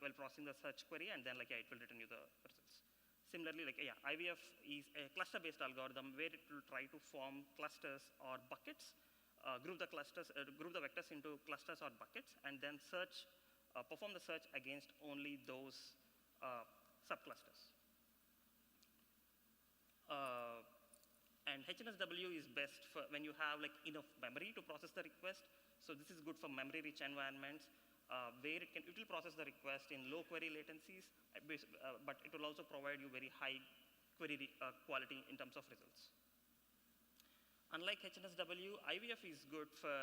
while processing the search query, and then like it will return you the results. Similarly, like IVF is a cluster-based algorithm where it will try to form clusters or buckets, group the vectors into clusters or buckets, and then perform the search against only those subclusters. And HNSW is best for when you have like enough memory to process the request. So this is good for memory-rich environments where it will process the request in low query latencies, but it will also provide you very high query quality in terms of results. Unlike HNSW, IVF is good for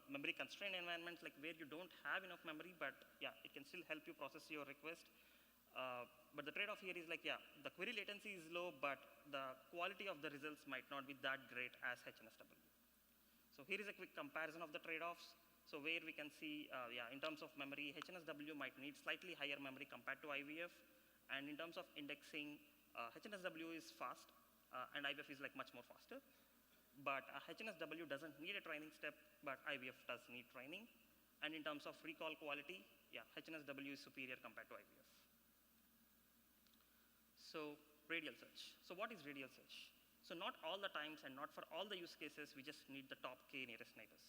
memory-constrained environments, like where you don't have enough memory, but it can still help you process your request. But the trade-off here is like, the query latency is low, but the quality of the results might not be that great as HNSW. So here is a quick comparison of the trade-offs. So where we can see, in terms of memory, HNSW might need slightly higher memory compared to IVF. And in terms of indexing, HNSW is fast, and IVF is like much more faster. But HNSW doesn't need a training step, but IVF does need training. And in terms of recall quality, yeah, HNSW is superior compared to IVF. So radial search. So what is radial search? So not all the times and not for all the use cases, we just need the top k nearest neighbors.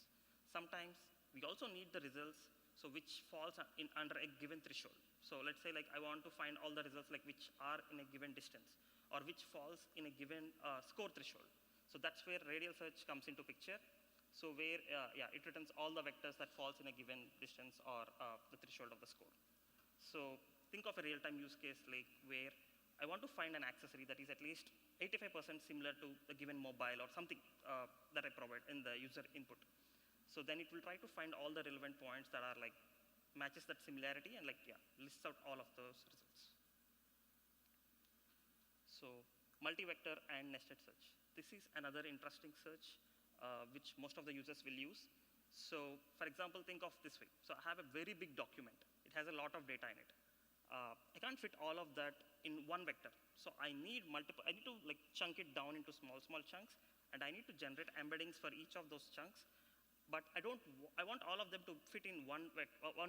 Sometimes we also need the results, so which falls under a given threshold. So let's say like I want to find all the results like which are in a given distance or which falls in a given score threshold. So that's where radial search comes into picture. So where, it returns all the vectors that falls in a given distance or the threshold of the score. So think of a real-time use case like where I want to find an accessory that is at least 85% similar to a given mobile or something that I provide in the user input. So then it will try to find all the relevant points that are like matches that similarity and lists out all of those results. So multi-vector and nested search. This is another interesting search which most of the users will use. So for example, think of this way. So I have a very big document. It has a lot of data in it. I can't fit all of that in one vector. So I need to like chunk it down into small chunks, and I need to generate embeddings for each of those chunks. But I want all of them to fit in one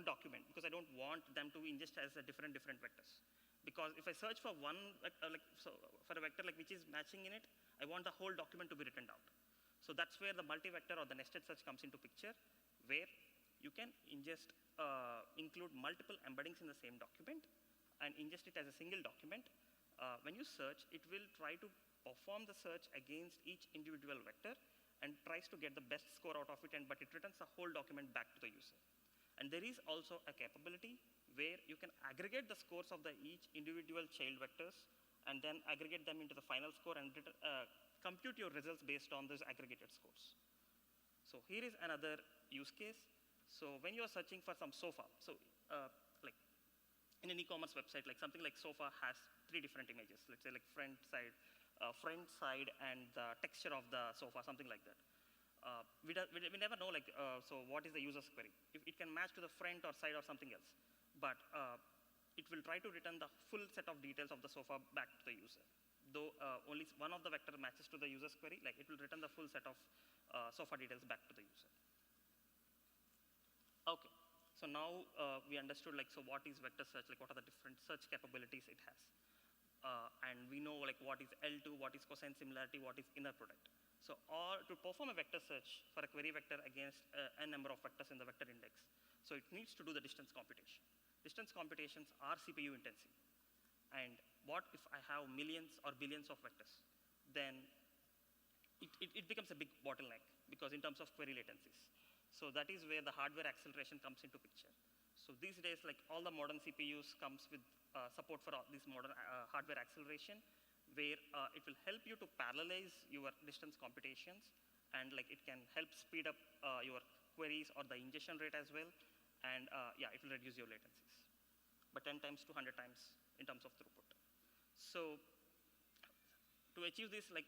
document because I don't want them to ingest as a different vectors. Because if I search for one for a vector like which is matching in it, I want the whole document to be written down. So that's where the multi-vector or the nested search comes into picture, where you can ingest, include multiple embeddings in the same document and ingest it as a single document. When you search, it will try to perform the search against each individual vector and tries to get the best score out of it, but it returns the whole document back to the user. And there is also a capability where you can aggregate the scores of each individual child vectors and then aggregate them into the final score and compute your results based on those aggregated scores. So here is another use case. So when you are searching for some sofa, so like in an e-commerce website, like something like sofa has 3 different images. Let's say like front side, and the texture of the sofa, something like that. We never know like so what is the user's query. If it can match to the front or side or something else, but it will try to return the full set of details of the sofa back to the user. Though only one of the vector matches to the user's query, like it will return the full set of sofa details back to the user. Okay, so now we understood like, so what is vector search, like what are the different search capabilities it has. And we know like what is L2, what is cosine similarity, what is inner product. So to perform a vector search for a query vector against a number of vectors in the vector index, so it needs to do the distance computation. Distance computations are CPU intensive. And what if I have millions or billions of vectors? Then it becomes a big bottleneck because in terms of query latencies. So that is where the hardware acceleration comes into picture. So these days, like all the modern CPUs comes with support for all this modern hardware acceleration, where it will help you to parallelize your distance computations, and like it can help speed up your queries or the ingestion rate as well, and it will reduce your latencies, but 10 times to 100 times in terms of throughput. So to achieve this, like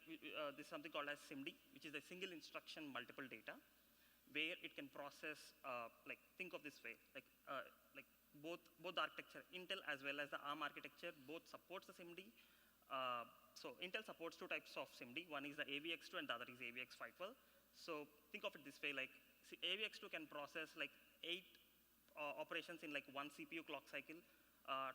this is something called as SIMD, which is a single instruction multiple data, where it can process, like think of this way, like both the architecture, Intel as well as the ARM architecture, both supports the SIMD. So Intel supports 2 types of SIMD. One is the AVX2 and the other is AVX512. So think of it this way, like AVX2 can process like 8 operations in like 1 CPU clock cycle.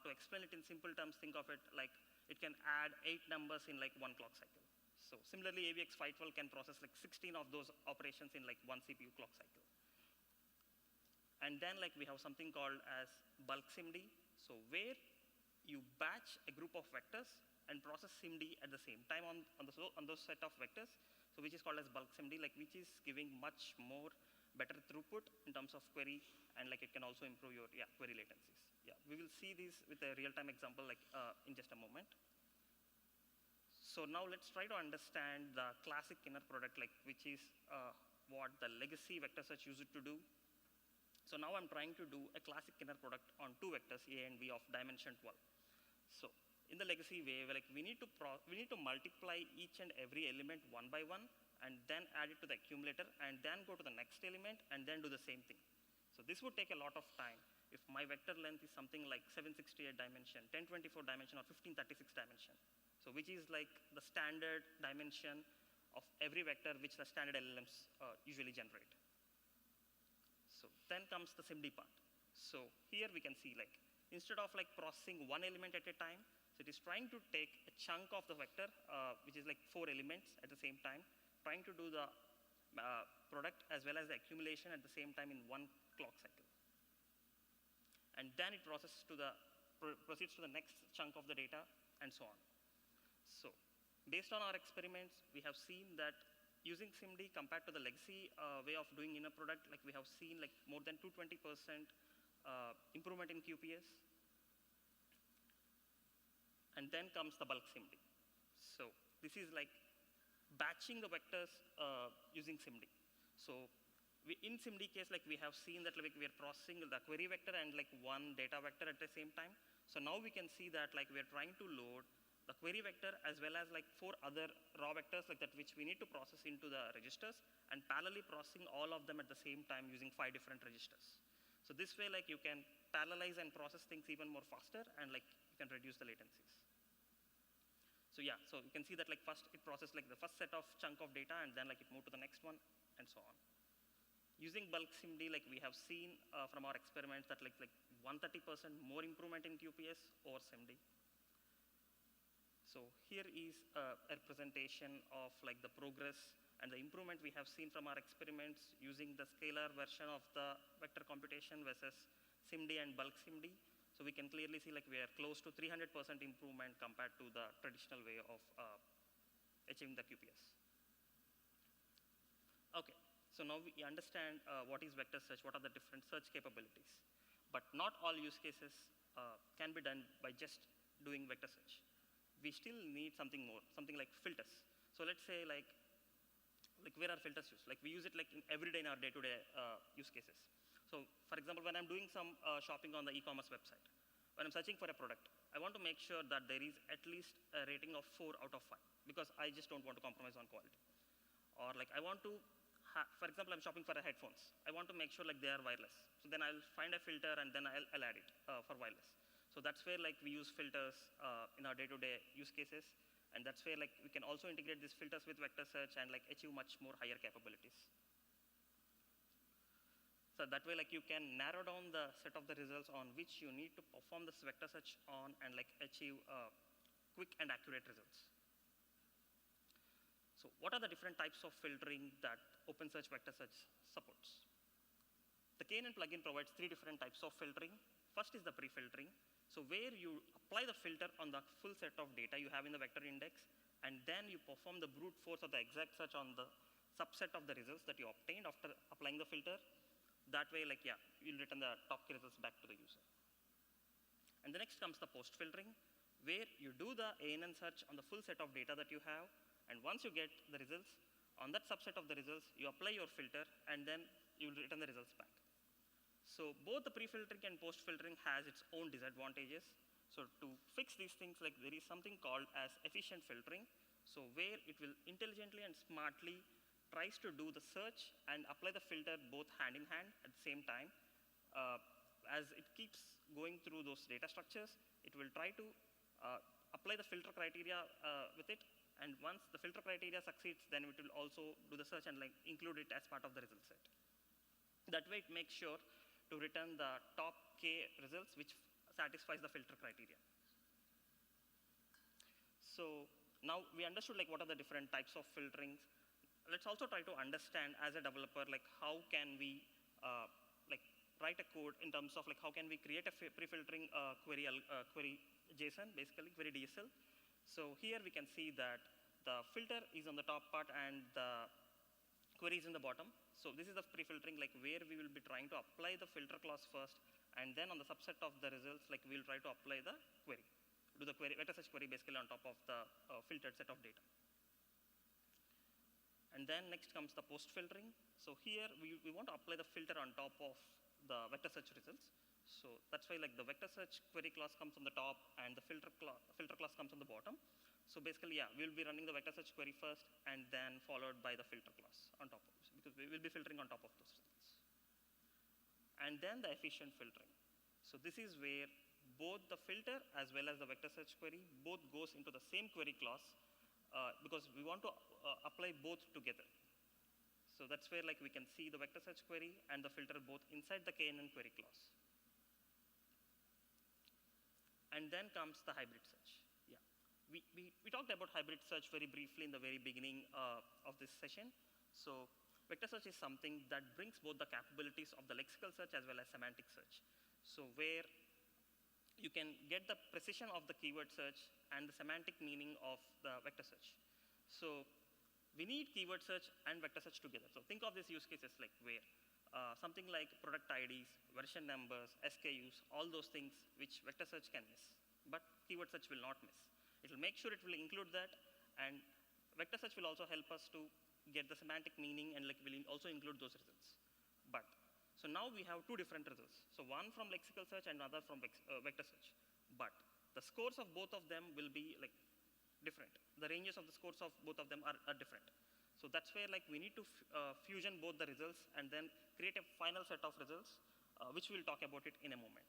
To explain it in simple terms, think of it like it can add 8 numbers in like 1 clock cycle. So similarly, AVX512 can process like 16 of those operations in like 1 CPU clock cycle. And then like we have something called as bulk SIMD. So where you batch a group of vectors and process SIMD at the same time on those set of vectors, so which is called as bulk SIMD, like which is giving much more better throughput in terms of query, and like it can also improve your query latencies. We will see this with a real-time example like in just a moment. So now let's try to understand the classic inner product, like which is what the legacy vector search used to do. So now I'm trying to do a classic inner product on 2 vectors, A and B, of dimension 12. So in the legacy way, like we need to multiply each and every element one by one, and then add it to the accumulator, and then go to the next element, and then do the same thing. So this would take a lot of time. If my vector length is something like 768 dimension, 1024 dimension, or 1536 dimension, so which is like the standard dimension of every vector which the standard LLMs usually generate. So then comes the SIMD part. So here we can see like instead of like processing one element at a time, so it is trying to take a chunk of the vector, which is like 4 elements at the same time, trying to do the product as well as the accumulation at the same time in one clock cycle. And then it proceeds to the next chunk of the data and so on. So based on our experiments, we have seen that using SIMD compared to the legacy way of doing in a product, like we have seen like more than 220% improvement in QPS. And then comes the bulk SIMD. So this is like batching the vectors using SIMD. So in SIMD case, like we have seen that like we are processing the query vector and like one data vector at the same time. So now we can see that like we are trying to load the query vector as well as like 4 other raw vectors like that which we need to process into the registers and parallelly processing all of them at the same time using 5 different registers. So this way like you can parallelize and process things even more faster and like you can reduce the latencies. So yeah, so you can see that like first it processed like the first set of chunk of data and then like it moved to the next one and so on. Using bulk SIMD, like we have seen from our experiments that like 130% more improvement in QPS over SIMD. So here is a representation of like the progress and the improvement we have seen from our experiments using the scalar version of the vector computation versus SIMD and bulk SIMD. So we can clearly see like we are close to 300% improvement compared to the traditional way of achieving the QPS. Okay, so now we understand what is vector search, what are the different search capabilities. But not all use cases can be done by just doing vector search. We still need something more, something like filters. So let's say like where are filters used? Like we use it like every day in our day-to-day use cases. So for example, when I'm doing some shopping on the e-commerce website, when I'm searching for a product, I want to make sure that there is at least a rating of 4 out of 5 because I just don't want to compromise on quality. Or like I want to, for example, I'm shopping for headphones. I want to make sure like they are wireless. So then I'll find a filter and then I'll add it for wireless. So that's where like we use filters in our day-to-day use cases. And that's where like we can also integrate these filters with vector search and like achieve much more higher capabilities. So that way like you can narrow down the set of the results on which you need to perform this vector search on and like achieve quick and accurate results. So what are the different types of filtering that OpenSearch vector search supports? The Keynote plugin provides 3 different types of filtering. First is the pre-filtering. So where you apply the filter on the full set of data you have in the vector index, and then you perform the brute force or the exact search on the subset of the results that you obtained after applying the filter. That way, like, yeah, you'll return the top key results back to the user. And the next comes the post-filtering, where you do the ANN search on the full set of data that you have, and once you get the results, on that subset of the results, you apply your filter, and then you'll return the results back. So both the pre-filtering and post-filtering has its own disadvantages. So to fix these things, like there is something called as efficient filtering. So where it will intelligently and smartly tries to do the search and apply the filter both hand in hand at the same time. As it keeps going through those data structures, it will try to apply the filter criteria with it. And once the filter criteria succeeds, then it will also do the search and like include it as part of the result set. That way it makes sure to return the top K results which satisfies the filter criteria. So now we understood like what are the different types of filterings. Let's also try to understand as a developer like how can we like write a code in terms of like how can we create a pre-filtering query JSON, basically query DSL. So here we can see that the filter is on the top part and the query is in the bottom. So this is the pre-filtering like where we will be trying to apply the filter clause first, and then on the subset of the results like we'll try to apply the query, do the query vector search query basically on top of the filtered set of data. And then next comes the post-filtering. So here we want to apply the filter on top of the vector search results. So that's why like the vector search query clause comes on the top and the filter clause comes on the bottom. So basically, yeah, we'll be running the vector search query first and then followed by the filter clause on top of it, because we will be filtering on top of those results. And then the efficient filtering. So this is where both the filter as well as the vector search query both goes into the same query clause because we want to apply both together. So that's where like we can see the vector search query and the filter both inside the KNN query clause. And then comes the hybrid search. Yeah, we talked about hybrid search very briefly in the very beginning of this session. So vector search is something that brings both the capabilities of the lexical search as well as semantic search. So where you can get the precision of the keyword search and the semantic meaning of the vector search. So we need keyword search and vector search together. So think of these use cases like where something like product IDs, version numbers, SKUs, all those things which vector search can miss, but keyword search will not miss. It will make sure it will include that, and vector search will also help us to get the semantic meaning and like will also include those results. But so now we have two different results. So one from lexical search and another from vector search. But the scores of both of them will be like different. The ranges of the scores of both of them are different. So that's where like we need to fusion both the results and then create a final set of results, which we'll talk about it in a moment.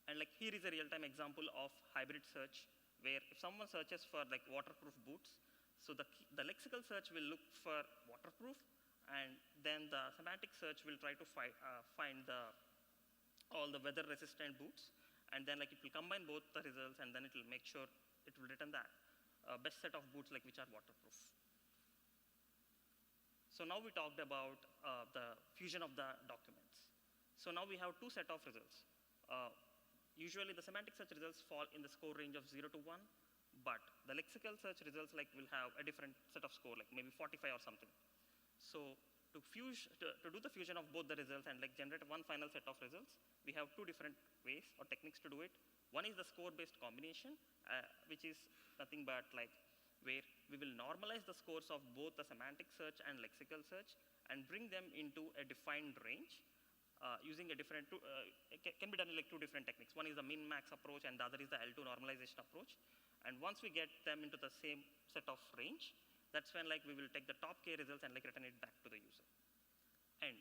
And like here is a real-time example of hybrid search, where if someone searches for like waterproof boots, so the lexical search will look for waterproof, and then the semantic search will try to find all the weather-resistant boots, and then like it will combine both the results, and then it will make sure it will return that best set of boots like which are waterproof. So now we talked about the fusion of the documents. So now we have two set of results. Usually the semantic search results fall in the score range of 0 to 1, but the lexical search results like will have a different set of score, like maybe 45 or something. So to do the fusion of both the results and like generate one final set of results, we have two different ways or techniques to do it. One is the score-based combination, which is nothing but like where we will normalize the scores of both the semantic search and lexical search and bring them into a defined range using a different, it can be done in like two different techniques. One is the min-max approach and the other is the L2 normalization approach. And once we get them into the same set of range, that's when like we will take the top K results and like return it back to the user. And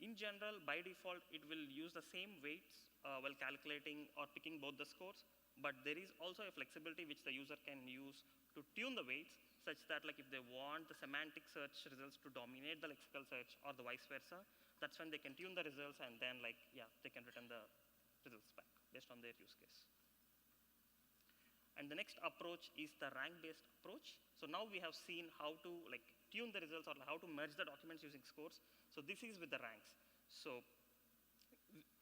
in general, by default, it will use the same weights while calculating or picking both the scores, but there is also a flexibility which the user can use to tune the weights such that like if they want the semantic search results to dominate the lexical search or the vice versa, that's when they can tune the results and then like, yeah, they can return the results back based on their use case. And the next approach is the rank-based approach. So now we have seen how to like tune the results or how to merge the documents using scores. So this is with the ranks. So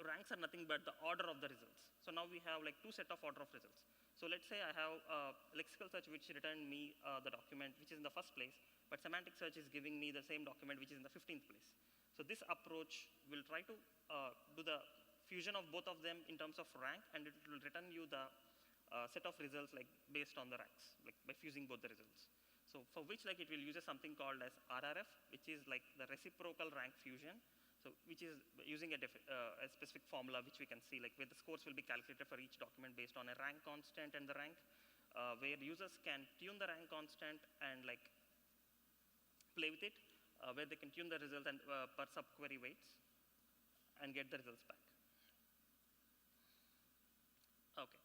ranks are nothing but the order of the results. So now we have like two set of order of results. So let's say I have lexical search which returned me the document which is in the first place, but semantic search is giving me the same document which is in the 15th place. So this approach will try to do the fusion of both of them in terms of rank, and it will return you the set of results like based on the ranks, like by fusing both the results. So for which like it will use something called as RRF, which is like the reciprocal rank fusion. So which is using a specific formula which we can see like where the scores will be calculated for each document based on a rank constant and the rank, where users can tune the rank constant and like play with it, where they can tune the results and per subquery weights and get the results back. Okay,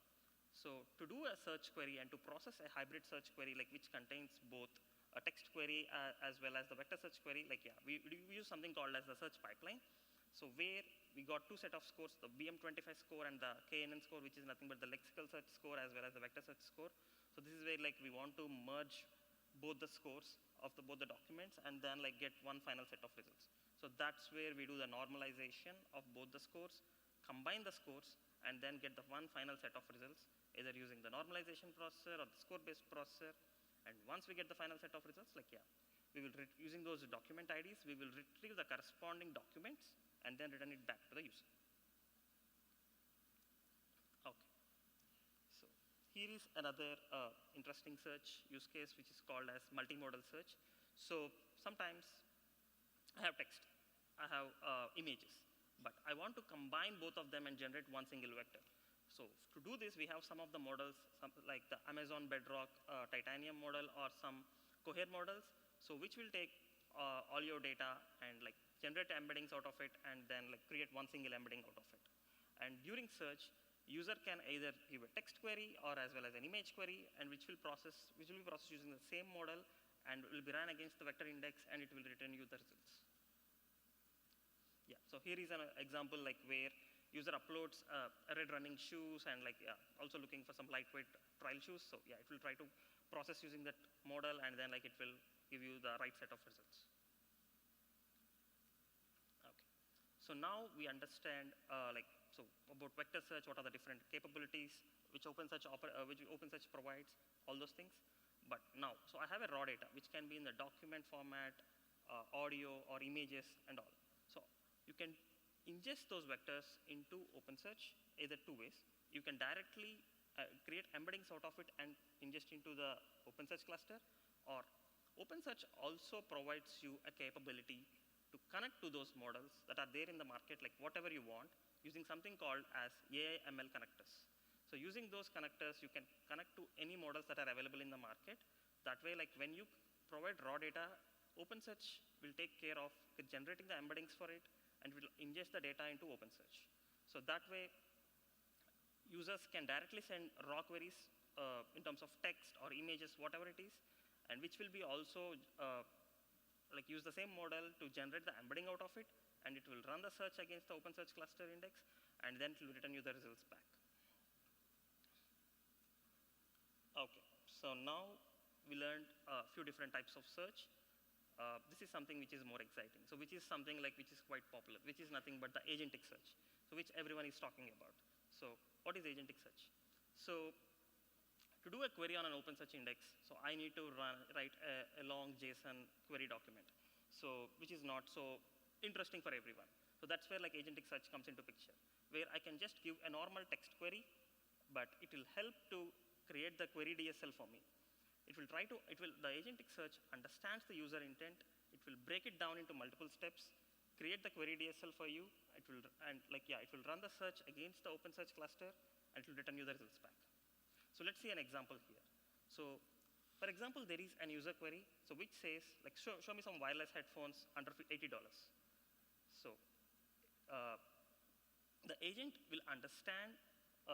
so to do a search query and to process a hybrid search query like which contains both a text query as well as the vector search query, like yeah, we use something called as the search pipeline. So where we got two set of scores, the BM25 score and the KNN score, which is nothing but the lexical search score as well as the vector search score. So this is where like we want to merge both the scores of both the documents and then like get one final set of results. So that's where we do the normalization of both the scores, combine the scores, and then get the one final set of results, either using the normalization processor or the score-based processor. And once we get the final set of results, like yeah, we will using those document IDs, we will retrieve the corresponding documents and then return it back to the user. Okay. So here is another interesting search use case which is called as multimodal search. So sometimes I have text, I have images, but I want to combine both of them and generate one single vector. So to do this, we have some of the models, like the Amazon Bedrock Titanium model or some Cohere models, so which will take all your data and like generate embeddings out of it and then like create one single embedding out of it. And during search, user can either give a text query or as well as an image query, and which will be processed using the same model and will be run against the vector index, and it will return you the results. Yeah, so here is an example like where user uploads red running shoes and like also looking for some lightweight trial shoes. So yeah, it will try to process using that model, and then like it will give you the right set of results. Okay, so now we understand about vector search. What are the different capabilities which OpenSearch provides? All those things. But now, so I have a raw data which can be in the document format, audio or images and all. So you can ingest those vectors into OpenSearch either two ways. You can directly create embeddings out of it and ingest into the OpenSearch cluster, or OpenSearch also provides you a capability to connect to those models that are there in the market, like whatever you want, using something called as AI ML connectors. So using those connectors, you can connect to any models that are available in the market. That way, like when you provide raw data, OpenSearch will take care of generating the embeddings for it and will ingest the data into OpenSearch. So that way, users can directly send raw queries in terms of text or images, whatever it is, and which will be also like use the same model to generate the embedding out of it, and it will run the search against the OpenSearch cluster index, and then it will return you the results back. Okay, so now we learned a few different types of search. This is something which is more exciting. So which is something like which is quite popular, which is nothing but the agentic search, so which everyone is talking about. So what is agentic search? So to do a query on an OpenSearch index, so I need to write a long JSON query document, so which is not so interesting for everyone. So that's where like agentic search comes into picture, where I can just give a normal text query, but it will help to create the query DSL for me. The agentic search understands the user intent. It will break it down into multiple steps, create the query DSL for you. It will run the search against the OpenSearch cluster, and it will return you the results back. So let's see an example here. So for example, there is an user query, so which says like show me some wireless headphones under $80. So the agent will understand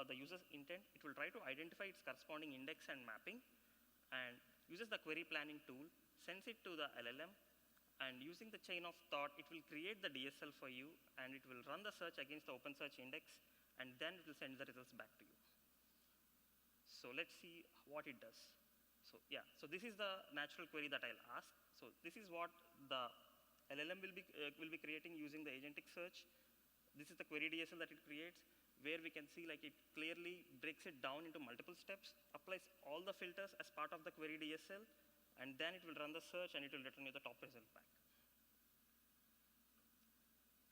the user's intent. It will try to identify its corresponding index and mapping, and uses the query planning tool, sends it to the LLM, and using the chain of thought, it will create the DSL for you, and it will run the search against the OpenSearch index, and then it will send the results back to you. So let's see what it does. So yeah, so this is the natural query that I'll ask. So this is what the LLM will be creating using the agentic search. This is the query DSL that it creates, where we can see like it clearly breaks it down into multiple steps, applies all the filters as part of the query DSL, and then it will run the search and it will return you the top result back.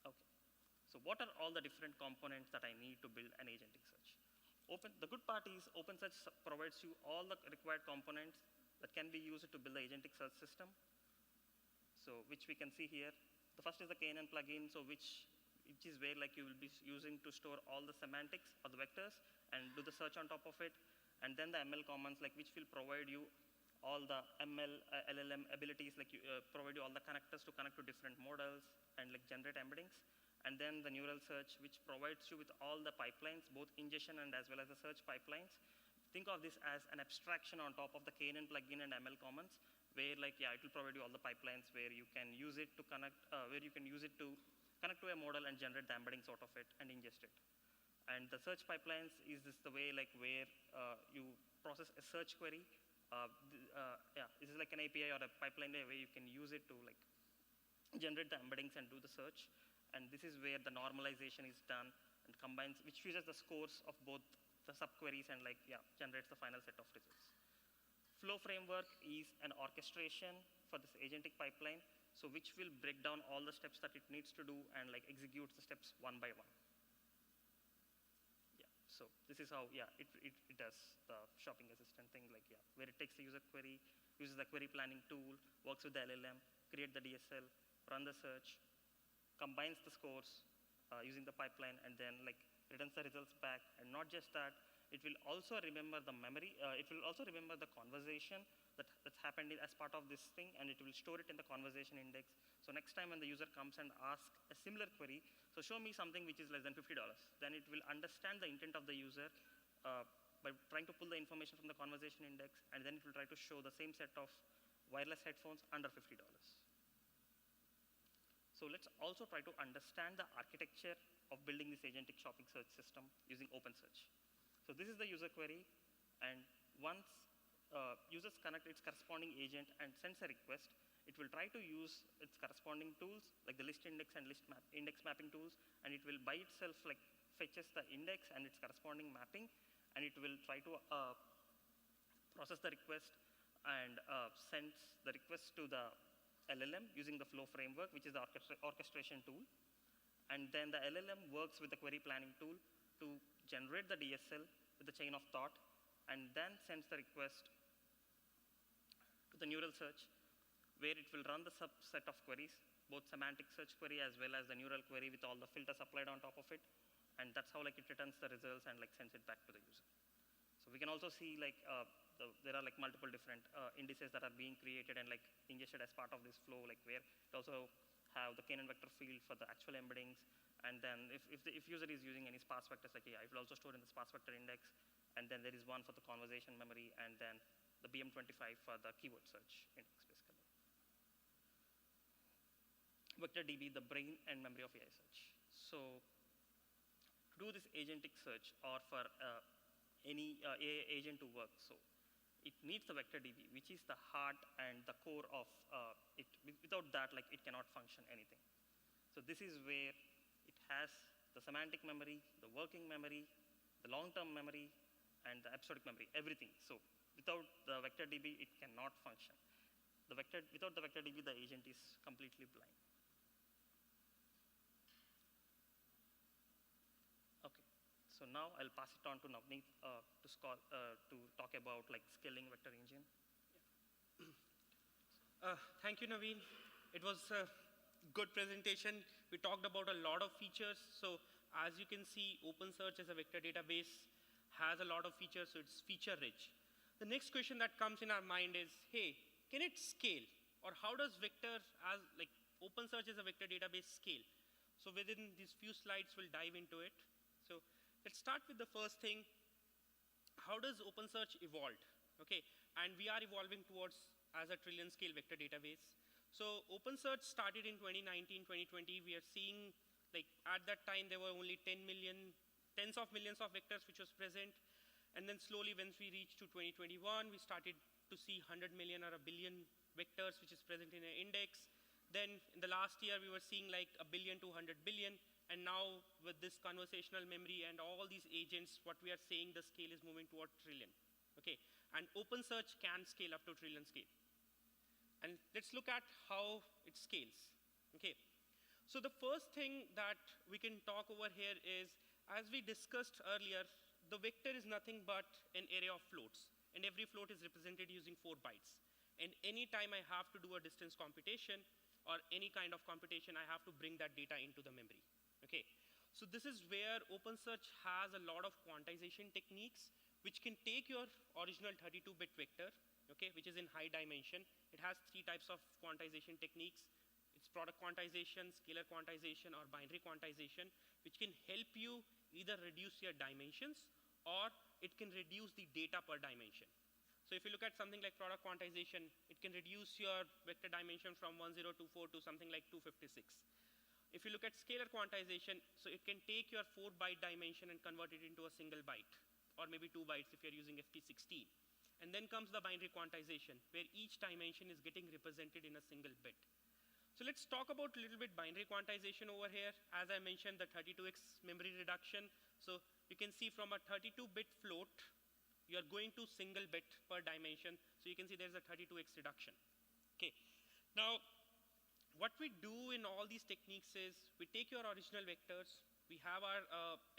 Okay, so what are all the different components that I need to build an agentic search? The good part is OpenSearch provides you all the required components that can be used to build the agentic search system. So which we can see here. The first is the Keynote plugin, so which is where like you will be using to store all the semantics or the vectors and do the search on top of it. And then the ML commons, like which will provide you all the LLM abilities, like provide you all the connectors to connect to different models and like generate embeddings. And then the neural search, which provides you with all the pipelines, both ingestion and as well as the search pipelines. Think of this as an abstraction on top of the Keynote plugin and ML commons, where like it will provide you all the pipelines where you can use it to connect, connect to a model and generate the embeddings out of it and ingest it. And the search pipelines is this the way like where you process a search query. This is like an API or a pipeline where you can use it to like generate the embeddings and do the search. And this is where the normalization is done and combines, which uses the scores of both the subqueries and like generates the final set of results. Flow framework is an orchestration for this agentic pipeline, so which will break down all the steps that it needs to do and like executes the steps one by one. Yeah, so this is how it does the shopping assistant thing, like where it takes the user query, uses the query planning tool, works with the LLM, create the DSL, run the search, combines the scores using the pipeline, and then like returns the results back. And not just that, it will also remember the memory, it will also remember the conversation that's happened as part of this thing, and it will store it in the conversation index. So next time when the user comes and asks a similar query, so show me something which is less than $50, then it will understand the intent of the user by trying to pull the information from the conversation index, and then it will try to show the same set of wireless headphones under $50. So let's also try to understand the architecture of building this agentic shopping search system using OpenSearch. So this is the user query, and once users connect its corresponding agent and sends a request, it will try to use its corresponding tools, like the list index and index mapping tools, and it will by itself fetches the index and its corresponding mapping, and it will try to process the request and sends the request to the LLM using the flow framework, which is the orchestration tool. And then the LLM works with the query planning tool to generate the DSL with the chain of thought, and then sends the request to the neural search, where it will run the subset of queries, both semantic search query as well as the neural query with all the filters applied on top of it. And that's how it returns the results and sends it back to the user. So we can also see there are multiple different indices that are being created and ingested as part of this flow, where it also have the K-NN vector field for the actual embeddings. And then if user is using any sparse vectors, it will also store in the sparse vector index. And then there is one for the conversation memory, and then the BM25 for the keyword search index, basically. VectorDB, the brain and memory of AI search. So to do this agentic search, or for any AI agent to work, so it needs the VectorDB, which is the heart and the core of it. Without that, it cannot function anything. So this is where it has the semantic memory, the working memory, the long-term memory, and the episodic memory, everything. So without the VectorDB, it cannot function. Without the VectorDB, the agent is completely blind. Okay, so now I'll pass it on to Navneet to talk about scaling vector engine. Thank you, Naveen. It was a good presentation. We talked about a lot of features. So as you can see, OpenSearch as a vector database has a lot of features, so it's feature rich. The next question that comes in our mind is, hey, can it scale? Or how does OpenSearch as a vector database scale? So within these few slides, we'll dive into it. So let's start with the first thing. How does OpenSearch evolve? Okay, and we are evolving towards as a trillion scale vector database. So OpenSearch started in 2019, 2020. We are seeing at that time there were only tens of millions of vectors which was present. And then slowly once we reached to 2021, we started to see 100 million or a billion vectors which is present in an index. Then in the last year, we were seeing a billion to 100 billion. And now with this conversational memory and all these agents, what we are saying, the scale is moving toward trillion. Okay, and OpenSearch can scale up to trillion scale. And let's look at how it scales. Okay, so the first thing that we can talk over here is, as we discussed earlier, the vector is nothing but an array of floats, and every float is represented using 4 bytes. And anytime I have to do a distance computation or any kind of computation, I have to bring that data into the memory. Okay, so this is where OpenSearch has a lot of quantization techniques which can take your original 32-bit vector, okay, which is in high dimension. It has 3 types of quantization techniques. It's product quantization, scalar quantization, or binary quantization, which can help you either reduce your dimensions or it can reduce the data per dimension. So if you look at something like product quantization, it can reduce your vector dimension from 1024 to something like 256. If you look at scalar quantization, so it can take your 4-byte dimension and convert it into a single byte, or maybe 2 bytes if you're using FP16. And then comes the binary quantization, where each dimension is getting represented in a single bit. So let's talk about a little bit binary quantization over here. As I mentioned, the 32x memory reduction. So you can see from a 32-bit float, you're going to single bit per dimension. So you can see there's a 32x reduction. Okay. Now, what we do in all these techniques is we take your original vectors. We have our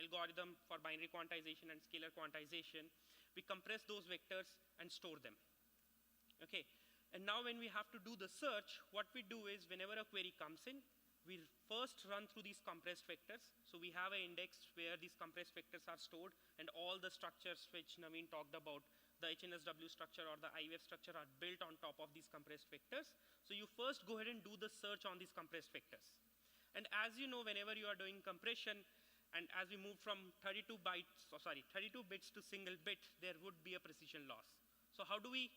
algorithm for binary quantization and scalar quantization. We compress those vectors and store them. Okay. And now when we have to do the search, what we do is whenever a query comes in, we first run through these compressed vectors. So we have an index where these compressed vectors are stored, and all the structures which Naveen talked about, the HNSW structure or the IWF structure, are built on top of these compressed vectors. So you first go ahead and do the search on these compressed vectors. And as you know, whenever you are doing compression, and as we move from 32 bits to single bit, there would be a precision loss. So how do we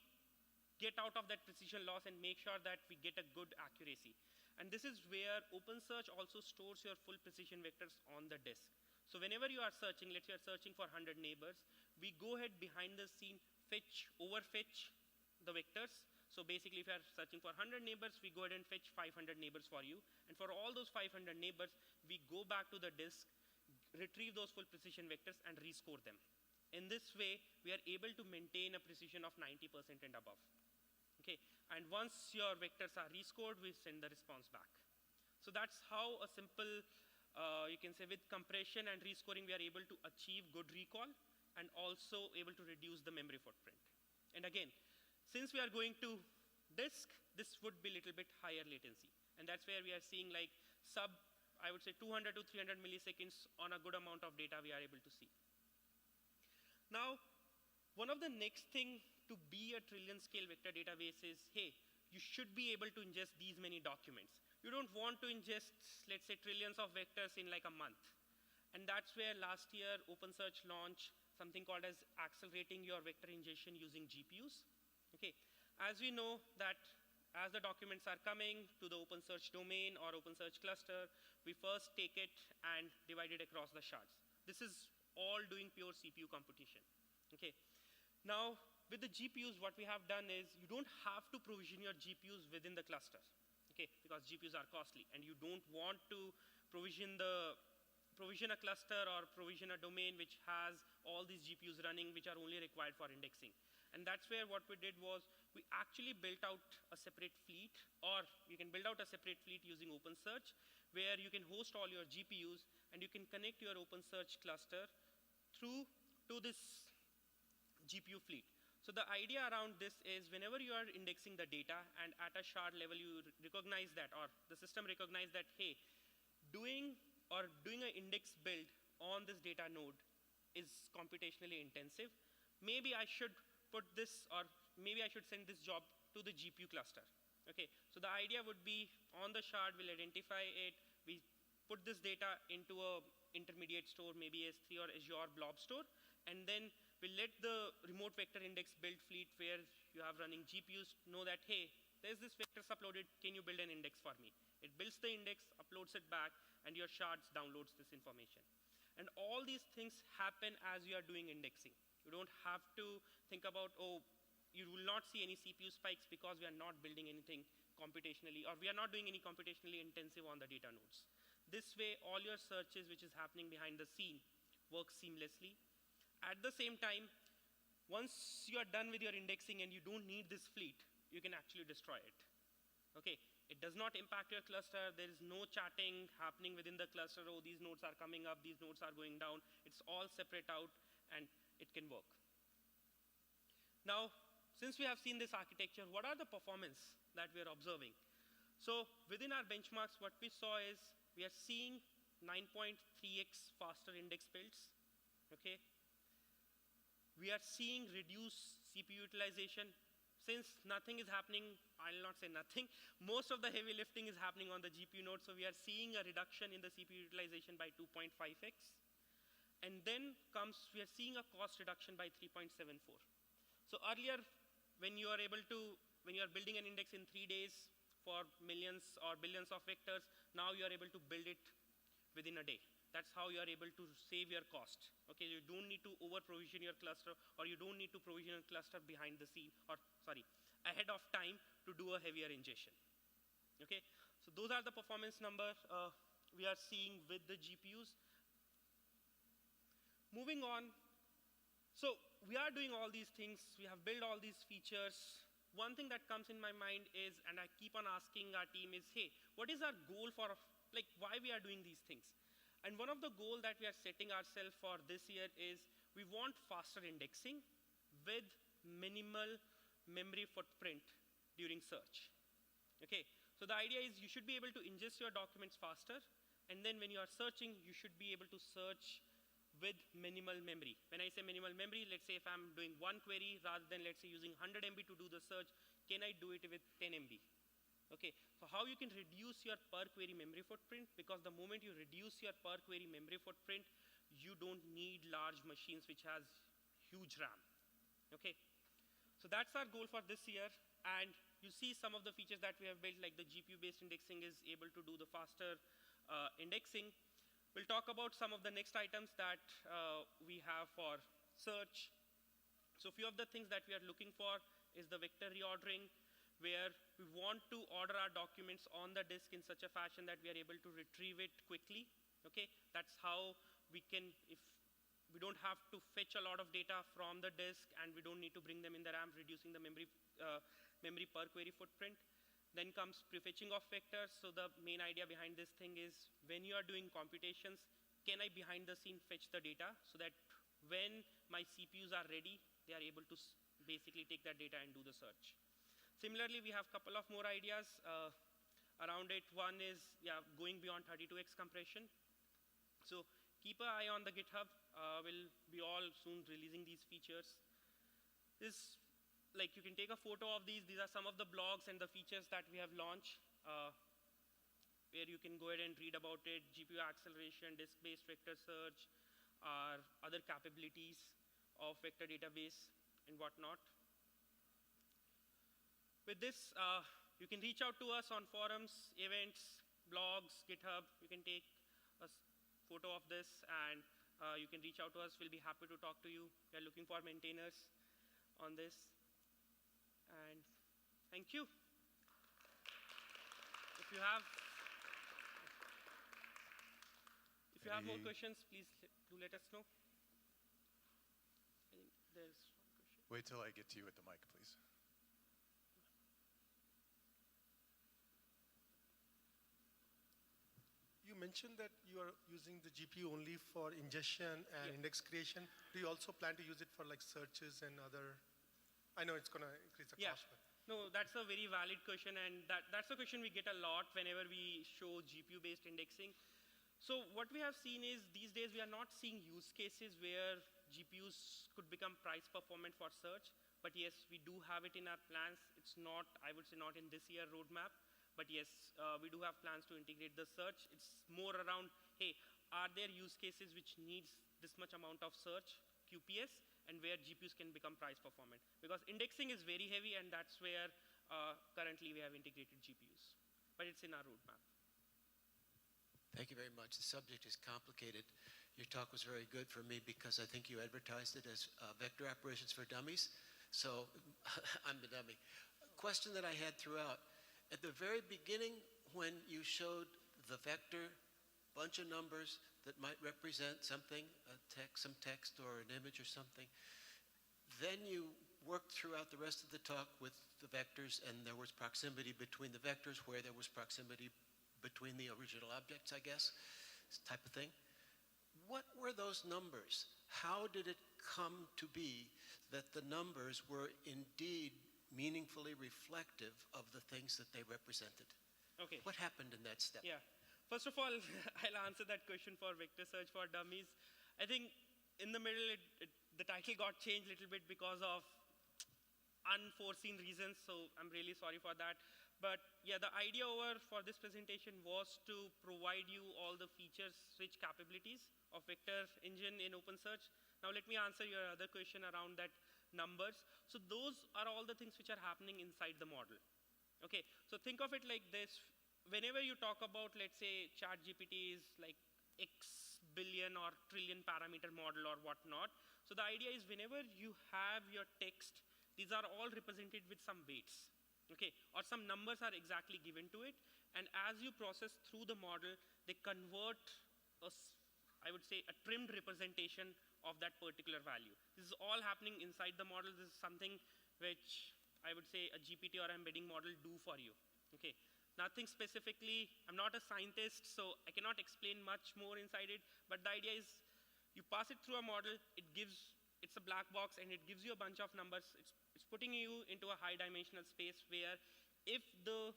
get out of that precision loss and make sure that we get a good accuracy? And this is where OpenSearch also stores your full precision vectors on the disk. So whenever you are searching, let's say you are searching for 100 neighbors, we go ahead behind the scene, overfetch the vectors. So basically, if you are searching for 100 neighbors, we go ahead and fetch 500 neighbors for you. And for all those 500 neighbors, we go back to the disk, retrieve those full precision vectors, and rescore them. In this way, we are able to maintain a precision of 90% and above. Okay, and once your vectors are rescored, we send the response back. So that's how a simple, you can say with compression and rescoring, we are able to achieve good recall and also able to reduce the memory footprint. And again, since we are going to disk, this would be a little bit higher latency. And that's where we are seeing like I would say 200 to 300 milliseconds on a good amount of data we are able to see. Now, one of the next thing to be a trillion scale vector database is, hey, you should be able to ingest these many documents. You don't want to ingest, let's say, trillions of vectors in like a month. And that's where last year OpenSearch launched something called as accelerating your vector ingestion using GPUs. Okay, as we know that as the documents are coming to the OpenSearch domain or OpenSearch cluster, we first take it and divide it across the shards. This is all doing pure CPU computation. Okay, now with the GPUs, what we have done is you don't have to provision your GPUs within the cluster. Okay, because GPUs are costly, and you don't want to provision a cluster or provision a domain which has all these GPUs running which are only required for indexing. And that's where what we did was we actually built out a separate fleet, or you can build out a separate fleet using OpenSearch, where you can host all your GPUs and you can connect your OpenSearch cluster through to this GPU fleet. So the idea around this is whenever you are indexing the data and at a shard level you recognize that, or the system recognizes that, hey, doing an index build on this data node is computationally intensive, maybe I should put this, or maybe I should send this job to the GPU cluster. Okay, so the idea would be on the shard, we'll identify it, we put this data into a intermediate store, maybe S3 or Azure blob store, and then we'll let the remote vector index build fleet where you have running GPUs know that, hey, there's this vectors uploaded, can you build an index for me? It builds the index, uploads it back, and your shards downloads this information. And all these things happen as you are doing indexing. You don't have to think about, oh, you will not see any CPU spikes because we are not building anything computationally, or we are not doing any computationally intensive on the data nodes. This way, all your searches which is happening behind the scene work seamlessly. At the same time, once you are done with your indexing and you don't need this fleet, you can actually destroy it. Okay, it does not impact your cluster. There is no chatting happening within the cluster. Oh, these nodes are coming up, these nodes are going down. It's all separate out, and it can work. Now, since we have seen this architecture, what are the performance that we are observing? So within our benchmarks, what we saw is we are seeing 9.3x faster index builds. Okay. We are seeing reduced CPU utilization. Since nothing is happening, I'll not say nothing, most of the heavy lifting is happening on the GPU node, so we are seeing a reduction in the CPU utilization by 2.5x. And then we are seeing a cost reduction by 3.74. So earlier, when you are building an index in 3 days for millions or billions of vectors, now you are able to build it within a day. That's how you are able to save your cost. Okay, you don't need to over-provision your cluster, or you don't need to provision a cluster behind the scene, ahead of time to do a heavier ingestion. Okay, so those are the performance numbers we are seeing with the GPUs. Moving on, so we are doing all these things, we have built all these features. One thing that comes in my mind is, and I keep on asking our team is, hey, what is our goal for, why we are doing these things? And one of the goals that we are setting ourselves for this year is we want faster indexing with minimal memory footprint during search. Okay, So the idea is you should be able to ingest your documents faster, and then when you are searching, you should be able to search with minimal memory. When I say minimal memory, let's say if I'm doing one query rather than, let's say, using 100 MB to do the search, can I do it with 10 MB? Okay, so how you can reduce your per query memory footprint, because the moment you reduce your per query memory footprint, you don't need large machines which has huge RAM. Okay, so that's our goal for this year, and you see some of the features that we have built, like the GPU-based indexing is able to do the faster indexing. We'll talk about some of the next items that we have for search. So a few of the things that we are looking for is the vector reordering, where we want to order our documents on the disk in such a fashion that we are able to retrieve it quickly. Okay, that's how we can, if we don't have to fetch a lot of data from the disk and we don't need to bring them in the RAM, reducing the memory per query footprint. Then comes prefetching of vectors. So the main idea behind this thing is when you are doing computations, can I behind the scene fetch the data so that when my CPUs are ready, they are able to basically take that data and do the search. Similarly, we have a couple of more ideas around it. One is going beyond 32x compression. So keep an eye on the GitHub. We'll be all soon releasing these features. This, like, you can take a photo of these. These are some of the blogs and the features that we have launched, where you can go ahead and read about it: GPU acceleration, disk-based vector search, our other capabilities of vector database and whatnot. With this, you can reach out to us on forums, events, blogs, GitHub. You can take a photo of this, and you can reach out to us. We'll be happy to talk to you. We are looking for maintainers on this. And thank you. If you have more questions, please do let us know. I think there's one question. Wait till I get to you with the mic, please. You mentioned that you are using the GPU only for ingestion and index creation. Do you also plan to use it for like searches and other? I know it's going to increase the cost. But no, that's a very valid question, and that's a question we get a lot whenever we show GPU-based indexing. So what we have seen is these days we are not seeing use cases where GPUs could become price performant for search. But yes, we do have it in our plans. It's not, I would say, not in this year roadmap. But yes, we do have plans to integrate the search. It's more around, hey, are there use cases which needs this much amount of search, QPS, and where GPUs can become price performant? Because indexing is very heavy, and that's where currently we have integrated GPUs. But it's in our roadmap. Thank you very much. The subject is complicated. Your talk was very good for me because I think you advertised it as vector operations for dummies. So I'm the dummy. Question that I had throughout. At the very beginning, when you showed the vector, bunch of numbers that might represent something, some text or an image or something, then you worked throughout the rest of the talk with the vectors, and there was proximity between the vectors where there was proximity between the original objects, I guess, type of thing. What were those numbers? How did it come to be that the numbers were indeed meaningfully reflective of the things that they represented? Okay. What happened in that step? Yeah. First of all, I'll answer that question for vector search for dummies. I think in the middle, the title got changed a little bit because of unforeseen reasons, so I'm really sorry for that. But yeah, the idea over for this presentation was to provide you all the features, rich capabilities of vector engine in OpenSearch. Now let me answer your other question around that numbers. So those are all the things which are happening inside the model. Okay, so think of it like this. Whenever you talk about, let's say, ChatGPT is like X billion or trillion parameter model or whatnot. So the idea is whenever you have your text, these are all represented with some weights. Okay, or some numbers are exactly given to it. And as you process through the model, they convert I would say, a trimmed representation of that particular value. This is all happening inside the model. This is something which I would say a GPT or embedding model do for you. Okay, nothing specifically. I'm not a scientist, so I cannot explain much more inside it. But the idea is you pass it through a model. It's a black box, and it gives you a bunch of numbers. It's putting you into a high dimensional space where if the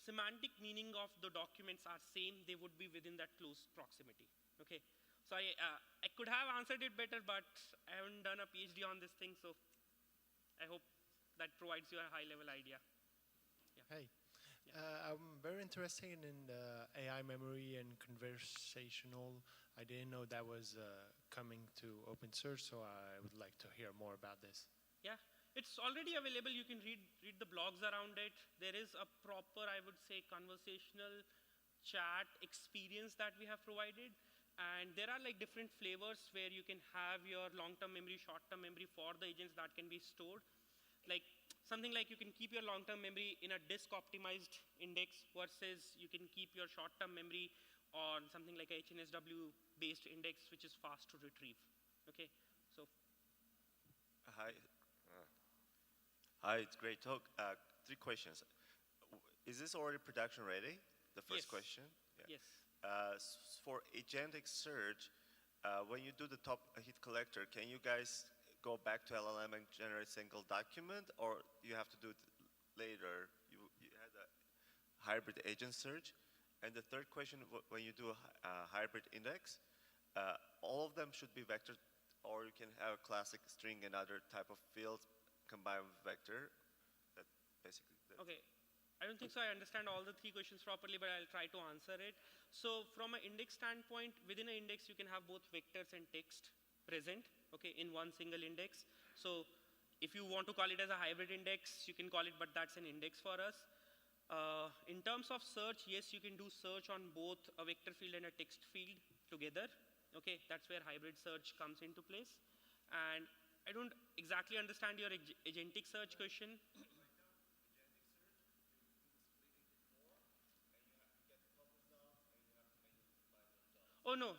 semantic meaning of the documents are same, they would be within that close proximity. Okay, so I could have answered it better, but I haven't done a PhD on this thing, so I hope that provides you a high-level idea. Hey, I'm very interested in the AI memory and conversational. I didn't know that was coming to OpenSearch, so I would like to hear more about this. Yeah, it's already available. You can read the blogs around it. There is a proper, I would say, conversational chat experience that we have provided. And there are like different flavors where you can have your long-term memory, short-term memory for the agents that can be stored. Like something like you can keep your long-term memory in a disk-optimized index versus you can keep your short-term memory on something like a HNSW-based index, which is fast to retrieve. Okay, so. Hi. Hi, it's great talk. 3 questions. Is this already production ready? The first question? Yeah. Yes. For agentic search, when you do the top hit collector, can you guys go back to LLM and generate single document, or you have to do it later? You had a hybrid agent search. And the third question, when you do a hybrid index, all of them should be vector, or you can have a classic string and other type of fields combined with vector. That basically. Okay. I don't think so I understand all the 3 questions properly, but I'll try to answer it. So from an index standpoint, within an index, you can have both vectors and text present, okay, in one single index. So if you want to call it as a hybrid index, you can call it, but that's an index for us. In terms of search, yes, you can do search on both a vector field and a text field together. Okay, that's where hybrid search comes into place. And I don't exactly understand your agentic search question. Oh, no.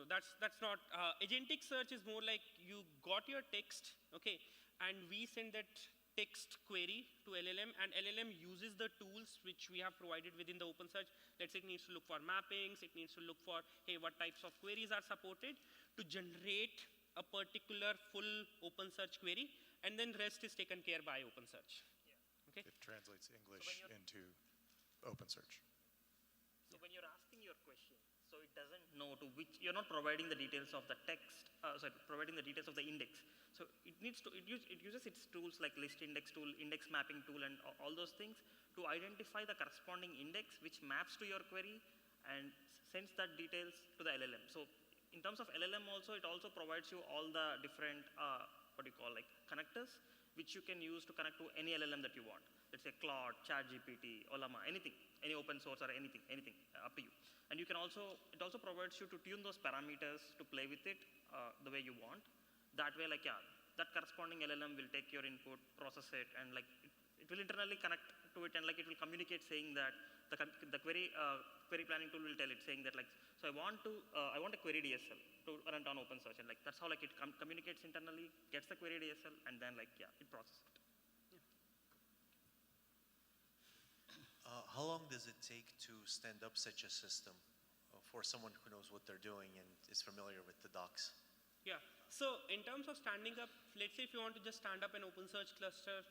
That's not. Agentic search is more like you got your text, okay, and we send that text query to LLM, and LLM uses the tools which we have provided within the OpenSearch. Let's say it needs to look for mappings, it needs to look for, hey, what types of queries are supported to generate a particular full OpenSearch query, and then rest is taken care by OpenSearch. Yeah. Okay? It translates English into OpenSearch. So when you're asking your question, so it doesn't know to which, you're not providing the details of the text, providing the details of the index. So it needs to, it uses its tools like list index tool, index mapping tool, and all those things to identify the corresponding index which maps to your query and sends that details to the LLM. So in terms of LLM also, it also provides you all the different, like connectors, which you can use to connect to any LLM that you want. Let's say Claude, ChatGPT, Olama, anything, any open source or anything, up to you. And you can also, it also provides you to tune those parameters to play with it the way you want. That way, like, yeah, that corresponding LLM will take your input, process it, and like, it will internally connect to it, and like, it will communicate saying that the query planning tool will tell it saying that like, so I want a query DSL to run on OpenSearch, and like, that's how like it communicates internally, gets the query DSL, and then like, yeah, it processes it. How long does it take to stand up such a system for someone who knows what they're doing and is familiar with the docs? Yeah, so in terms of standing up, let's say if you want to just stand up an OpenSearch cluster,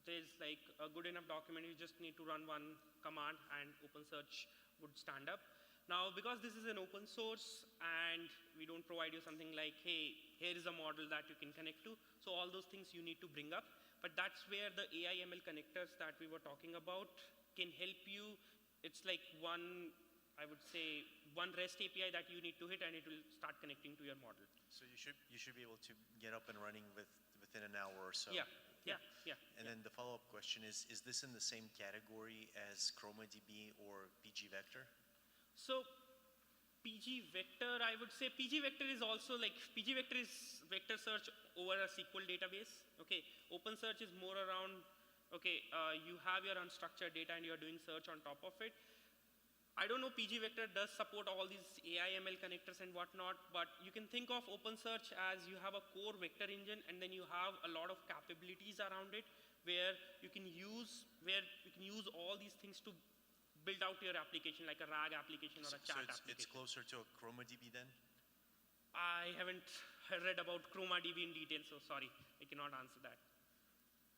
there's like a good enough document, you just need to run one command and OpenSearch would stand up. Now, because this is an open source and we don't provide you something like, hey, here is a model that you can connect to, so all those things you need to bring up. But that's where the AI ML connectors that we were talking about can help you. It's like one, I would say, one REST API that you need to hit and it will start connecting to your model. So you should be able to get up and running within an hour or so. Yeah. And then the follow-up question is this in the same category as ChromaDB or PG Vector? So PG Vector, I would say PG Vector is also like, PG Vector is vector search over a SQL database. Okay, OpenSearch is more around, okay, you have your unstructured data and you're doing search on top of it. I don't know PG Vector does support all these AI ML connectors and whatnot, but you can think of OpenSearch as you have a core vector engine and then you have a lot of capabilities around it where you can use all these things to build out your application like a RAG application or a chat application. It's closer to a ChromaDB then? I haven't read about ChromaDB in detail, so sorry, I cannot answer that.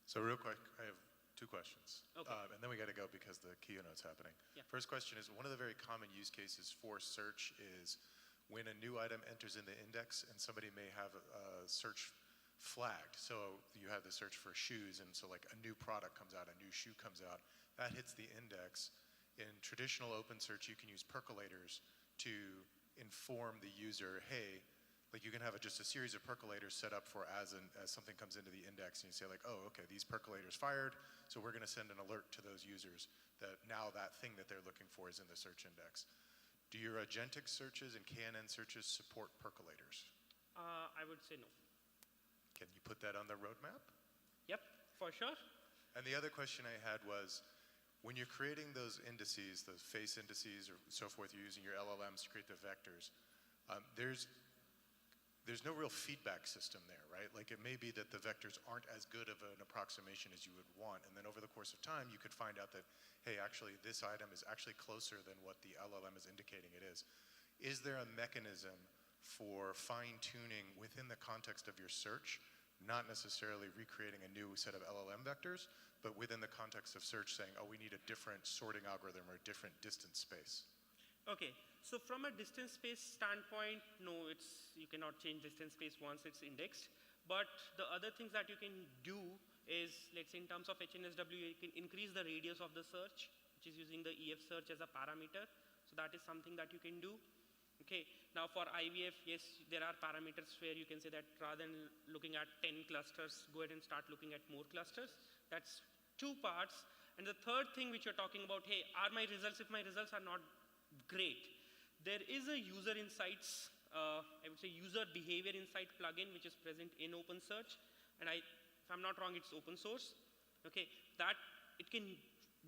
So real quick, I have Two questions. Okay. And then we got to go because the keynote's happening. Yeah. First question is, one of the very common use cases for search is when a new item enters in the index and somebody may have a search flagged. So you have the search for shoes, and so like a new product comes out, a new shoe comes out, that hits the index. In traditional OpenSearch, you can use percolators to inform the user, hey, like you can have just a series of percolators set up for as something comes into the index, and you say like, oh, okay, these percolators fired, so we're going to send an alert to those users that now that thing that they're looking for is in the search index. Do your agentic searches and KNN searches support percolators? I would say no. Can you put that on the roadmap? Yep, for sure. And the other question I had was, when you're creating those indices, those face indices or so forth, you're using your LLMs to create the vectors, there's no real feedback system there, right? Like it may be that the vectors aren't as good of an approximation as you would want, and then over the course of time, you could find out that, hey, actually this item is actually closer than what the LLM is indicating it is. Is there a mechanism for fine-tuning within the context of your search, not necessarily recreating a new set of LLM vectors, but within the context of search saying, oh, we need a different sorting algorithm or a different distance space? Okay, so from a distance space standpoint, no, you cannot change distance space once it's indexed. But the other things that you can do is, let's say in terms of HNSW, you can increase the radius of the search, which is using the EF search as a parameter. So that is something that you can do. Okay, now for IVF, yes, there are parameters where you can say that rather than looking at 10 clusters, go ahead and start looking at more clusters. That's two parts. And the third thing which you're talking about, hey, if my results are not great, there is a user insights, I would say user behavior insight plugin which is present in OpenSearch, and if I'm not wrong, it's open source. Okay, that it can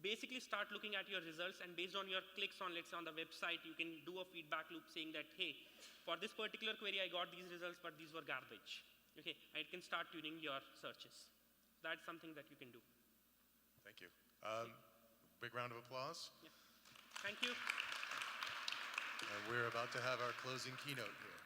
basically start looking at your results, and based on your clicks on, let's say on the website, you can do a feedback loop saying that, hey, for this particular query I got these results, but these were garbage. Okay, and it can start tuning your searches. That's something that you can do. Thank you. Big round of applause. Yeah. Thank you. And we're about to have our closing keynote here.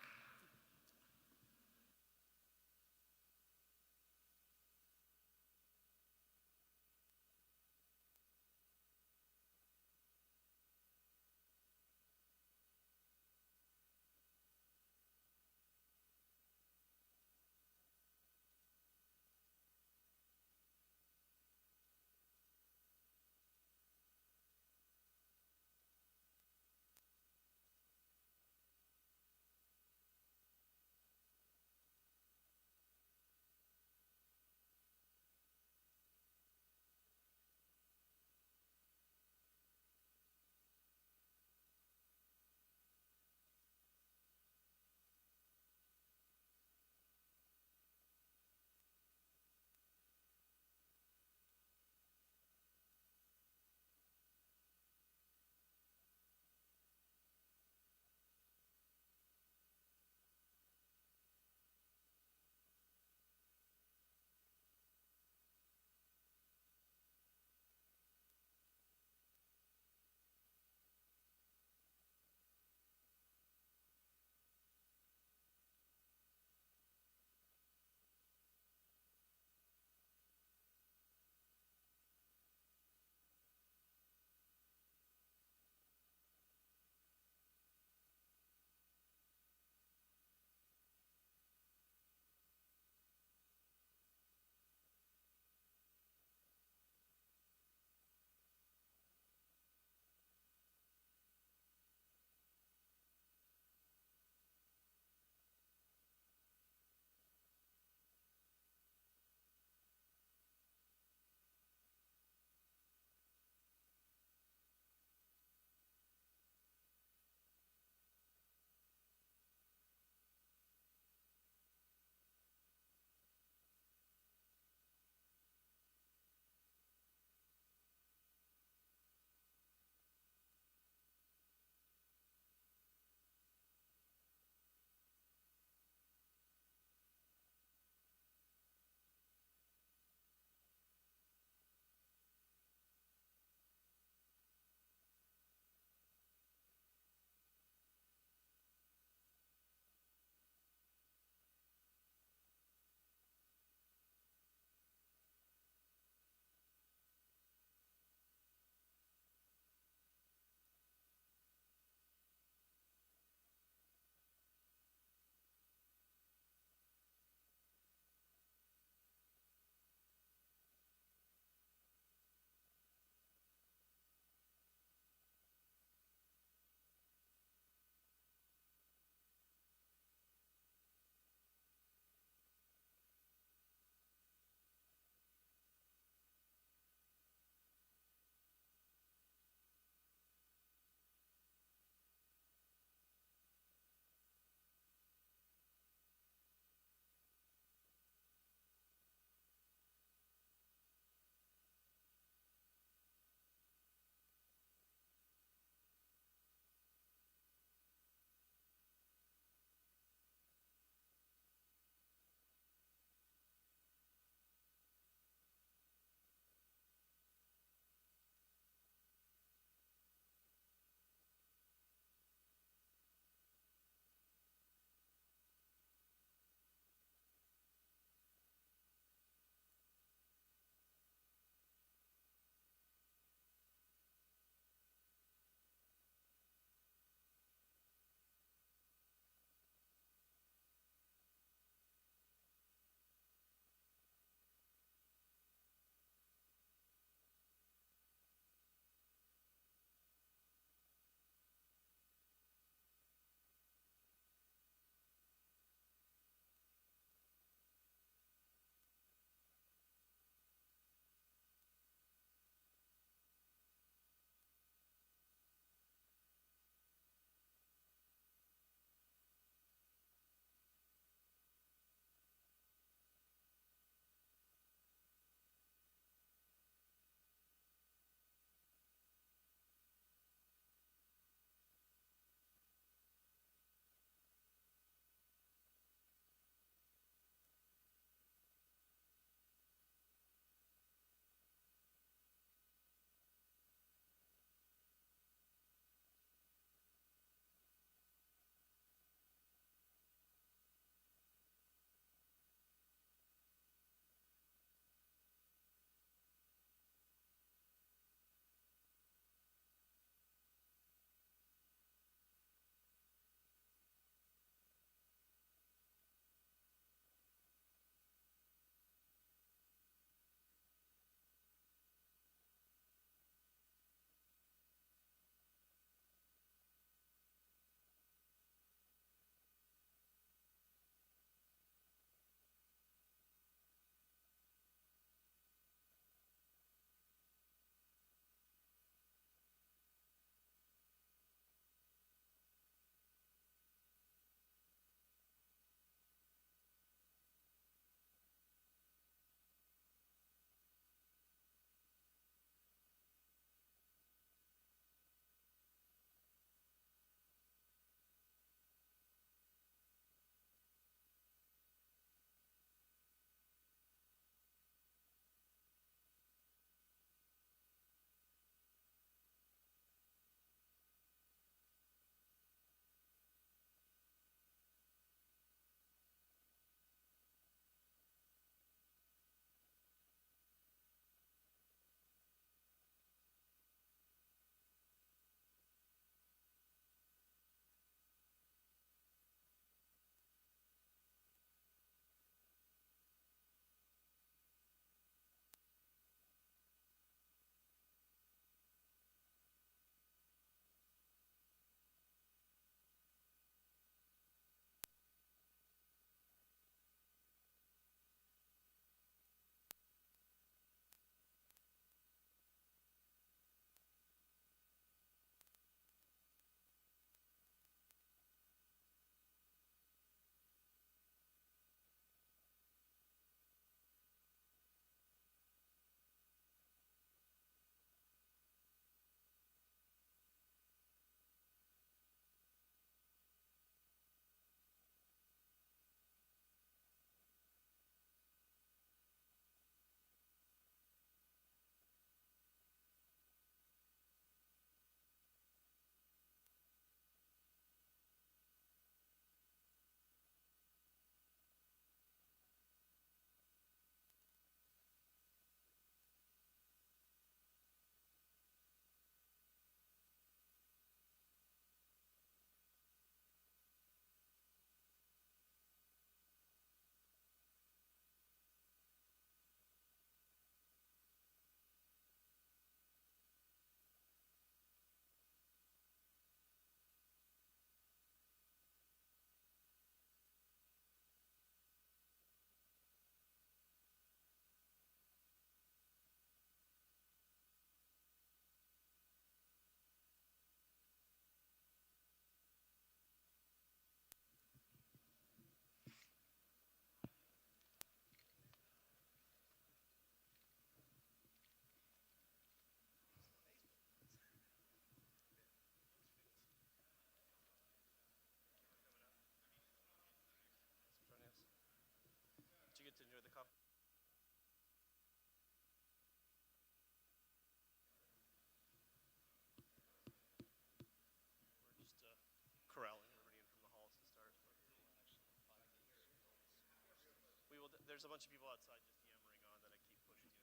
there's a bunch of people outside just yammering on that I keep pushing you.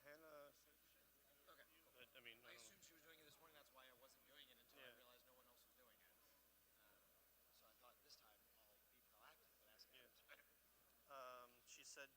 Hannah said Okay. but, I mean, I don't know. assumed she was doing it this morning. That's why I wasn't doing it until I Yeah. realized no one else was doing it. So I thought this time I'll be proactive and ask Yeah. others. She said,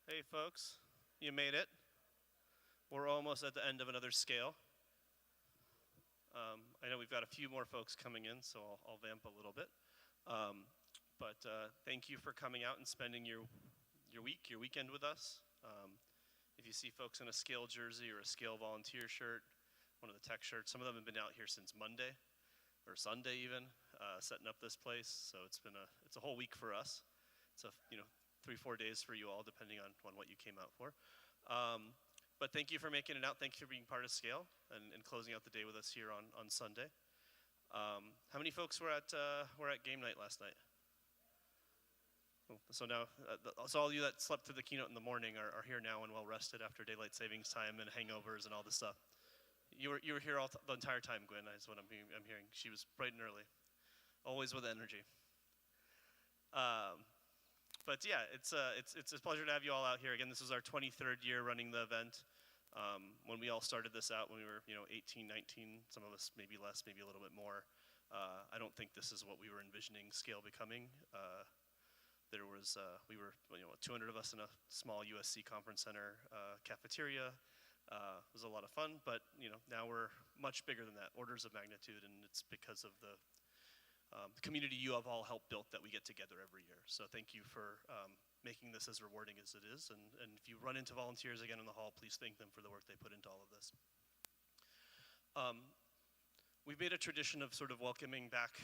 hey folks, you made it. We're almost at the end of another SCaLE. I know we've got a few more folks coming in, so I'll vamp a little bit. But thank you for coming out and spending your weekend with us. If you see folks in a SCaLE jersey or a SCaLE volunteer shirt, one of the tech shirts, some of them have been out here since Monday or Sunday even, setting up this place. So it's a whole week for us. It's 3-4 days for you all, depending on what you came out for. But thank you for making it out. Thank you for being part of SCaLE and closing out the day with us here on Sunday. How many folks were at game night last night? So now, so all you that slept through the keynote in the morning are here now and well rested after daylight savings time and hangovers and all this stuff. You were here the entire time, Gwen. Is what I'm hearing. She was bright and early, always with energy. But yeah, it's a pleasure to have you all out here again. This is our 23rd year running the event. When we all started this out, when we were 18, 19, some of us maybe less, maybe a little bit more. I don't think this is what we were envisioning SCaLE becoming. there was, we were 200 of us in a small USC conference center cafeteria. It was a lot of fun, but now we're much bigger than that, orders of magnitude, and it's because of the community you have all helped build that we get together every year. So thank you for making this as rewarding as it is, and if you run into volunteers again in the hall, please thank them for the work they put into all of this. We've made a tradition of sort of welcoming back,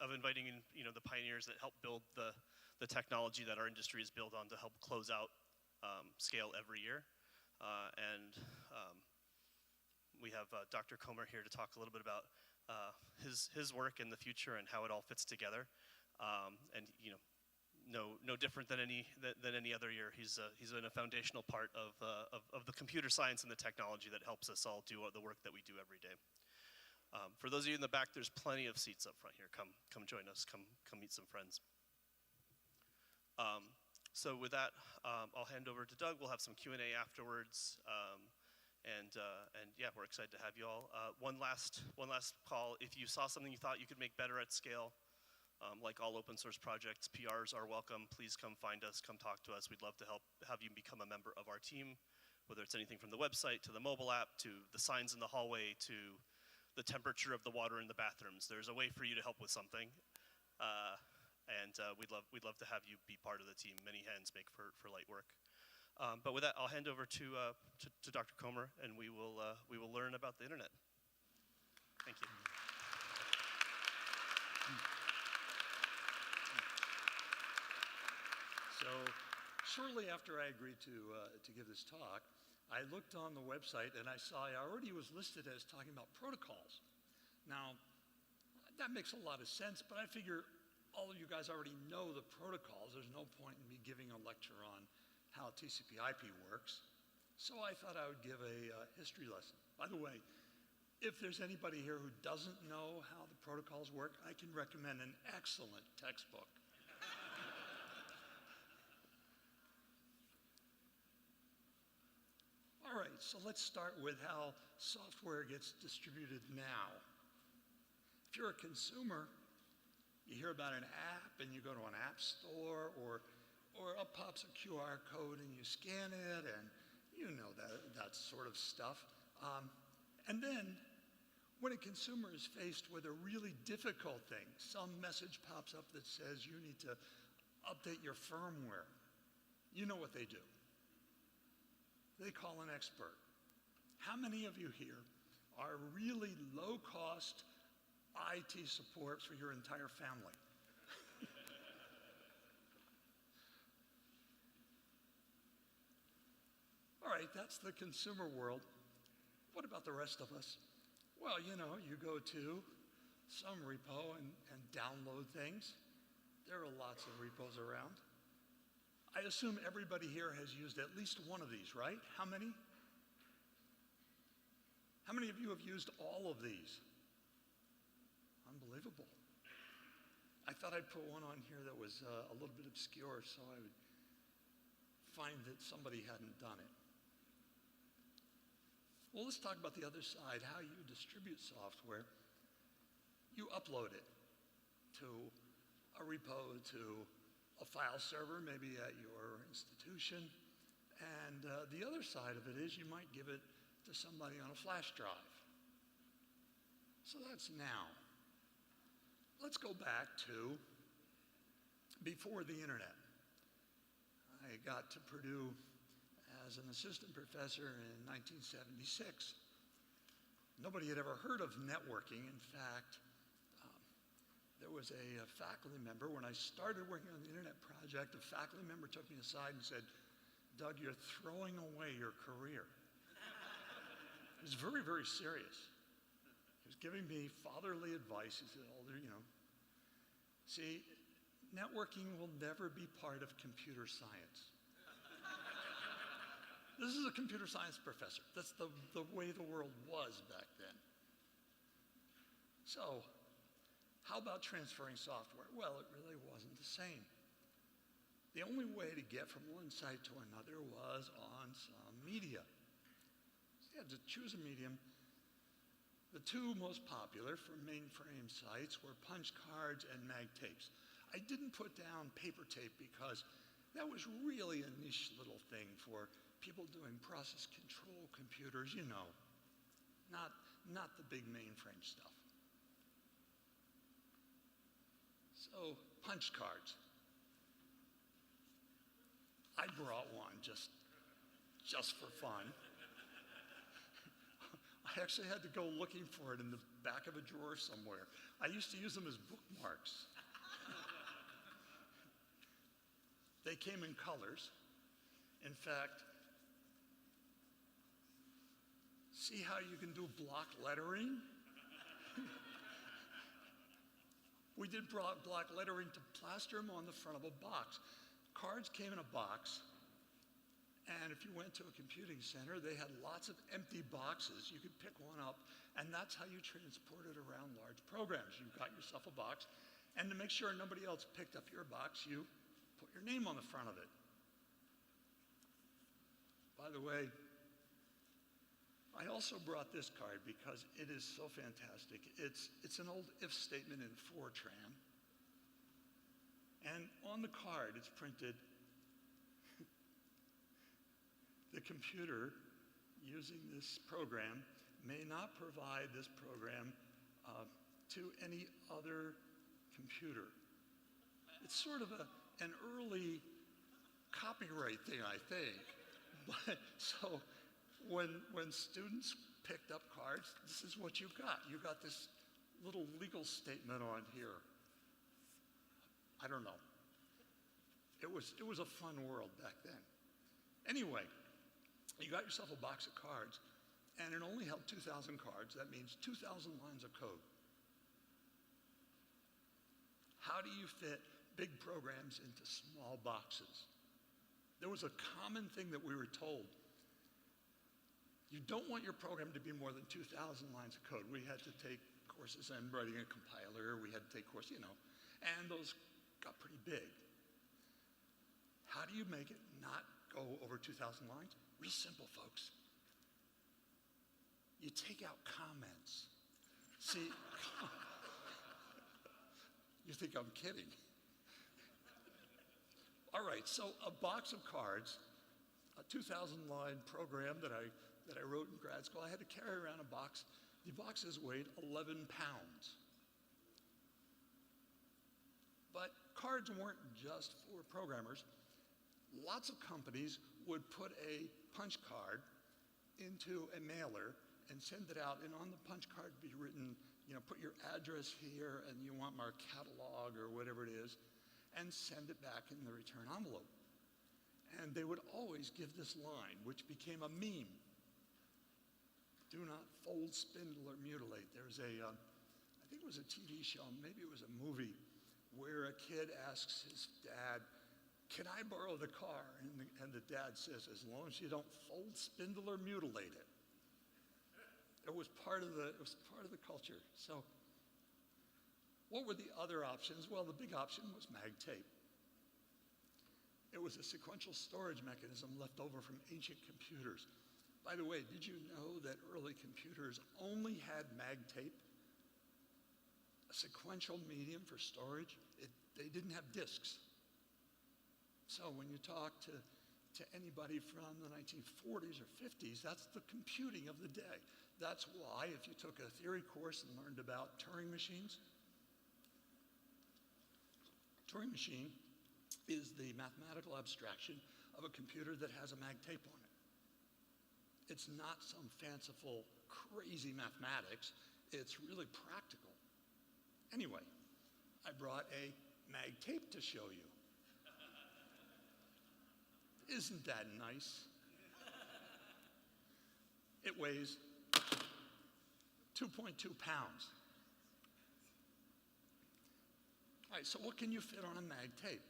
of inviting in, the pioneers that help build the technology that our industry is built on to help close out SCaLE every year. We have Dr. Comer here to talk a little bit about his work in the future and how it all fits together. No different than any other year. He's been a foundational part of the computer science and the technology that helps us all do the work that we do every day. For those of you in the back, there's plenty of seats up front here. Come join us. Come meet some friends. So with that, I'll hand over to Doug. We'll have some Q&A afterwards. Yeah, we're excited to have you all. One last call. If you saw something you thought you could make better at SCaLE, like all open source projects, PRs are welcome. Please come find us, come talk to us. We'd love to have you become a member of our team, whether it's anything from the website to the mobile app to the signs in the hallway to the temperature of the water in the bathrooms. There's a way for you to help with something. We'd love to have you be part of the team. Many hands make for light work. But with that, I'll hand over to Dr. Comer, and we will learn about the internet. Thank you. So shortly after I agreed to give this talk, I looked on the website and I saw I already was listed as talking about protocols. Now, that makes a lot of sense, but I figure all of you guys already know the protocols. There's no point in me giving a lecture on how TCP/IP works. So I thought I would give a history lesson. By the way, if there's anybody here who doesn't know how the protocols work, I can recommend an excellent textbook. All right, so let's start with how software gets distributed now. If you're a consumer, you hear about an app and you go to an app store, or up pops a QR code and you scan it, and you know that sort of stuff. And then when a consumer is faced with a really difficult thing, some message pops up that says you need to update your firmware, you know what they do. They call an expert. How many of you here are really low-cost IT support for your entire family? All right, that's the consumer world. What about the rest of us? Well, you go to some repo and download things. There are lots of repos around. I assume everybody here has used at least one of these, right? How many? How many of you have used all of these? Unbelievable. I thought I'd put one on here that was a little bit obscure so I would find that somebody hadn't done it. Well, let's talk about the other side, how you distribute software. You upload it to a repo, to a file server, maybe at your institution. And the other side of it is you might give it to somebody on a flash drive. So that's now. Let's go back to before the internet. I got to Purdue as an assistant professor in 1976. Nobody had ever heard of networking. In fact, there was a faculty member, when I started working on the internet project, a faculty member took me aside and said, "Doug, you're throwing away your career." It was very, very serious. He was giving me fatherly advice. He said, see, networking will never be part of computer science. This is a computer science professor. That's the way the world was back then. So, how about transferring software? Well, it really wasn't the same. The only way to get from one site to another was on some media. So you had to choose a medium. The two most popular for mainframe sites were punch cards and mag tapes. I didn't put down paper tape because that was really a niche little thing for people doing process control computers, you know, not the big mainframe stuff. So, punch cards. I brought one just for fun. I actually had to go looking for it in the back of a drawer somewhere. I used to use them as bookmarks. They came in colors. In fact, see how you can do block lettering? We did block lettering to plaster them on the front of a box. Cards came in a box, and if you went to a computing center, they had lots of empty boxes. You could pick one up, and that's how you transported around large programs. You got yourself a box, and to make sure nobody else picked up your box, you put your name on the front of it. By the way, I also brought this card because it is so fantastic. It's an old if statement in Fortran. And on the card, it's printed, the computer using this program may not provide this program to any other computer. It's sort of an early copyright thing, I think. But so when students picked up cards, this is what you got. You got this little legal statement on here. I don't know. It was a fun world back then. Anyway, you got yourself a box of cards, and it only held 2,000 cards. That means 2,000 lines of code. How do you fit big programs into small boxes? There was a common thing that we were told. You don't want your program to be more than 2,000 lines of code. We had to take courses on writing a compiler. We had to take courses, you know, and those got pretty big. How do you make it not go over 2,000 lines? Real simple, folks. You take out comments. See, you think I'm kidding. All right, so a box of cards, a 2,000-line program that I wrote in grad school, I had to carry around a box. The boxes weighed 11 pounds. But cards weren't just for programmers. Lots of companies would put a punch card into a mailer and send it out, and on the punch card be written, you know, put your address here, and you want my catalog or whatever it is, and send it back in the return envelope. And they would always give this line, which became a meme. Do not fold, spindle, or mutilate. There's I think it was a TV show, maybe it was a movie, where a kid asks his dad, can I borrow the car? And the dad says, as long as you don't fold, spindle, or mutilate it. It was part of the culture. So what were the other options? Well, the big option was mag tape. It was a sequential storage mechanism left over from ancient computers. By the way, did you know that early computers only had mag tape? A sequential medium for storage? They didn't have disks. So when you talk to anybody from the 1940s or 50s, that's the computing of the day. That's why if you took a theory course and learned about Turing machines, Turing machine is the mathematical abstraction of a computer that has a mag tape on it. It's not some fanciful, crazy mathematics. It's really practical. Anyway, I brought a mag tape to show you. Isn't that nice? It weighs 2.2 pounds. All right, so what can you fit on a mag tape?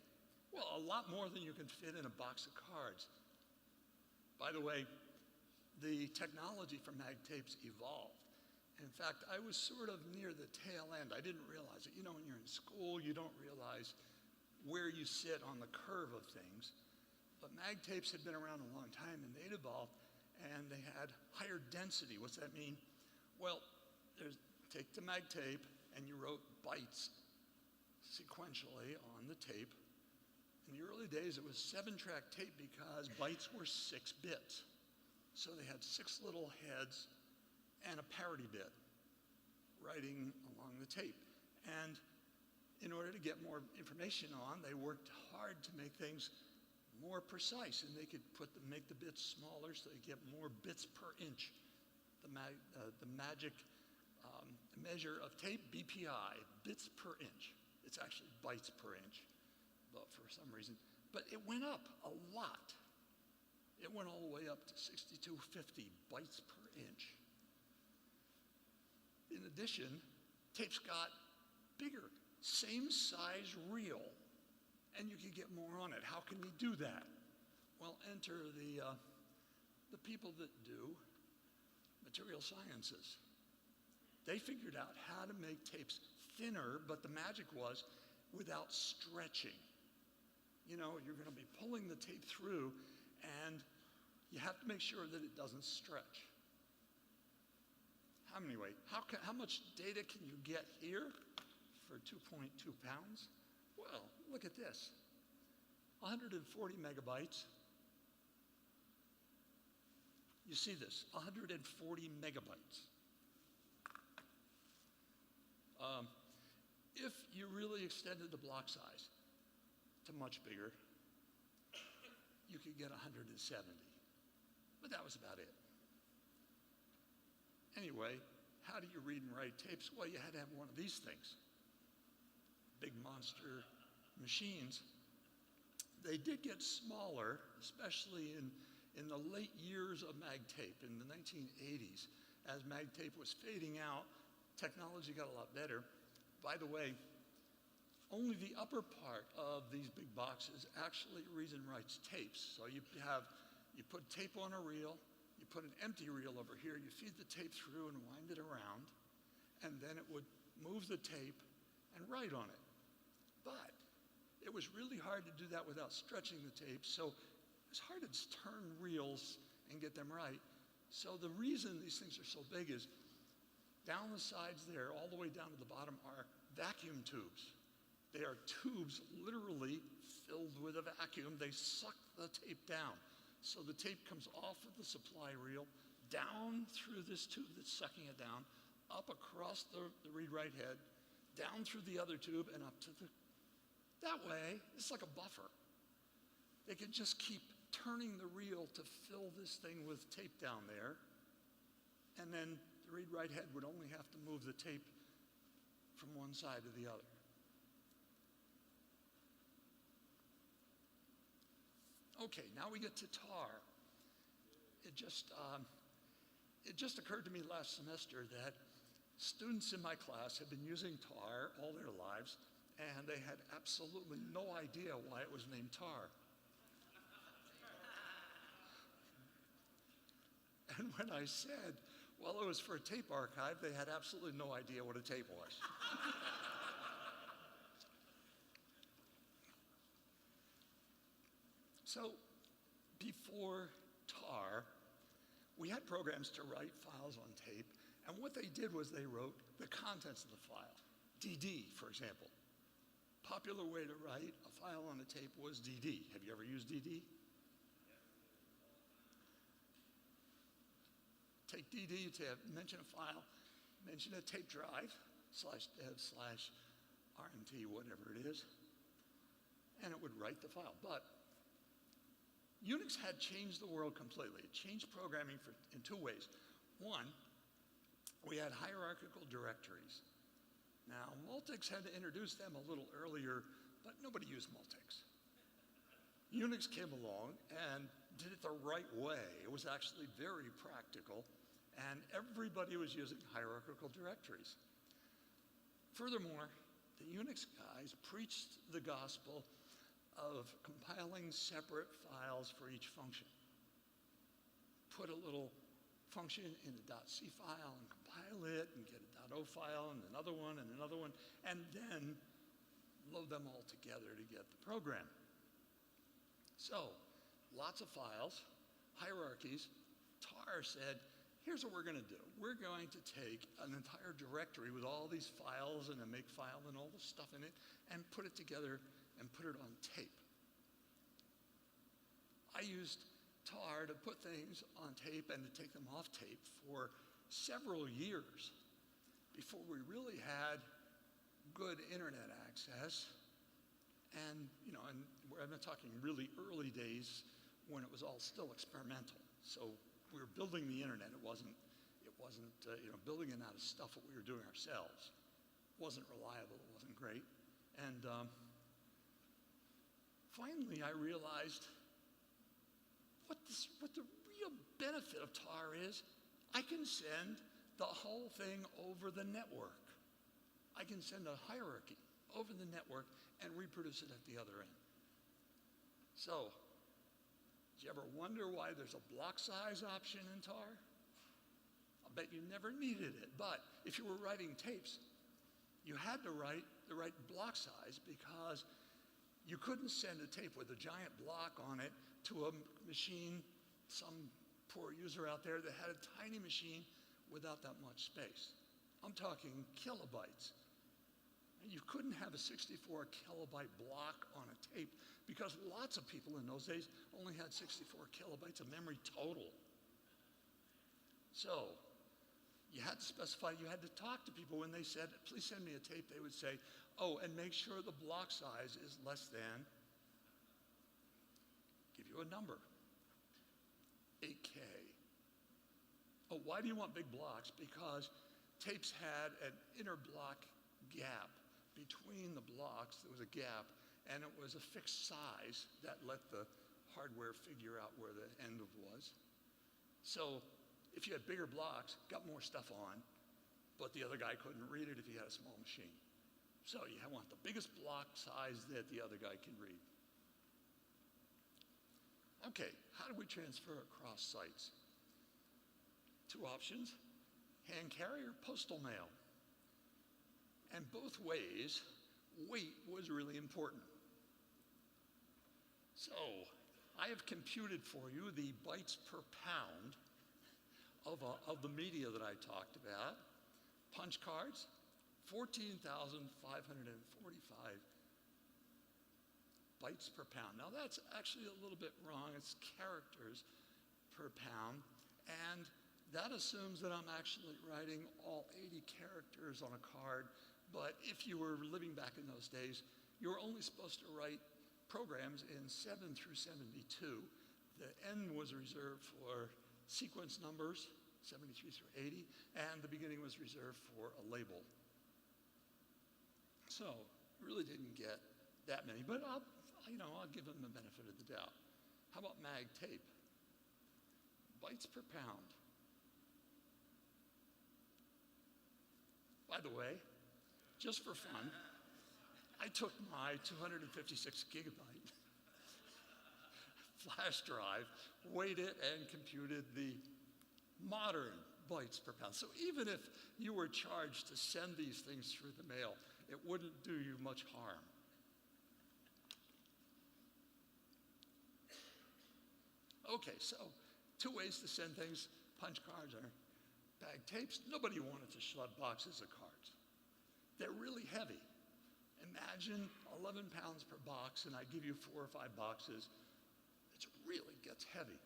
Well, a lot more than you can fit in a box of cards. By the way, the technology for mag tapes evolved. In fact, I was sort of near the tail end. I didn't realize it. You know, when you're in school, you don't realize where you sit on the curve of things. But mag tapes had been around a long time, and they'd evolved, and they had higher density. What's that mean? Well, take the mag tape, and you wrote bytes. sequentially on the tape. In the early days, it was 7-track tape because bytes were 6 bits. So they had 6 little heads and a parity bit writing along the tape. And in order to get more information on, they worked hard to make things more precise, and they could make the bits smaller so they get more bits per inch. The magic measure of tape, BPI, bits per inch. It's actually bytes per inch, but for some reason. But it went up a lot. It went all the way up to 6250 bytes per inch. In addition, tapes got bigger, same size reel, and you could get more on it. How can we do that? Well, enter the people that do material sciences. They figured out how to make tapes thinner, but the magic was without stretching. You know, you're going to be pulling the tape through, and you have to make sure that it doesn't stretch. Anyway, how much data can you get here for 2.2 pounds? Well, look at this. 140 megabytes. You see this, 140 megabytes. If you really extended the block size to much bigger, you could get 170. But that was about it. Anyway, how do you read and write tapes? Well, you had to have one of these things. Big monster machines. They did get smaller, especially in the late years of magtape, in the 1980s. As magtape was fading out, technology got a lot better. By the way, only the upper part of these big boxes actually reads and writes tapes. So you put tape on a reel, you put an empty reel over here, you feed the tape through and wind it around, and then it would move the tape and write on it. But it was really hard to do that without stretching the tape, so it's hard to turn reels and get them right. So the reason these things are so big is down the sides there, all the way down to the bottom, are vacuum tubes. They are tubes literally filled with a vacuum. They suck the tape down. So the tape comes off of the supply reel, down through this tube that's sucking it down, up across the read-write head, down through the other tube, and up to the... That way, it's like a buffer. They could just keep turning the reel to fill this thing with tape down there, and then the read-write head would only have to move the tape from one side to the other. Okay, now we get to tar. It just occurred to me last semester that students in my class have been using tar all their lives, and they had absolutely no idea why it was named tar. And when I said, well, it was for a tape archive, they had absolutely no idea what a tape was. So before tar, we had programs to write files on tape, and what they did was they wrote the contents of the file. DD, for example. Popular way to write a file on a tape was DD. Have you ever used DD? Take DD to mention a file, mention a tape drive, /dev/RMT, whatever it is, and it would write the file. But Unix had changed the world completely. It changed programming in two ways. One, we had hierarchical directories. Now, Multics had to introduce them a little earlier, but nobody used Multics. Unix came along and did it the right way. It was actually very practical, and everybody was using hierarchical directories. Furthermore, the Unix guys preached the gospel of compiling separate files for each function. Put a little function in a .c file and compile it and get a .o file and another one, and then load them all together to get the program. So, lots of files, hierarchies. Tar said, here's what we're going to do. We're going to take an entire directory with all these files and a make file and all this stuff in it and put it together and put it on tape. I used tar to put things on tape and to take them off tape for several years before we really had good internet access. And, you know, and I'm not talking really early days when it was all still experimental. So we were building the internet. It wasn't you know, building it out of stuff that we were doing ourselves. It wasn't reliable. It wasn't great. And finally, I realized what the real benefit of tar is. I can send the whole thing over the network. I can send a hierarchy over the network and reproduce it at the other end. So, did you ever wonder why there's a block size option in tar? I'll bet you never needed it, but if you were writing tapes, you had to write the right block size because you couldn't send a tape with a giant block on it to a machine, some poor user out there that had a tiny machine without that much space. I'm talking kilobytes. You couldn't have a 64 kilobyte block on a tape because lots of people in those days only had 64 kilobytes of memory total. So you had to specify, you had to talk to people when they said, please send me a tape, they would say, oh, and make sure the block size is less than, give you a number, 8K. Oh, why do you want big blocks? Because tapes had an inner block gap. Between the blocks, there was a gap, and it was a fixed size that let the hardware figure out where the end was. So if you had bigger blocks, got more stuff on, but the other guy couldn't read it if he had a small machine. So you want the biggest block size that the other guy can read. Okay, how do we transfer across sites? Two options, hand carry or postal mail. And both ways, weight was really important. So I have computed for you the bytes per pound of the media that I talked about. Punch cards, 14,545 bytes per pound. Now that's actually a little bit wrong. It's characters per pound. And that assumes that I'm actually writing all 80 characters on a card. But if you were living back in those days, you were only supposed to write programs in 7 through 72. The N was reserved for sequence numbers, 73 through 80, and the beginning was reserved for a label. So, really didn't get that many, but I'll give them the benefit of the doubt. How about mag tape? Bytes per pound. By the way, just for fun, I took my 256 gigabyte flash drive, weighed it, and computed the modern bytes per pound. So even if you were charged to send these things through the mail, it wouldn't do you much harm. Okay, so two ways to send things, punch cards or bag tapes. Nobody wanted to schlep boxes of cards. They're really heavy. Imagine 11 pounds per box, and I give you 4 or 5 boxes. It really gets heavy.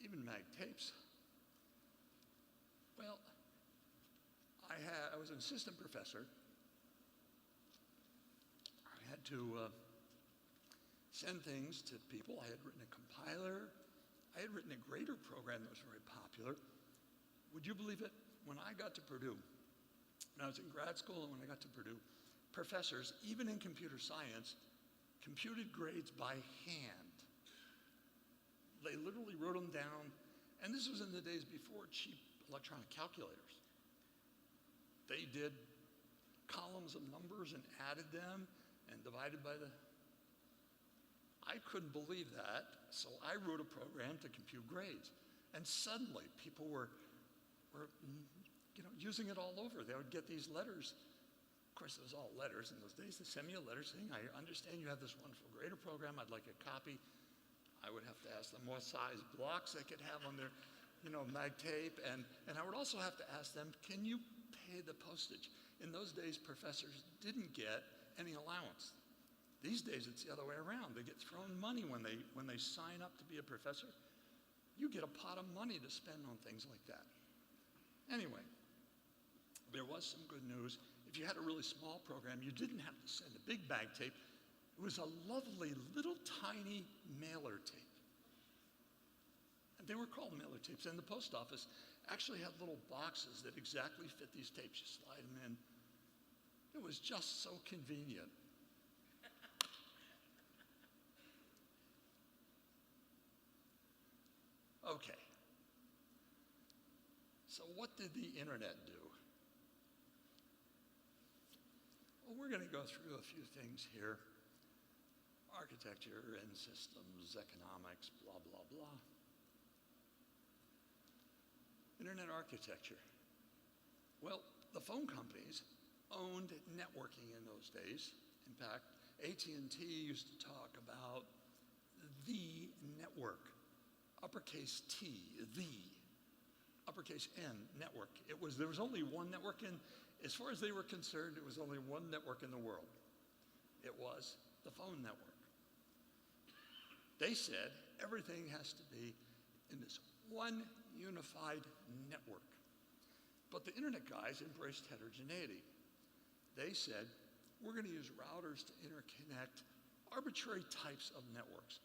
Even mag tapes. Well, I was an assistant professor. I had to send things to people. I had written a compiler. I had written a grader program that was very popular. Would you believe it? When I got to Purdue, when I was in grad school and when I got to Purdue, professors, even in computer science, computed grades by hand. They literally wrote them down, and this was in the days before cheap electronic calculators. They did columns of numbers and added them and divided by the... I couldn't believe that, so I wrote a program to compute grades. And suddenly, people were using it all over. They would get these letters. Of course, it was all letters in those days. They send me a letter saying, I understand you have this wonderful grader program. I'd like a copy. I would have to ask them what size blocks they could have on their, mag tape, and I would also have to ask them, can you pay the postage? In those days, professors didn't get any allowance. These days, it's the other way around. They get thrown money when they sign up to be a professor. You get a pot of money to spend on things like that. Anyway, there was some good news. If you had a really small program, you didn't have to send a big bag tape. It was a lovely little tiny mailer tape. And they were called mailer tapes. And the post office actually had little boxes that exactly fit these tapes. You slide them in. It was just so convenient. Okay. So what did the internet do? Well, we're going to go through a few things here. Architecture and systems, economics, blah, blah, blah. Internet architecture. Well, the phone companies owned networking in those days. In fact, AT&T used to talk about the network. Uppercase T, the, uppercase N, network. There was only one network, and as far as they were concerned, it was only one network in the world. It was the phone network. They said everything has to be in this one unified network. But the internet guys embraced heterogeneity. They said, we're going to use routers to interconnect arbitrary types of networks,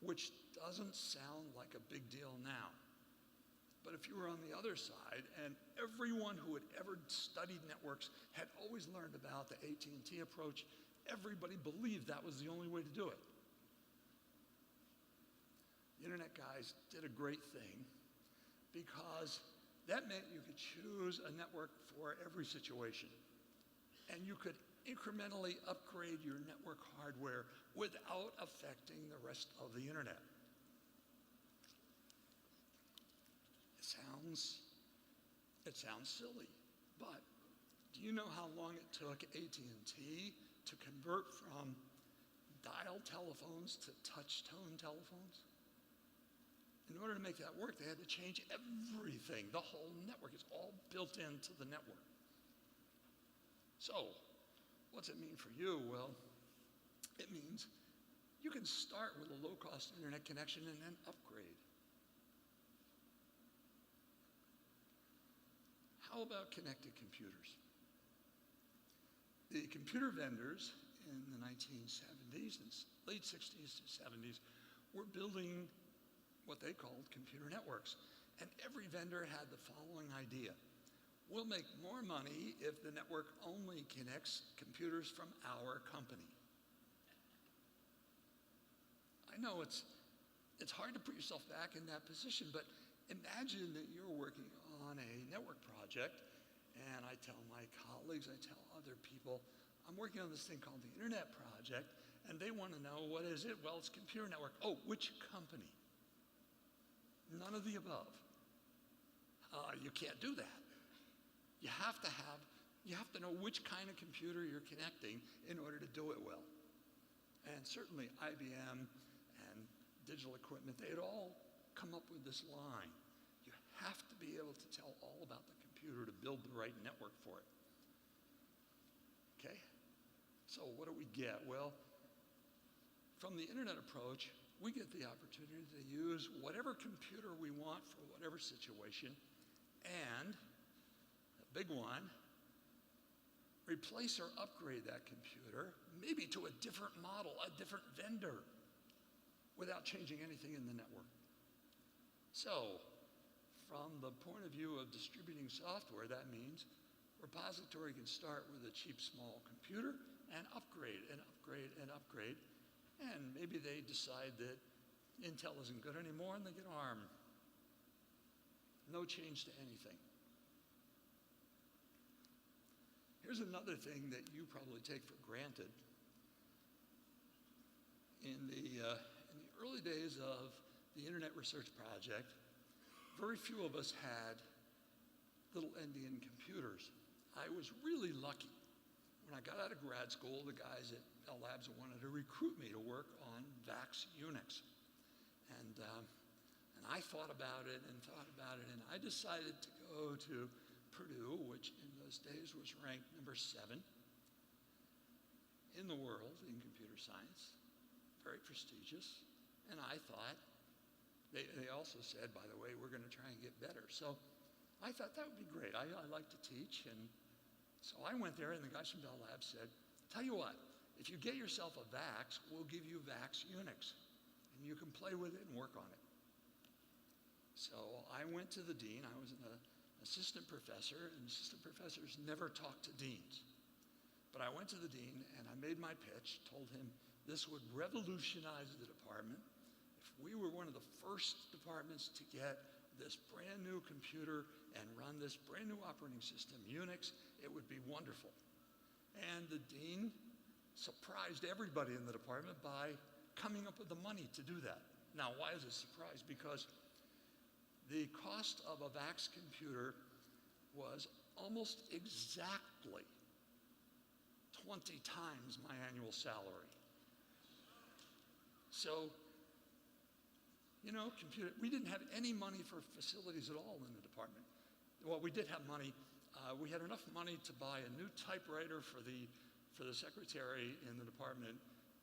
which doesn't sound like a big deal now. But if you were on the other side, and everyone who had ever studied networks had always learned about the AT&T approach, everybody believed that was the only way to do it. The internet guys did a great thing because that meant you could choose a network for every situation. And you could incrementally upgrade your network hardware without affecting the rest of the internet. It sounds silly, but do you know how long it took AT&T to convert from dial telephones to touch-tone telephones? In order to make that work, they had to change everything. The whole network is all built into the network. So, what's it mean for you? Well, it means you can start with a low-cost internet connection and then upgrade. How about connected computers? The computer vendors in the 1970s and late 60s to 70s were building what they called computer networks. And every vendor had the following idea. We'll make more money if the network only connects computers from our company. I know it's hard to put yourself back in that position, but imagine that you're working on a network project, and I tell my colleagues, I tell other people, I'm working on this thing called the Internet Project, and they want to know, what is it? Well, it's a computer network. Oh, which company? None of the above. You can't do that. You have to know which kind of computer you're connecting in order to do it well. And certainly IBM and Digital Equipment, they had all come up with this line. You have to be able to tell all about the computer to build the right network for it. Okay? So what do we get? Well, from the internet approach, we get the opportunity to use whatever computer we want for whatever situation, and the big one, replace or upgrade that computer, maybe to a different model, a different vendor, without changing anything in the network. So, from the point of view of distributing software, that means a repository can start with a cheap small computer and upgrade and upgrade and upgrade. And maybe they decide that Intel isn't good anymore and they get ARM. No change to anything. Here's another thing that you probably take for granted. In the early days of the Internet Research Project, very few of us had little endian computers. I was really lucky. When I got out of grad school, the guys at Bell Labs wanted to recruit me to work on VAX Unix. and I thought about it, and I decided to go to Purdue, which in those days was ranked number 7 in the world in computer science, very prestigious. And I thought, they also said, by the way, we're going to try and get better. So I thought that would be great. I like to teach. And so I went there, and the guys from Bell Labs said, tell you what, if you get yourself a VAX, we'll give you VAX Unix. And you can play with it and work on it. So I went to the dean. I was an assistant professor, and assistant professors never talk to deans. But I went to the dean, and I made my pitch, told him this would revolutionize the department. If we were one of the first departments to get this brand new computer and run this brand new operating system, Unix, it would be wonderful. And the dean surprised everybody in the department by coming up with the money to do that. Now, why is it a surprise? Because the cost of a VAX computer was almost exactly 20 times my annual salary. So, you know, we didn't have any money for facilities at all in the department. Well, we did have money. We had enough money to buy a new typewriter for the secretary in the department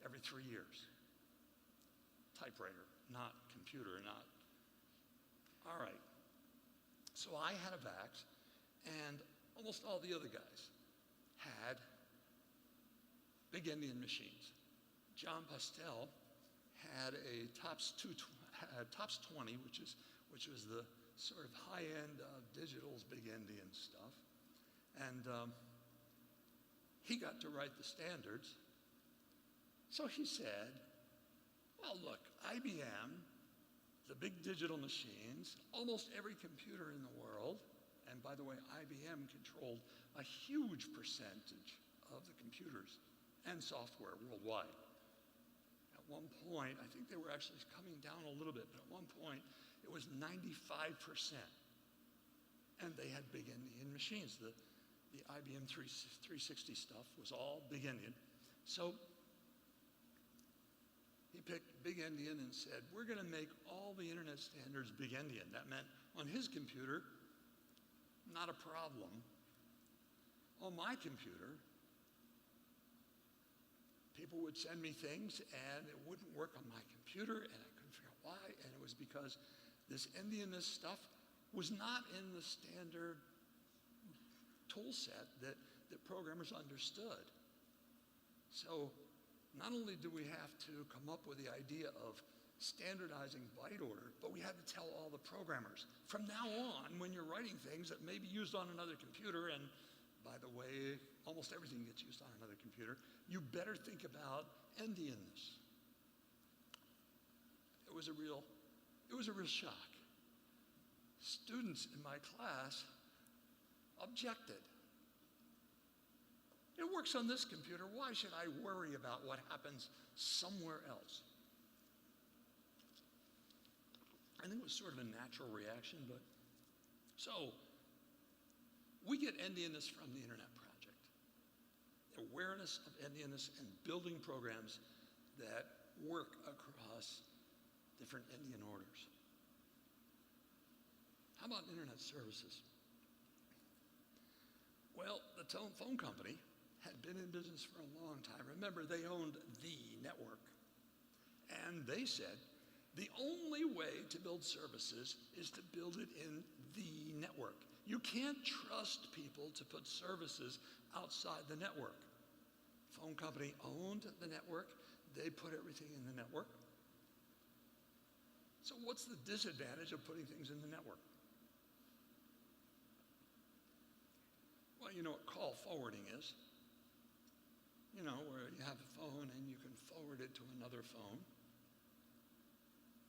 every 3 years. Typewriter, not computer, not. All right. So I had a VAX, and almost all the other guys had big Indian machines. John Pastel had a TOPS 20, which was the sort of high end of digital's big Indian stuff, and he got to write the standards. So he said, well, look, IBM, the big digital machines, almost every computer in the world, and by the way, IBM controlled a huge percentage of the computers and software worldwide. At one point, I think they were actually coming down a little bit, but at one point, it was 95%. And they had big Indian machines. The IBM 360 stuff was all big Indian. So he picked big Indian and said, we're going to make all the internet standards big Indian. That meant on his computer, not a problem. On my computer, people would send me things and it wouldn't work on my computer, and I couldn't figure out why, and it was because this Indianness stuff was not in the standard tool set that programmers understood. So not only do we have to come up with the idea of standardizing byte order, but we had to tell all the programmers, from now on, when you're writing things that may be used on another computer, and by the way, almost everything gets used on another computer, you better think about endianness. It was a real shock. Students in my class objected. It works on this computer. Why should I worry about what happens somewhere else? I think it was sort of a natural reaction, but so we get endianness from the Internet Project. Awareness of endianness and building programs that work across different Indian orders. How about internet services? Well, the phone company had been in business for a long time. Remember, they owned the network. And they said, the only way to build services is to build it in the network. You can't trust people to put services outside the network. Phone company owned the network. They put everything in the network. So what's the disadvantage of putting things in the network? Well, you know what call forwarding is. You know, where you have a phone and you can forward it to another phone.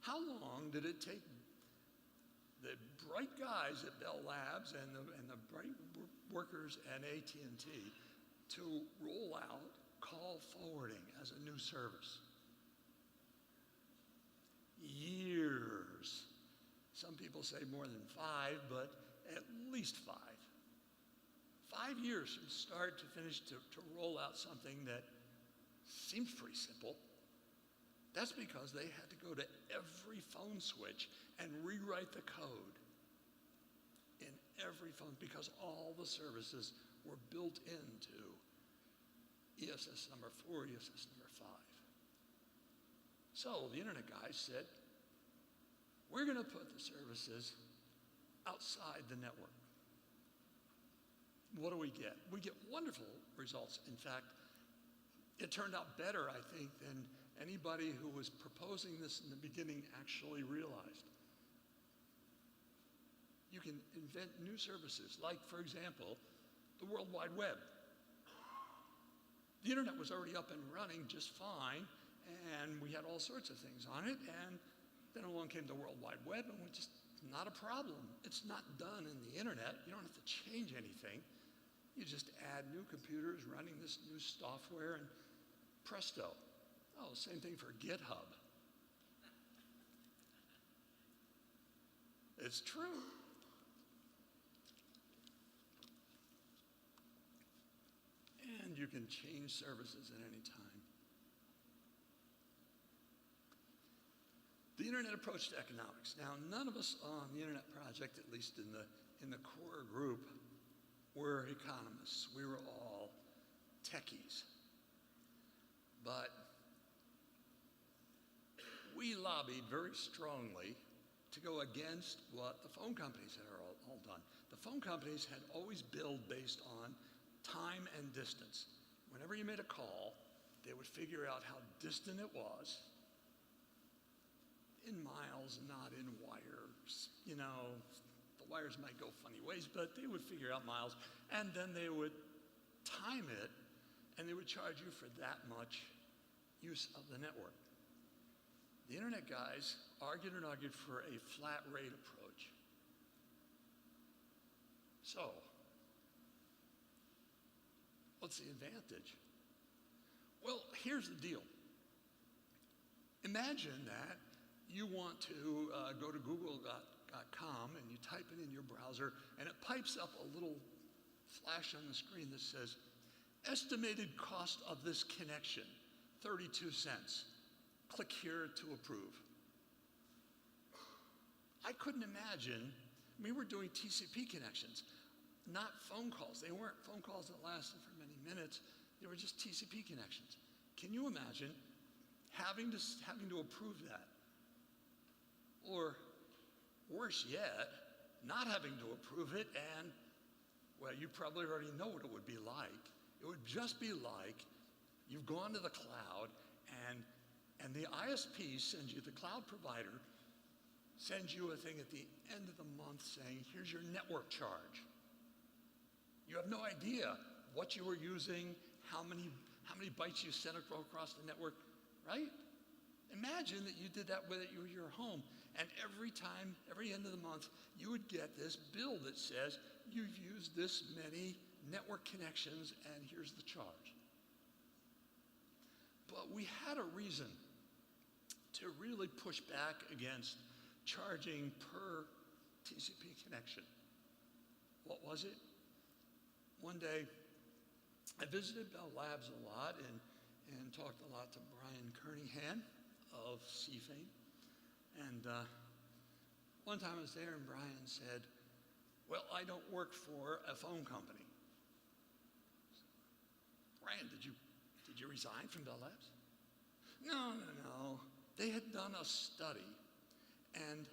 How long did it take the bright guys at Bell Labs and the bright workers at AT&T to roll out call forwarding as a new service? Years. Some people say more than 5, but at least 5. 5 years from start to finish to roll out something that seems pretty simple. That's because they had to go to every phone switch and rewrite the code in every phone because all the services were built into ESS number 4, ESS number 5. So the internet guys said, we're going to put the services outside the network. What do we get? We get wonderful results. In fact, it turned out better, I think, than anybody who was proposing this in the beginning actually realized. You can invent new services, like, for example, the World Wide Web. The internet was already up and running just fine, and we had all sorts of things on it, and then along came the World Wide Web, and we just, not a problem. It's not done in the internet. You don't have to change anything. You just add new computers running this new software, and presto. Oh, same thing for GitHub. It's true. And you can change services at any time. The internet approach to economics. Now, none of us on the internet project, at least in the core group, were economists. We were all techies. But we lobbied very strongly to go against what the phone companies had all done. The phone companies had always billed based on time and distance. Whenever you made a call, they would figure out how distant it was in miles, not in wires. You know, the wires might go funny ways, but they would figure out miles, and then they would time it, and they would charge you for that much use of the network. The internet guys argued and argued for a flat rate approach. So, what's the advantage? Well, here's the deal. Imagine that you want to go to google.com and you type it in your browser and it pipes up a little flash on the screen that says, estimated cost of this connection, 32 cents. Click here to approve. I couldn't imagine, we were doing TCP connections, not phone calls. They weren't phone calls that lasted for many minutes. They were just TCP connections. Can you imagine having to approve that? Or worse yet, not having to approve it and, well, you probably already know what it would be like. It would just be like you've gone to the cloud and the ISP sends you, the cloud provider sends you a thing at the end of the month saying, here's your network charge. You have no idea what you were using, how many bytes you sent across the network, right? Imagine that you did that with your home, and every end of the month, you would get this bill that says, you've used this many network connections, and here's the charge. But we had a reason to really push back against charging per TCP connection. What was it? One day, I visited Bell Labs a lot and talked a lot to Brian Kernighan of CFAME. And one time I was there and Brian said, well, I don't work for a phone company. Brian, did you resign from Bell Labs? No. They had done a study, and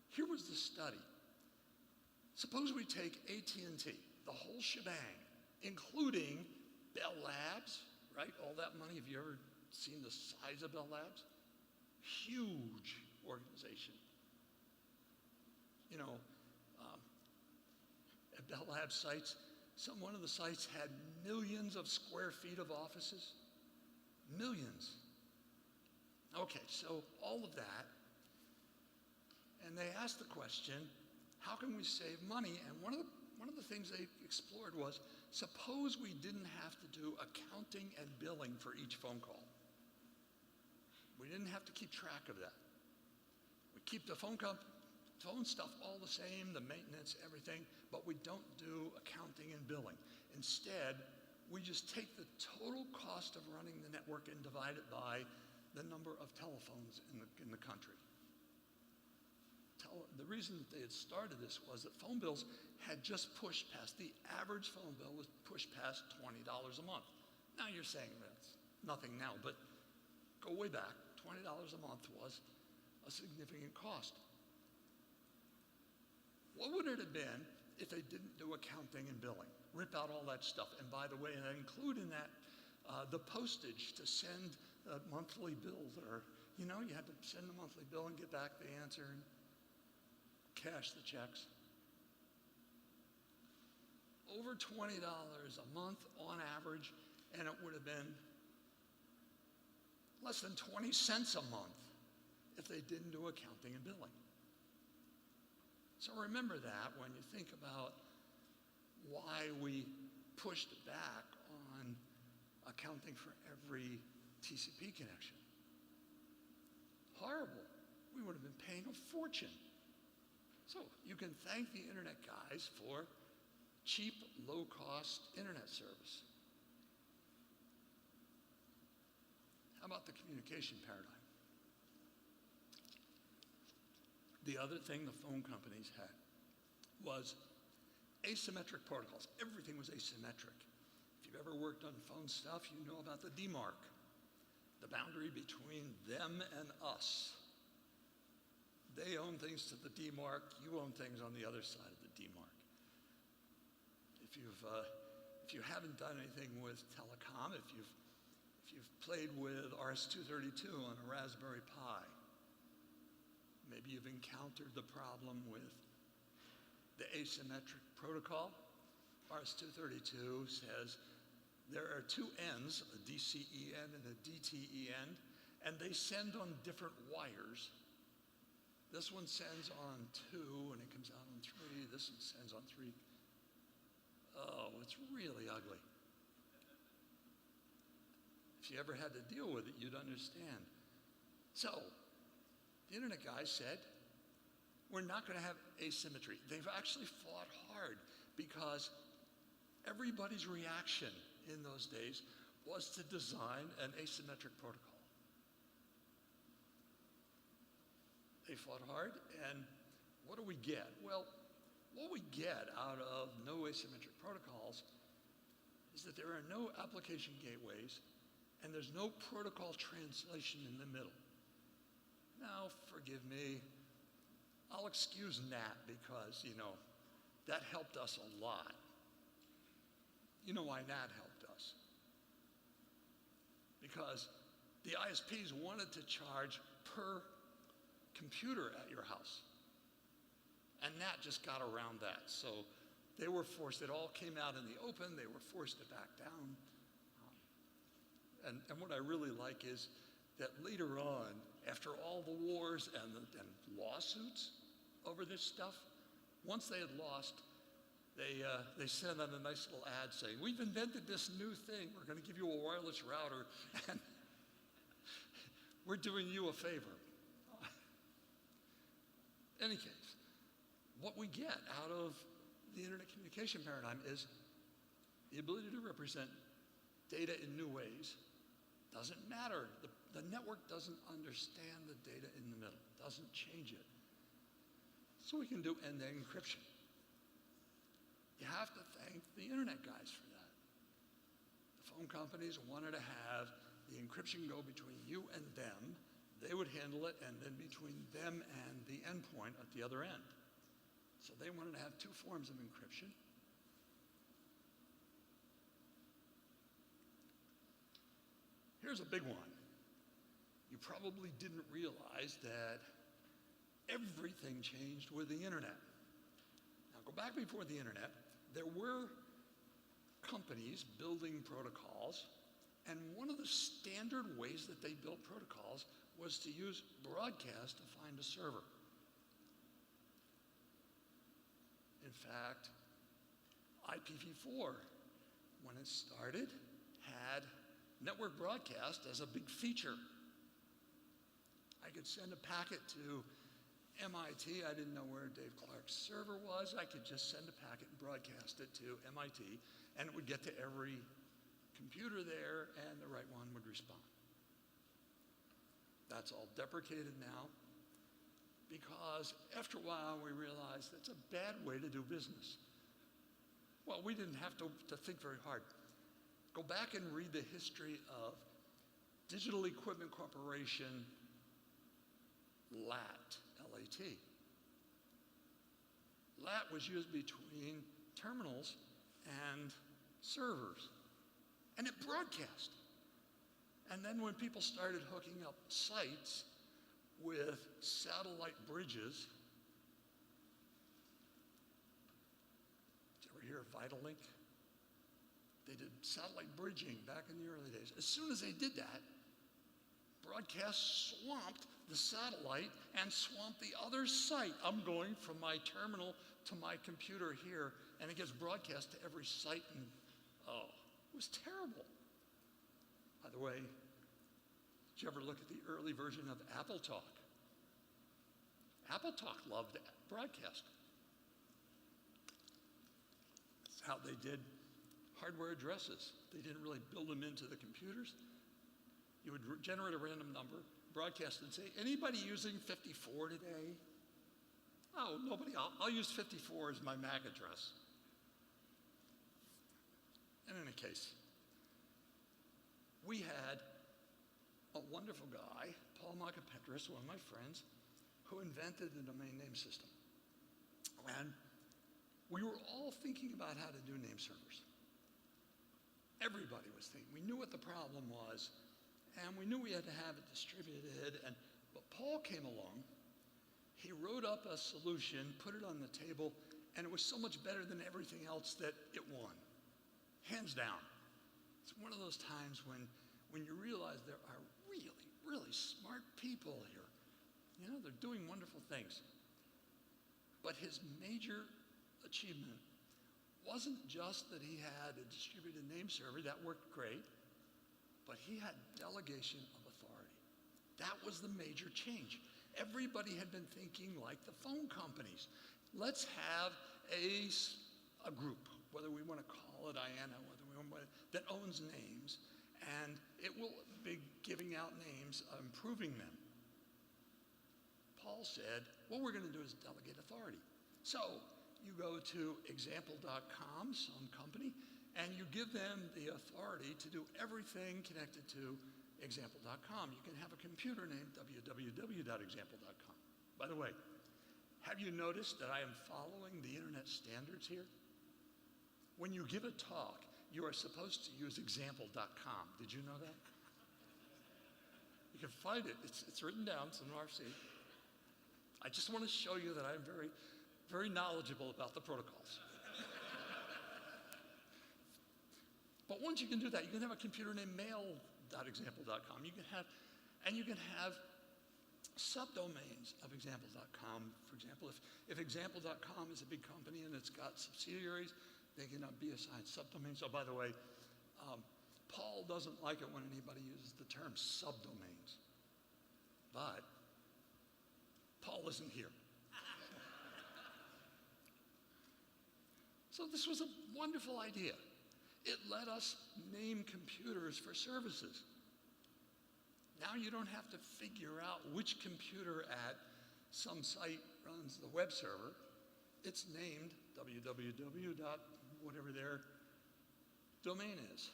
here was the study. Suppose we take AT&T, the whole shebang, including Bell Labs, right? All that money, have you ever seen the size of Bell Labs? Huge organization. You know, at Bell Labs sites, one of the sites had millions of square feet of offices. Millions. Okay, so all of that, and they asked the question, how can we save money? And one of the things they explored was, suppose we didn't have to do accounting and billing for each phone call. We didn't have to keep track of that. We keep the phone stuff all the same, the maintenance, everything, but we don't do accounting and billing. Instead, we just take the total cost of running the network and divide it by the number of telephones in the country. The reason that they had started this was that phone bills had just pushed past, the average phone bill was pushed past $20 a month. Now you're saying that's nothing now, but go way back, $20 a month was a significant cost. What would it have been if they didn't do accounting and billing? Rip out all that stuff. And by the way, and include in that the postage to send monthly bills, or, you know, you had to send a monthly bill and get back the answer and cash the checks. Over $20 a month on average, and it would have been less than 20 cents a month if they didn't do accounting and billing. So remember that when you think about why we pushed back on accounting for every TCP connection. Horrible. We would have been paying a fortune. So you can thank the internet guys for cheap, low-cost internet service. How about the communication paradigm? The other thing the phone companies had was asymmetric protocols. Everything was asymmetric. If you've ever worked on phone stuff, you know about the demarc, the boundary between them and us. They own things to the demarc, you own things on the other side of the demarc. If you haven't done anything with telecom, if you've played with RS-232 on a Raspberry Pi, maybe you've encountered the problem with the asymmetric protocol. RS-232 says there are two ends, a DCE end and a DTE end, and they send on different wires. This one sends on 2 and it comes out on 3. This one sends on 3. Oh, it's really ugly. If you ever had to deal with it, you'd understand. So, the internet guys said, we're not going to have asymmetry. They've actually fought hard because everybody's reaction in those days was to design an asymmetric protocol. They fought hard, and what do we get? Well, what we get out of no asymmetric protocols is that there are no application gateways, and there's no protocol translation in the middle. Now, forgive me, I'll excuse NAT because, you know, that helped us a lot. You know why NAT helped us? Because the ISPs wanted to charge per computer at your house. And NAT just got around that. So they were forced, it all came out in the open, they were forced to back down. And what I really like is that later on, after all the wars and lawsuits over this stuff, once they had lost, they sent out a nice little ad saying, we've invented this new thing, we're going to give you a wireless router, and we're doing you a favor. In any case, what we get out of the internet communication paradigm is the ability to represent data in new ways. Doesn't matter. The network doesn't understand the data in the middle, doesn't change it. So we can do end-to-end encryption. You have to thank the internet guys for that. The phone companies wanted to have the encryption go between you and them. They would handle it, and then between them and the endpoint at the other end. So they wanted to have two forms of encryption. Here's a big one. You probably didn't realize that everything changed with the internet. Now go back before the internet, there were companies building protocols, and one of the standard ways that they built protocols was to use broadcast to find a server. In fact, IPv4, when it started, had network broadcast as a big feature. I could send a packet to MIT. I didn't know where Dave Clark's server was. I could just send a packet and broadcast it to MIT, and it would get to every computer there, and the right one would respond. That's all deprecated now because after a while we realized that's a bad way to do business. Well, we didn't have to think very hard. Go back and read the history of Digital Equipment Corporation, LAT, L-A-T. LAT was used between terminals and servers, and it broadcast. And then when people started hooking up sites with satellite bridges, did you ever hear of Vitalink? They did satellite bridging back in the early days. As soon as they did that, broadcast swamped the satellite and swamped the other site. I'm going from my terminal to my computer here, and it gets broadcast to every site, and oh, it was terrible. By the way, did you ever look at the early version of Apple Talk? Apple Talk loved broadcast. That's how they did hardware addresses. They didn't really build them into the computers. You would generate a random number, broadcast and say, anybody using 54 today? Oh, nobody, I'll use 54 as my MAC address. In any case, we had a wonderful guy, Paul Makapetris, one of my friends, who invented the domain name system. And we were all thinking about how to do name servers. Everybody was thinking. We knew what the problem was, and we knew we had to have it distributed. But Paul came along. He wrote up a solution, put it on the table, and it was so much better than everything else that it won. Hands down. It's one of those times when you realize there are really, really smart people here. You know, they're doing wonderful things. But his major achievement wasn't just that he had a distributed name server, that worked great, but he had delegation of authority. That was the major change. Everybody had been thinking like the phone companies. Let's have a group, whether we want to call it IANA, whether we want that owns names, and it will be giving out names, improving them. Paul said, what we're going to do is delegate authority. So you go to example.com, some company, and you give them the authority to do everything connected to example.com. You can have a computer named www.example.com. By the way, have you noticed that I am following the internet standards here? When you give a talk, you are supposed to use example.com. Did you know that? You can find it. It's written down. It's in RC. I just want to show you that I'm very, very knowledgeable about the protocols. But once you can do that, you can have a computer named mail.example.com. You can have subdomains of example.com. For example, if example.com is a big company and it's got subsidiaries, they can be assigned subdomains. Oh, by the way, Paul doesn't like it when anybody uses the term subdomains. But Paul isn't here. So this was a wonderful idea. It let us name computers for services. Now you don't have to figure out which computer at some site runs the web server. It's named www. Whatever their domain is.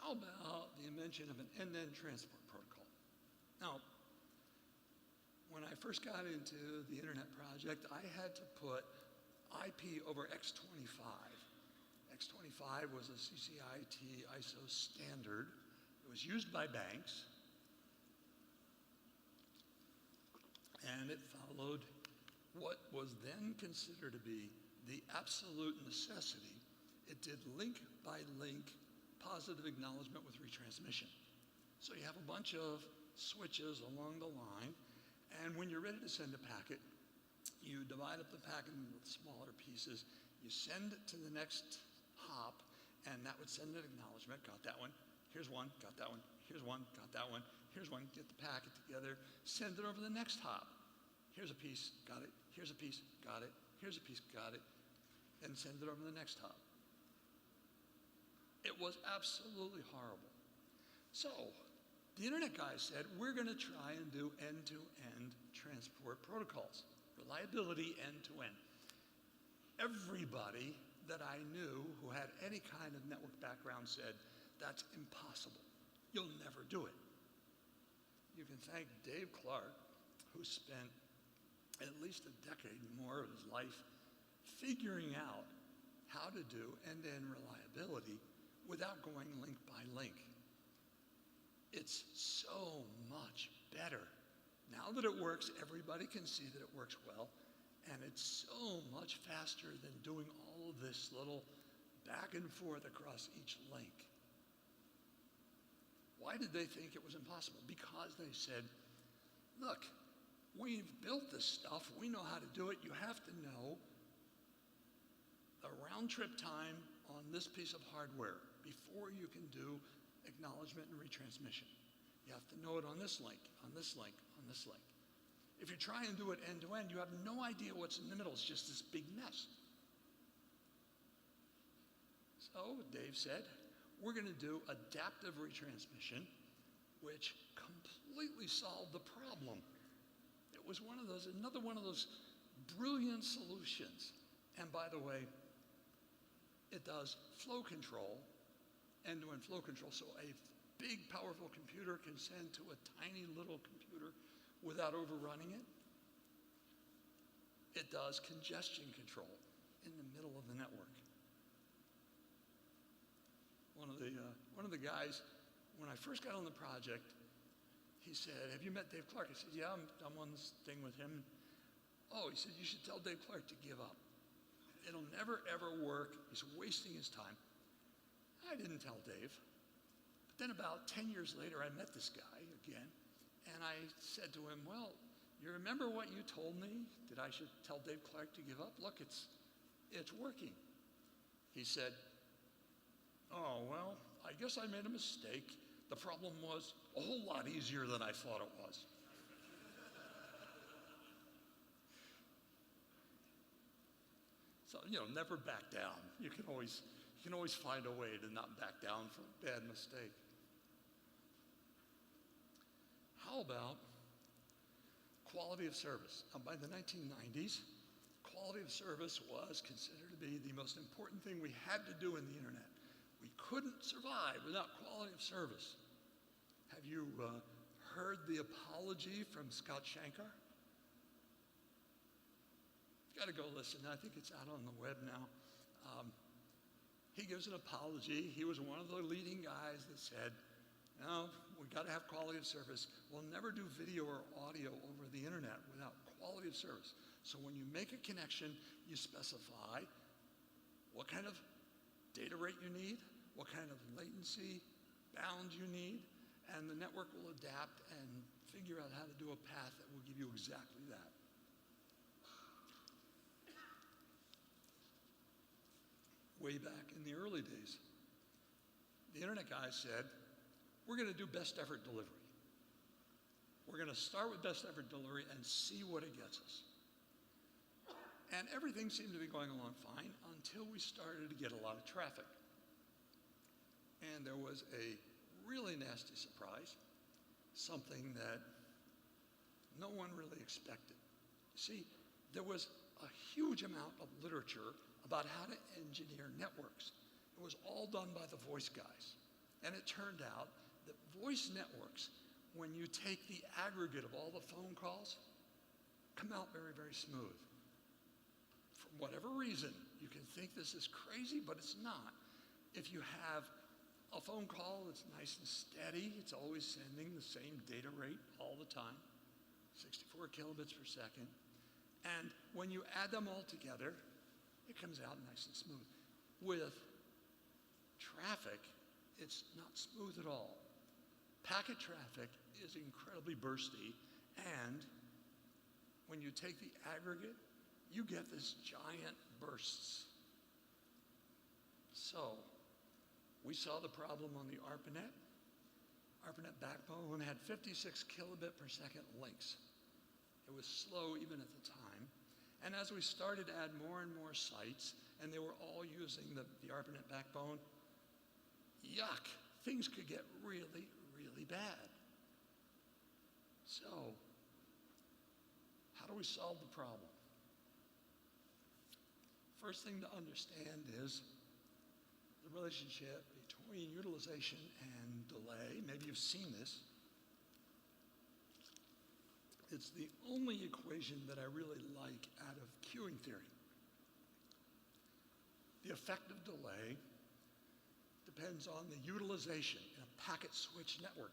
How about the invention of an end-to-end transport protocol? Now, when I first got into the internet project, I had to put IP over X25. X25 was a CCIT ISO standard. It was used by banks, and it followed what was then considered to be the absolute necessity. It did link by link positive acknowledgement with retransmission. So you have a bunch of switches along the line, and when you're ready to send a packet, you divide up the packet into smaller pieces, you send it to the next hop, and that would send an acknowledgement, got that one, here's one, got that one, here's one, got that one, here's one, get the packet together, send it over the next hop. Here's a piece, got it, here's a piece, got it, here's a piece, got it, and send it over the next hop. It was absolutely horrible. So the internet guys said, we're going to try and do end-to-end transport protocols, reliability end-to-end. Everybody that I knew who had any kind of network background said, that's impossible. You'll never do it. You can thank Dave Clark, who spent at least a decade and more of his life figuring out how to do end-to-end reliability without going link by link. It's so much better. Now that it works, everybody can see that it works well, and it's so much faster than doing all of this little back and forth across each link. Why did they think it was impossible? Because they said, look, we've built this stuff, we know how to do it, you have to know the round trip time on this piece of hardware before you can do acknowledgement and retransmission. You have to know it on this link, on this link, on this link. If you try and do it end to end, you have no idea what's in the middle, it's just this big mess. So Dave said, we're going to do adaptive retransmission, which completely solved the problem. It was another one of those brilliant solutions. And by the way, it does flow control, end-to-end flow control, so a big, powerful computer can send to a tiny little computer without overrunning it. It does congestion control in the middle of the network. One of the guys, when I first got on the project, he said, have you met Dave Clark? I said, yeah, I'm on this thing with him. Oh, he said, you should tell Dave Clark to give up. It'll never, ever work. He's wasting his time. I didn't tell Dave. But then about 10 years later, I met this guy again, and I said to him, well, you remember what you told me that I should tell Dave Clark to give up? Look, it's working. He said, oh, well, I guess I made a mistake. The problem was a whole lot easier than I thought it was. So, never back down. You can always find a way to not back down from a bad mistake. How about quality of service? Now, by the 1990s, quality of service was considered to be the most important thing we had to do in the internet. We couldn't survive without quality of service. Have you heard the apology from Scott Shankar? You've got to go listen. I think it's out on the web now. He gives an apology. He was one of the leading guys that said, no, we've got to have quality of service. We'll never do video or audio over the internet without quality of service. So when you make a connection, you specify what kind of data rate you need, what kind of latency bounds you need, and the network will adapt and figure out how to do a path that will give you exactly that. Way back in the early days, the internet guys said, we're going to do best effort delivery. We're going to start with best effort delivery and see what it gets us. And everything seemed to be going along fine until we started to get a lot of traffic. And there was a really nasty surprise, something that no one really expected. You see, there was a huge amount of literature about how to engineer networks. It was all done by the voice guys. And it turned out that voice networks, when you take the aggregate of all the phone calls, come out very, very smooth. For whatever reason, you can think this is crazy, but it's not. If you have a phone call that's nice and steady, it's always sending the same data rate all the time, 64 kilobits per second. And when you add them all together, it comes out nice and smooth. With traffic, it's not smooth at all. Packet traffic is incredibly bursty, and when you take the aggregate, you get this giant bursts. So, we saw the problem on the ARPANET. ARPANET backbone had 56 kilobit per second links. It was slow even at the time. And as we started to add more and more sites, and they were all using the ARPANET backbone, yuck, things could get really, really bad. So, how do we solve the problem? First thing to understand is the relationship between utilization and delay. Maybe you've seen this. It's the only equation that I really like out of queuing theory. The effective delay depends on the utilization in a packet switch network.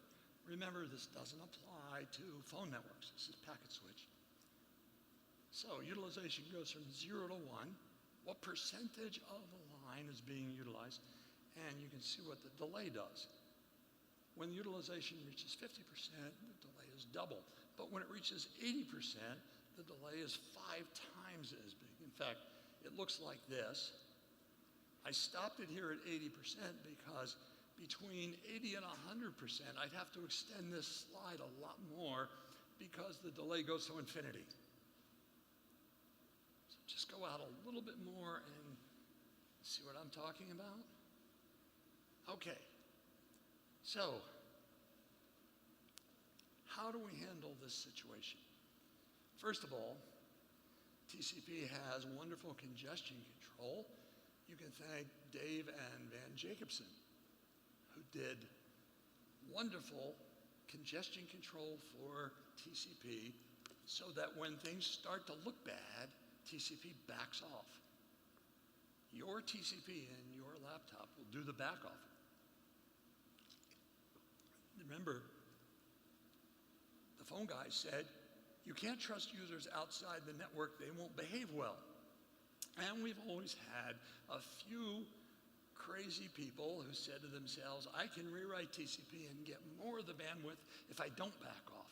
Remember, this doesn't apply to phone networks. This is packet switch. So utilization goes from 0 to 1. What percentage of the line is being utilized? And you can see what the delay does. When utilization reaches 50%, the delay is double. But when it reaches 80%, the delay is 5 times as big. In fact, it looks like this. I stopped it here at 80% because between 80 and 100%, I'd have to extend this slide a lot more because the delay goes to infinity. So just go out a little bit more and see what I'm talking about? Okay, so how do we handle this situation? First of all, TCP has wonderful congestion control. You can thank Dave and Van Jacobson, who did wonderful congestion control for TCP so that when things start to look bad, TCP backs off. Your TCP in your laptop will do the back off. Remember, the phone guy said, you can't trust users outside the network, they won't behave well. And we've always had a few crazy people who said to themselves, I can rewrite TCP and get more of the bandwidth if I don't back off.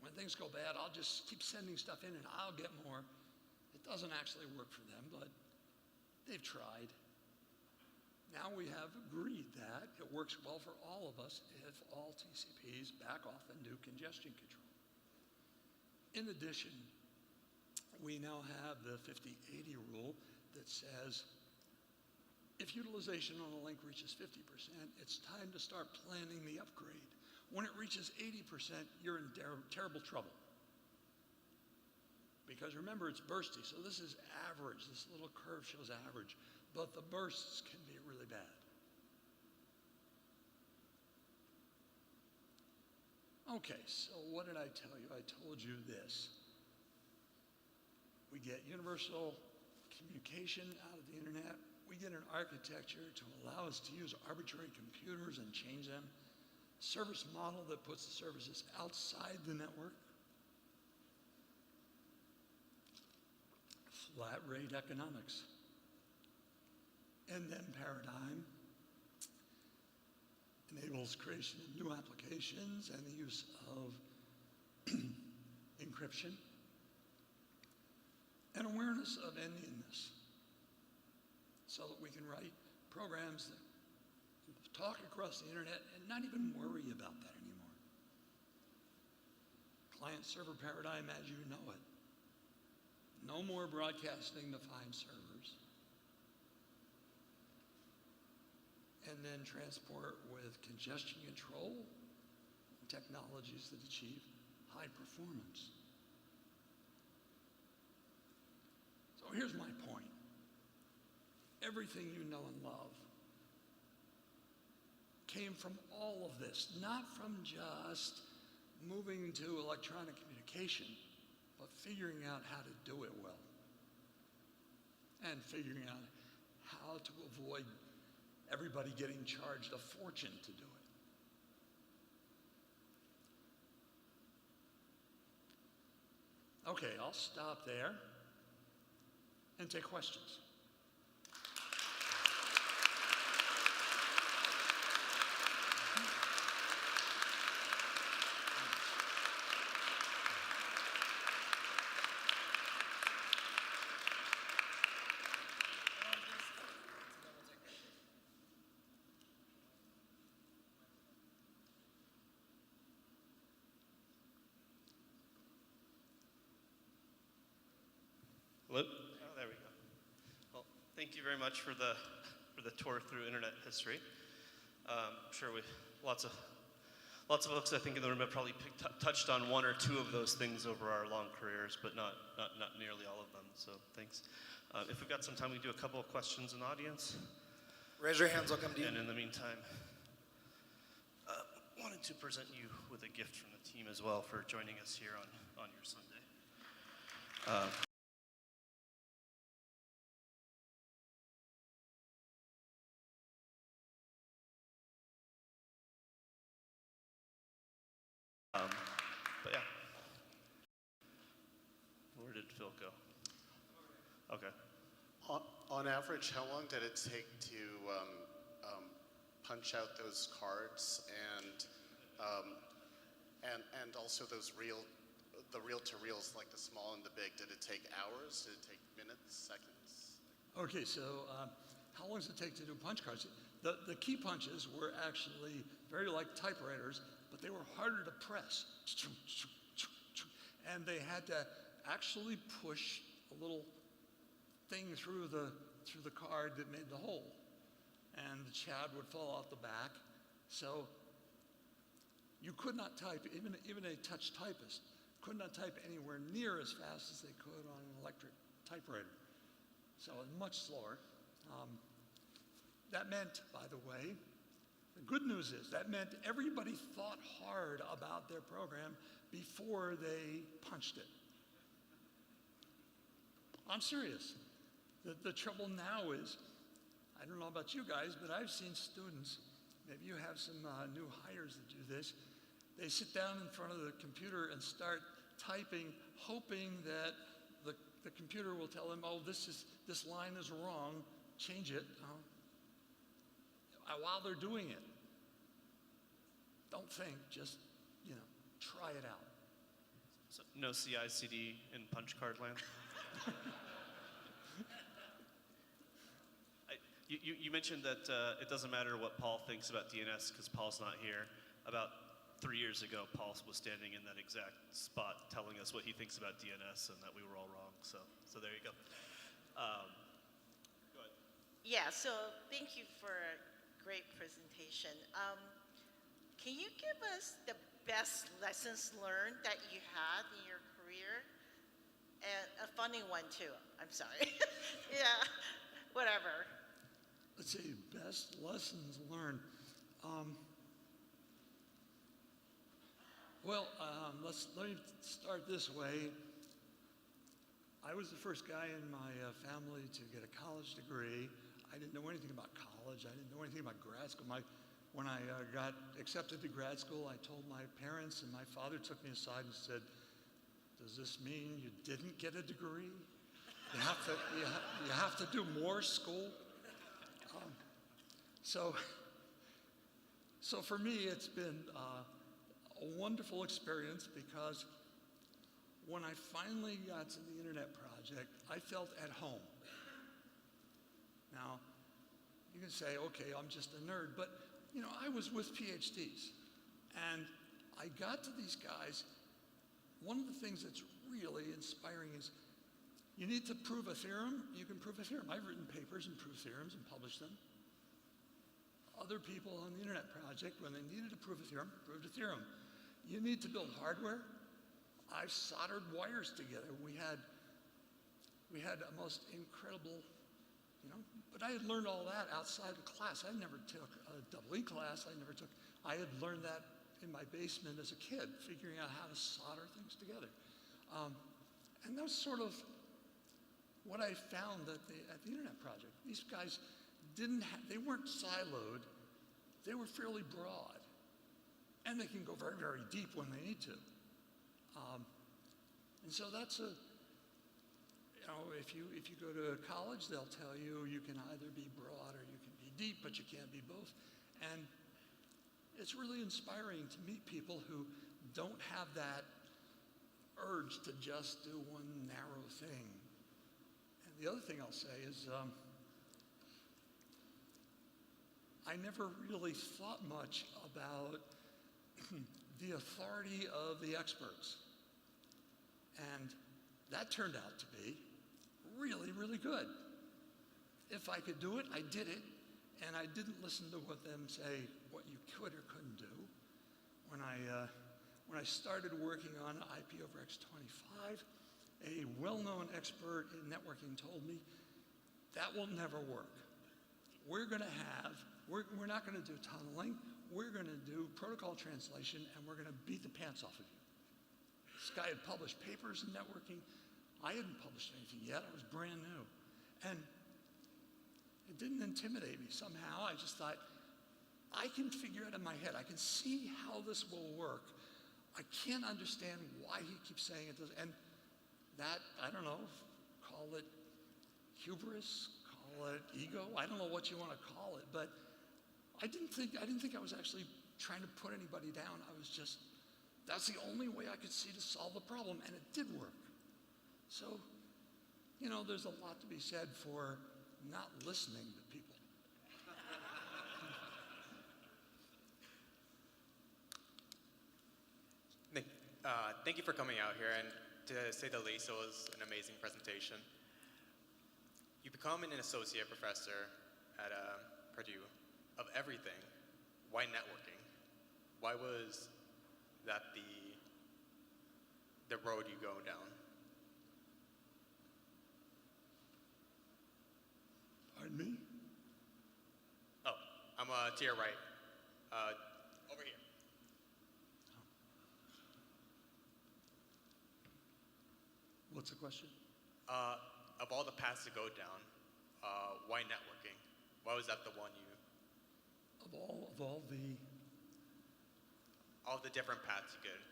When things go bad, I'll just keep sending stuff in and I'll get more. It doesn't actually work for them, but they've tried. Now we have agreed that it works well for all of us if all TCPs back off and do congestion control. In addition, we now have the 50-80 rule that says if utilization on a link reaches 50%, it's time to start planning the upgrade. When it reaches 80%, you're in terrible trouble. Because remember, it's bursty, so this is average. This little curve shows average, but the bursts can be really bad. Okay, so what did I tell you? I told you this. We get universal communication out of the internet. We get an architecture to allow us to use arbitrary computers and change them. Service model that puts the services outside the network. Flat rate economics. And then paradigm enables creation of new applications and the use of encryption. And awareness of endianness, so that we can write programs that talk across the internet and not even worry about that anymore. Client-server paradigm as you know it. No more broadcasting to 5 servers. And then transport with congestion control and technologies that achieve high performance. So here's my point. Everything you know and love came from all of this, not from just moving to electronic communication, but figuring out how to do it well. And figuring out how to avoid everybody getting charged a fortune to do it. Okay, I'll stop there and take questions. Hello? Oh, there we go. Well, thank you very much for the tour through internet history. I'm sure we lots of folks I think in the room have probably touched on one or two of those things over our long careers, but not nearly all of them. So thanks. If we've got some time, we can do a couple of questions in the audience. Raise your hands, I'll come to you. And in the meantime, wanted to present you with a gift from the team as well for joining us here on your Sunday. But yeah, where did Phil go? Okay. On average, how long did it take to punch out those cards and also those the reel-to-reels, like the small and the big? Did it take hours? Did it take minutes, seconds? Okay, so how long does it take to do punch cards? The key punches were actually very like typewriters, but they were harder to press. And they had to actually push a little thing through the card that made the hole. And the chad would fall off the back. So you could not type, even a touch typist could not type anywhere near as fast as they could on an electric typewriter. So it was much slower. That meant, by the way, the good news is that meant everybody thought hard about their program before they punched it. I'm serious. The trouble now is, I don't know about you guys, but I've seen students, maybe you have some new hires that do this, they sit down in front of the computer and start typing, hoping that the computer will tell them, oh, this line is wrong, change it, while they're doing it. Don't think, just, try it out. So no CI/CD in punch card land? You mentioned that it doesn't matter what Paul thinks about DNS because Paul's not here. About 3 years ago, Paul was standing in that exact spot telling us what he thinks about DNS and that we were all wrong. So there you go. Go ahead. Yeah, so thank you for a great presentation. Can you give us the best lessons learned that you had in your career? And a funny one too, I'm sorry. Yeah, whatever. Let's see, best lessons learned. Let me start this way. I was the first guy in my family to get a college degree. I didn't know anything about college. I didn't know anything about grad school. When I got accepted to grad school, I told my parents, and my father took me aside and said, does this mean you didn't get a degree? You have to do more school? So for me, it's been a wonderful experience because when I finally got to the Internet Project, I felt at home. Now, you can say, okay, I'm just a nerd, but I was with PhDs, and I got to these guys. One of the things that's really inspiring is you need to prove a theorem, you can prove a theorem. I've written papers and proved theorems and published them. Other people on the Internet Project, when they needed to prove a theorem, proved a theorem. You need to build hardware. I've soldered wires together. We had a most incredible, but I had learned all that outside of class. I never took a double E class. I had learned that in my basement as a kid, figuring out how to solder things together. And that was sort of what I found at the Internet Project. These guys they weren't siloed, they were fairly broad. And they can go very, very deep when they need to. And so that's if you go to college, they'll tell you you can either be broad or you can be deep, but you can't be both. And it's really inspiring to meet people who don't have that urge to just do one narrow thing. And the other thing I'll say is, I never really thought much about the authority of the experts. And that turned out to be really, really good. If I could do it, I did it. and I didn't listen to what them say what you could or couldn't do. When I started working on IP over X25, a well-known expert in networking told me, that will never work. We're not going to do tunneling, we're going to do protocol translation, and we're going to beat the pants off of you. This guy had published papers in networking. I hadn't published anything yet, I was brand new. And it didn't intimidate me somehow. I just thought, I can figure it in my head. I can see how this will work. I can't understand why he keeps saying it doesn't. And that, I don't know, call it hubris, call it ego. I don't know what you want to call it, but I didn't think I was actually trying to put anybody down. I was just, that's the only way I could see to solve the problem, and it did work. So, you know, there's a lot to be said for not listening to people. Nick, thank you for coming out here, and to say the least, it was an amazing presentation. You become an associate professor at Purdue of everything. Why networking? Why was that the road you go down? Pardon me? Oh, I'm to your right. Over here. What's the question? Of all the paths to go down, why networking? Why was that the one you? Of all the different paths you could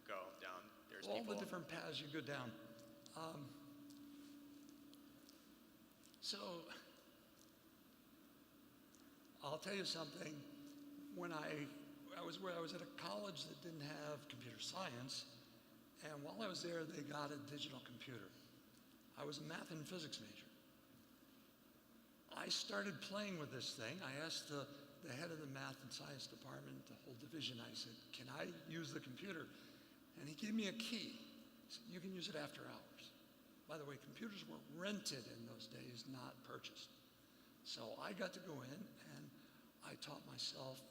go down. There's all people. the different paths you go down. So, I'll tell you something. When I was at a college that didn't have computer science, and while I was there, they got a digital computer. I was a math and physics major. I started playing with this thing. I asked the head of the math and science department, the whole division, I said, can I use the computer? And he gave me a key. He said, you can use it after hours. By the way, computers were rented in those days, not purchased. So I got to go in and I taught myself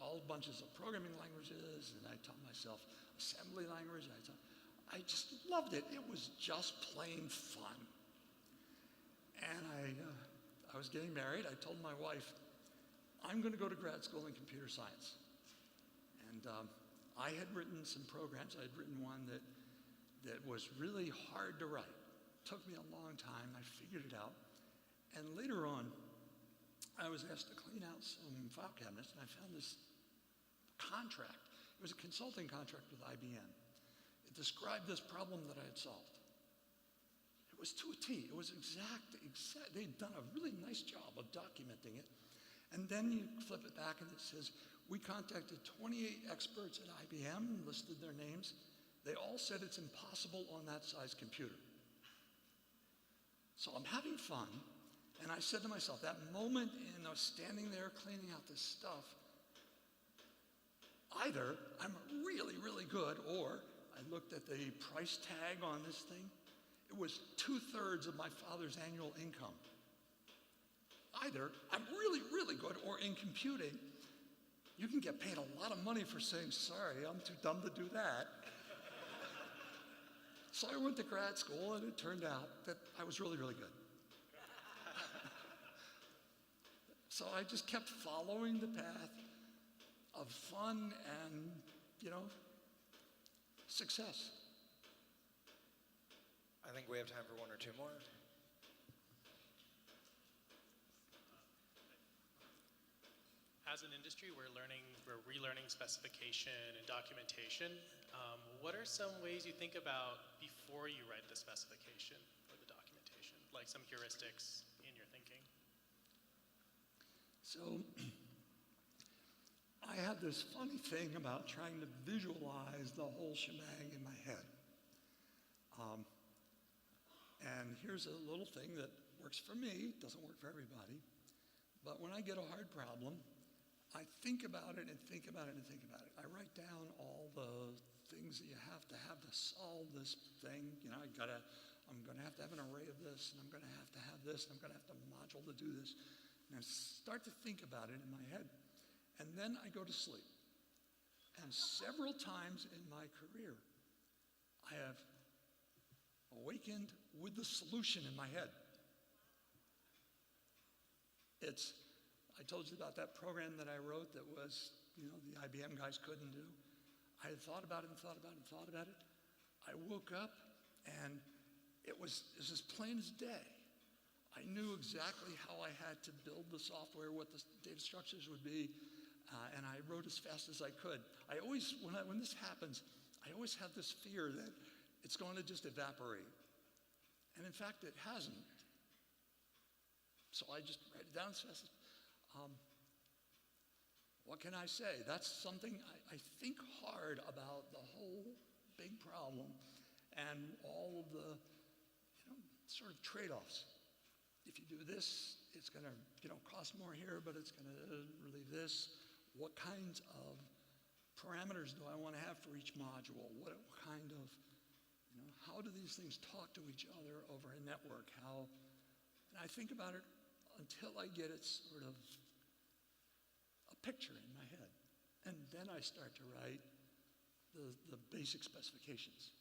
all bunches of programming languages, and I taught myself assembly language. I just loved it. It was just plain fun. And I was getting married. I told my wife, I'm going to go to grad school in computer science. And I had written some programs. I had written one that was really hard to write. It took me a long time. I figured it out. And later on, I was asked to clean out some file cabinets, and I found this contract. It was a consulting contract with IBM. It described this problem that I had solved. It was to a T. It was exact. They'd done a really nice job of documenting it. And then you flip it back and it says, we contacted 28 experts at IBM, listed their names. They all said it's impossible on that size computer. So I'm having fun, and I said to myself, that moment in standing there cleaning out this stuff, either I'm really, really good, or I looked at the price tag on this thing. It was 2/3 of my father's annual income. Either I'm really, really good, or in computing, you can get paid a lot of money for saying, sorry, I'm too dumb to do that. So I went to grad school, and it turned out that I was really, really good. So I just kept following the path of fun and, success. I think we have time for one or two more. As an industry, we're relearning specification and documentation. What are some ways you think about before you write the specification or the documentation, like some heuristics in your thinking? So I have this funny thing about trying to visualize the whole shebang in my head. And here's a little thing that works for me, doesn't work for everybody. But when I get a hard problem, I think about it and think about it and think about it. I write down all the things that you have to solve this thing. I'm going to have to have an array of this, and I'm going to have this, and I'm going to have to module to do this. And I start to think about it in my head. And then I go to sleep. And several times in my career, I have awakened with the solution in my head. I told you about that program that I wrote that was, the IBM guys couldn't do. I had thought about it and thought about it and thought about it. I woke up and it was as plain as day. I knew exactly how I had to build the software, what the data structures would be, and I wrote as fast as I could. I always, when this happens, I always have this fear that it's going to just evaporate. And in fact, it hasn't. So I just write it down as fast as, what can I say? That's something I think hard about the whole big problem and all of the, sort of trade-offs. If you do this, it's going to, cost more here, but it's going to relieve this. What kinds of parameters do I want to have for each module? What kind of, how do these things talk to each other over a network? And I think about it until I get it sort of a picture in my head. And then I start to write the basic specifications.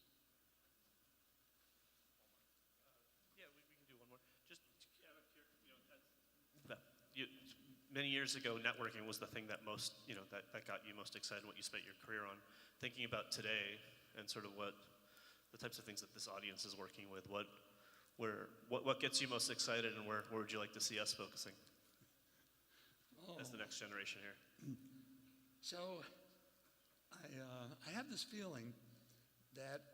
Yeah, we can do one more. Many years ago, networking was the thing that most, that got you most excited, what you spent your career on. Thinking about today and sort of what the types of things that this audience is working with, what gets you most excited, and where would you like to see us focusing as the next generation here? So I have this feeling that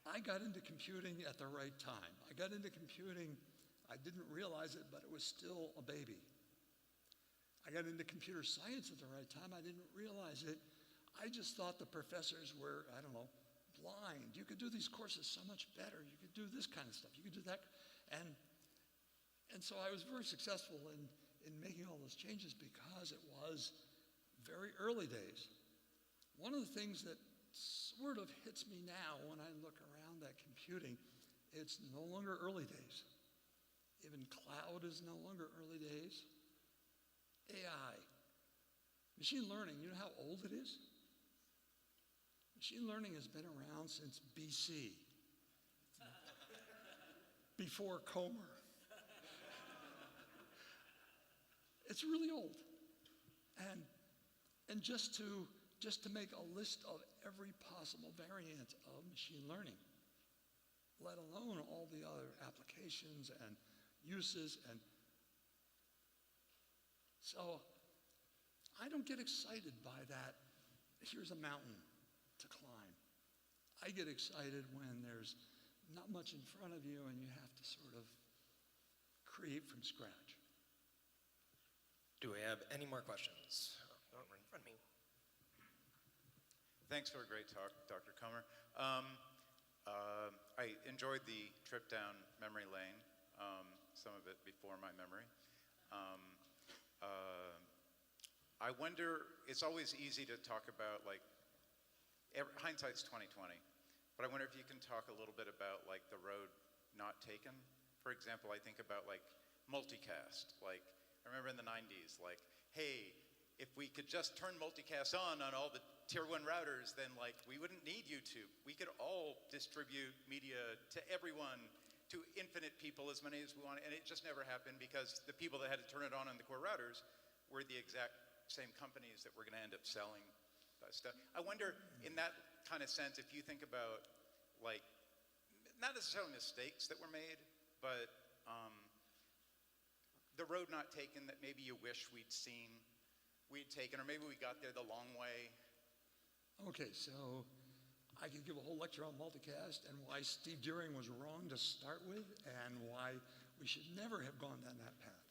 I got into computing at the right time. I got into computing, I didn't realize it, but it was still a baby. I got into computer science at the right time. I didn't realize it. I just thought the professors were, blind. You could do these courses so much better. You could do this kind of stuff. You could do that. And so I was very successful in making all those changes because it was very early days. One of the things that sort of hits me now when I look around at computing, it's no longer early days. Even cloud is no longer early days. AI, machine learning, you know how old it is? Machine learning has been around since BC, before Comer. It's really old. And just to make a list of every possible variant of machine learning, let alone all the other applications and uses. And so I don't get excited by that. Here's a mountain to climb. I get excited when there's not much in front of you and you have to sort of create from scratch. Do we have any more questions? Over in front of me. Thanks for a great talk, Dr. Comer. I enjoyed the trip down memory lane, some of it before my memory. I wonder, it's always easy to talk about, hindsight's 20/20, but I wonder if you can talk a little bit about, the road not taken. For example, I think about, multicast. I remember in the 90s, hey, if we could just turn multicast on all the tier 1 routers, then, we wouldn't need YouTube. We could all distribute media to everyone, to infinite people, as many as we want, and it just never happened because the people that had to turn it on the core routers were the exact same companies that were going to end up selling that stuff. I wonder, in that kind of sense, if you think about, not necessarily mistakes that were made, but the road not taken that maybe you wish we'd taken, or maybe we got there the long way. Okay, so I could give a whole lecture on multicast and why Steve Deering was wrong to start with and why we should never have gone down that path.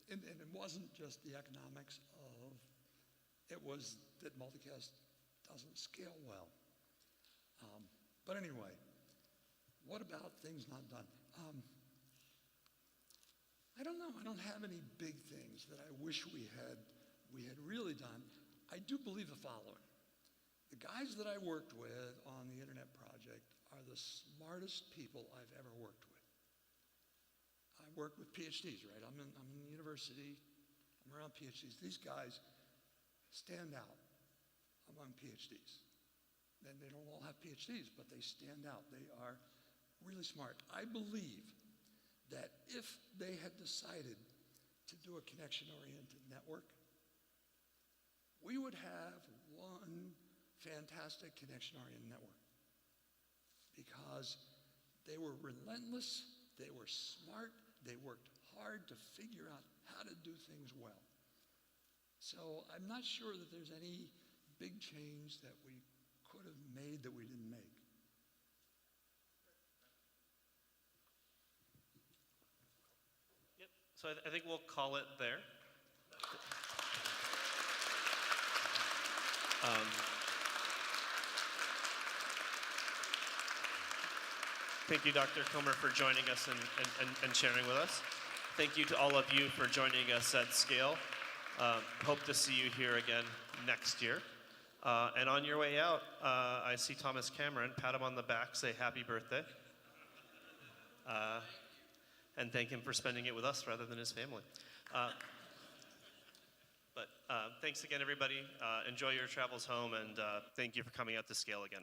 And it wasn't just the economics of, it was that multicast doesn't scale well. But anyway, what about things not done? I don't know. I don't have any big things that I wish we had really done. I do believe the following. The guys that I worked with on the Internet project are the smartest people I've ever worked with. I'm work with PhDs, right? I'm in the university, I'm around PhDs. These guys stand out among PhDs. Then they don't all have PhDs, but they stand out. They are really smart. I believe that if they had decided to do a connection-oriented network, we would have one fantastic connection-oriented network because they were relentless, they were smart, they worked hard to figure out how to do things well. So I'm not sure that there's any big change that we could have made that we didn't make. Yep. So I think we'll call it there. Thank you, Dr. Comer, for joining us and sharing with us. Thank you to all of you for joining us at SCaLE. Hope to see you here again next year. And on your way out, I see Thomas Cameron. Pat him on the back, say happy birthday. And thank him for spending it with us rather than his family. But thanks again, everybody. Enjoy your travels home, and thank you for coming out to SCaLE again.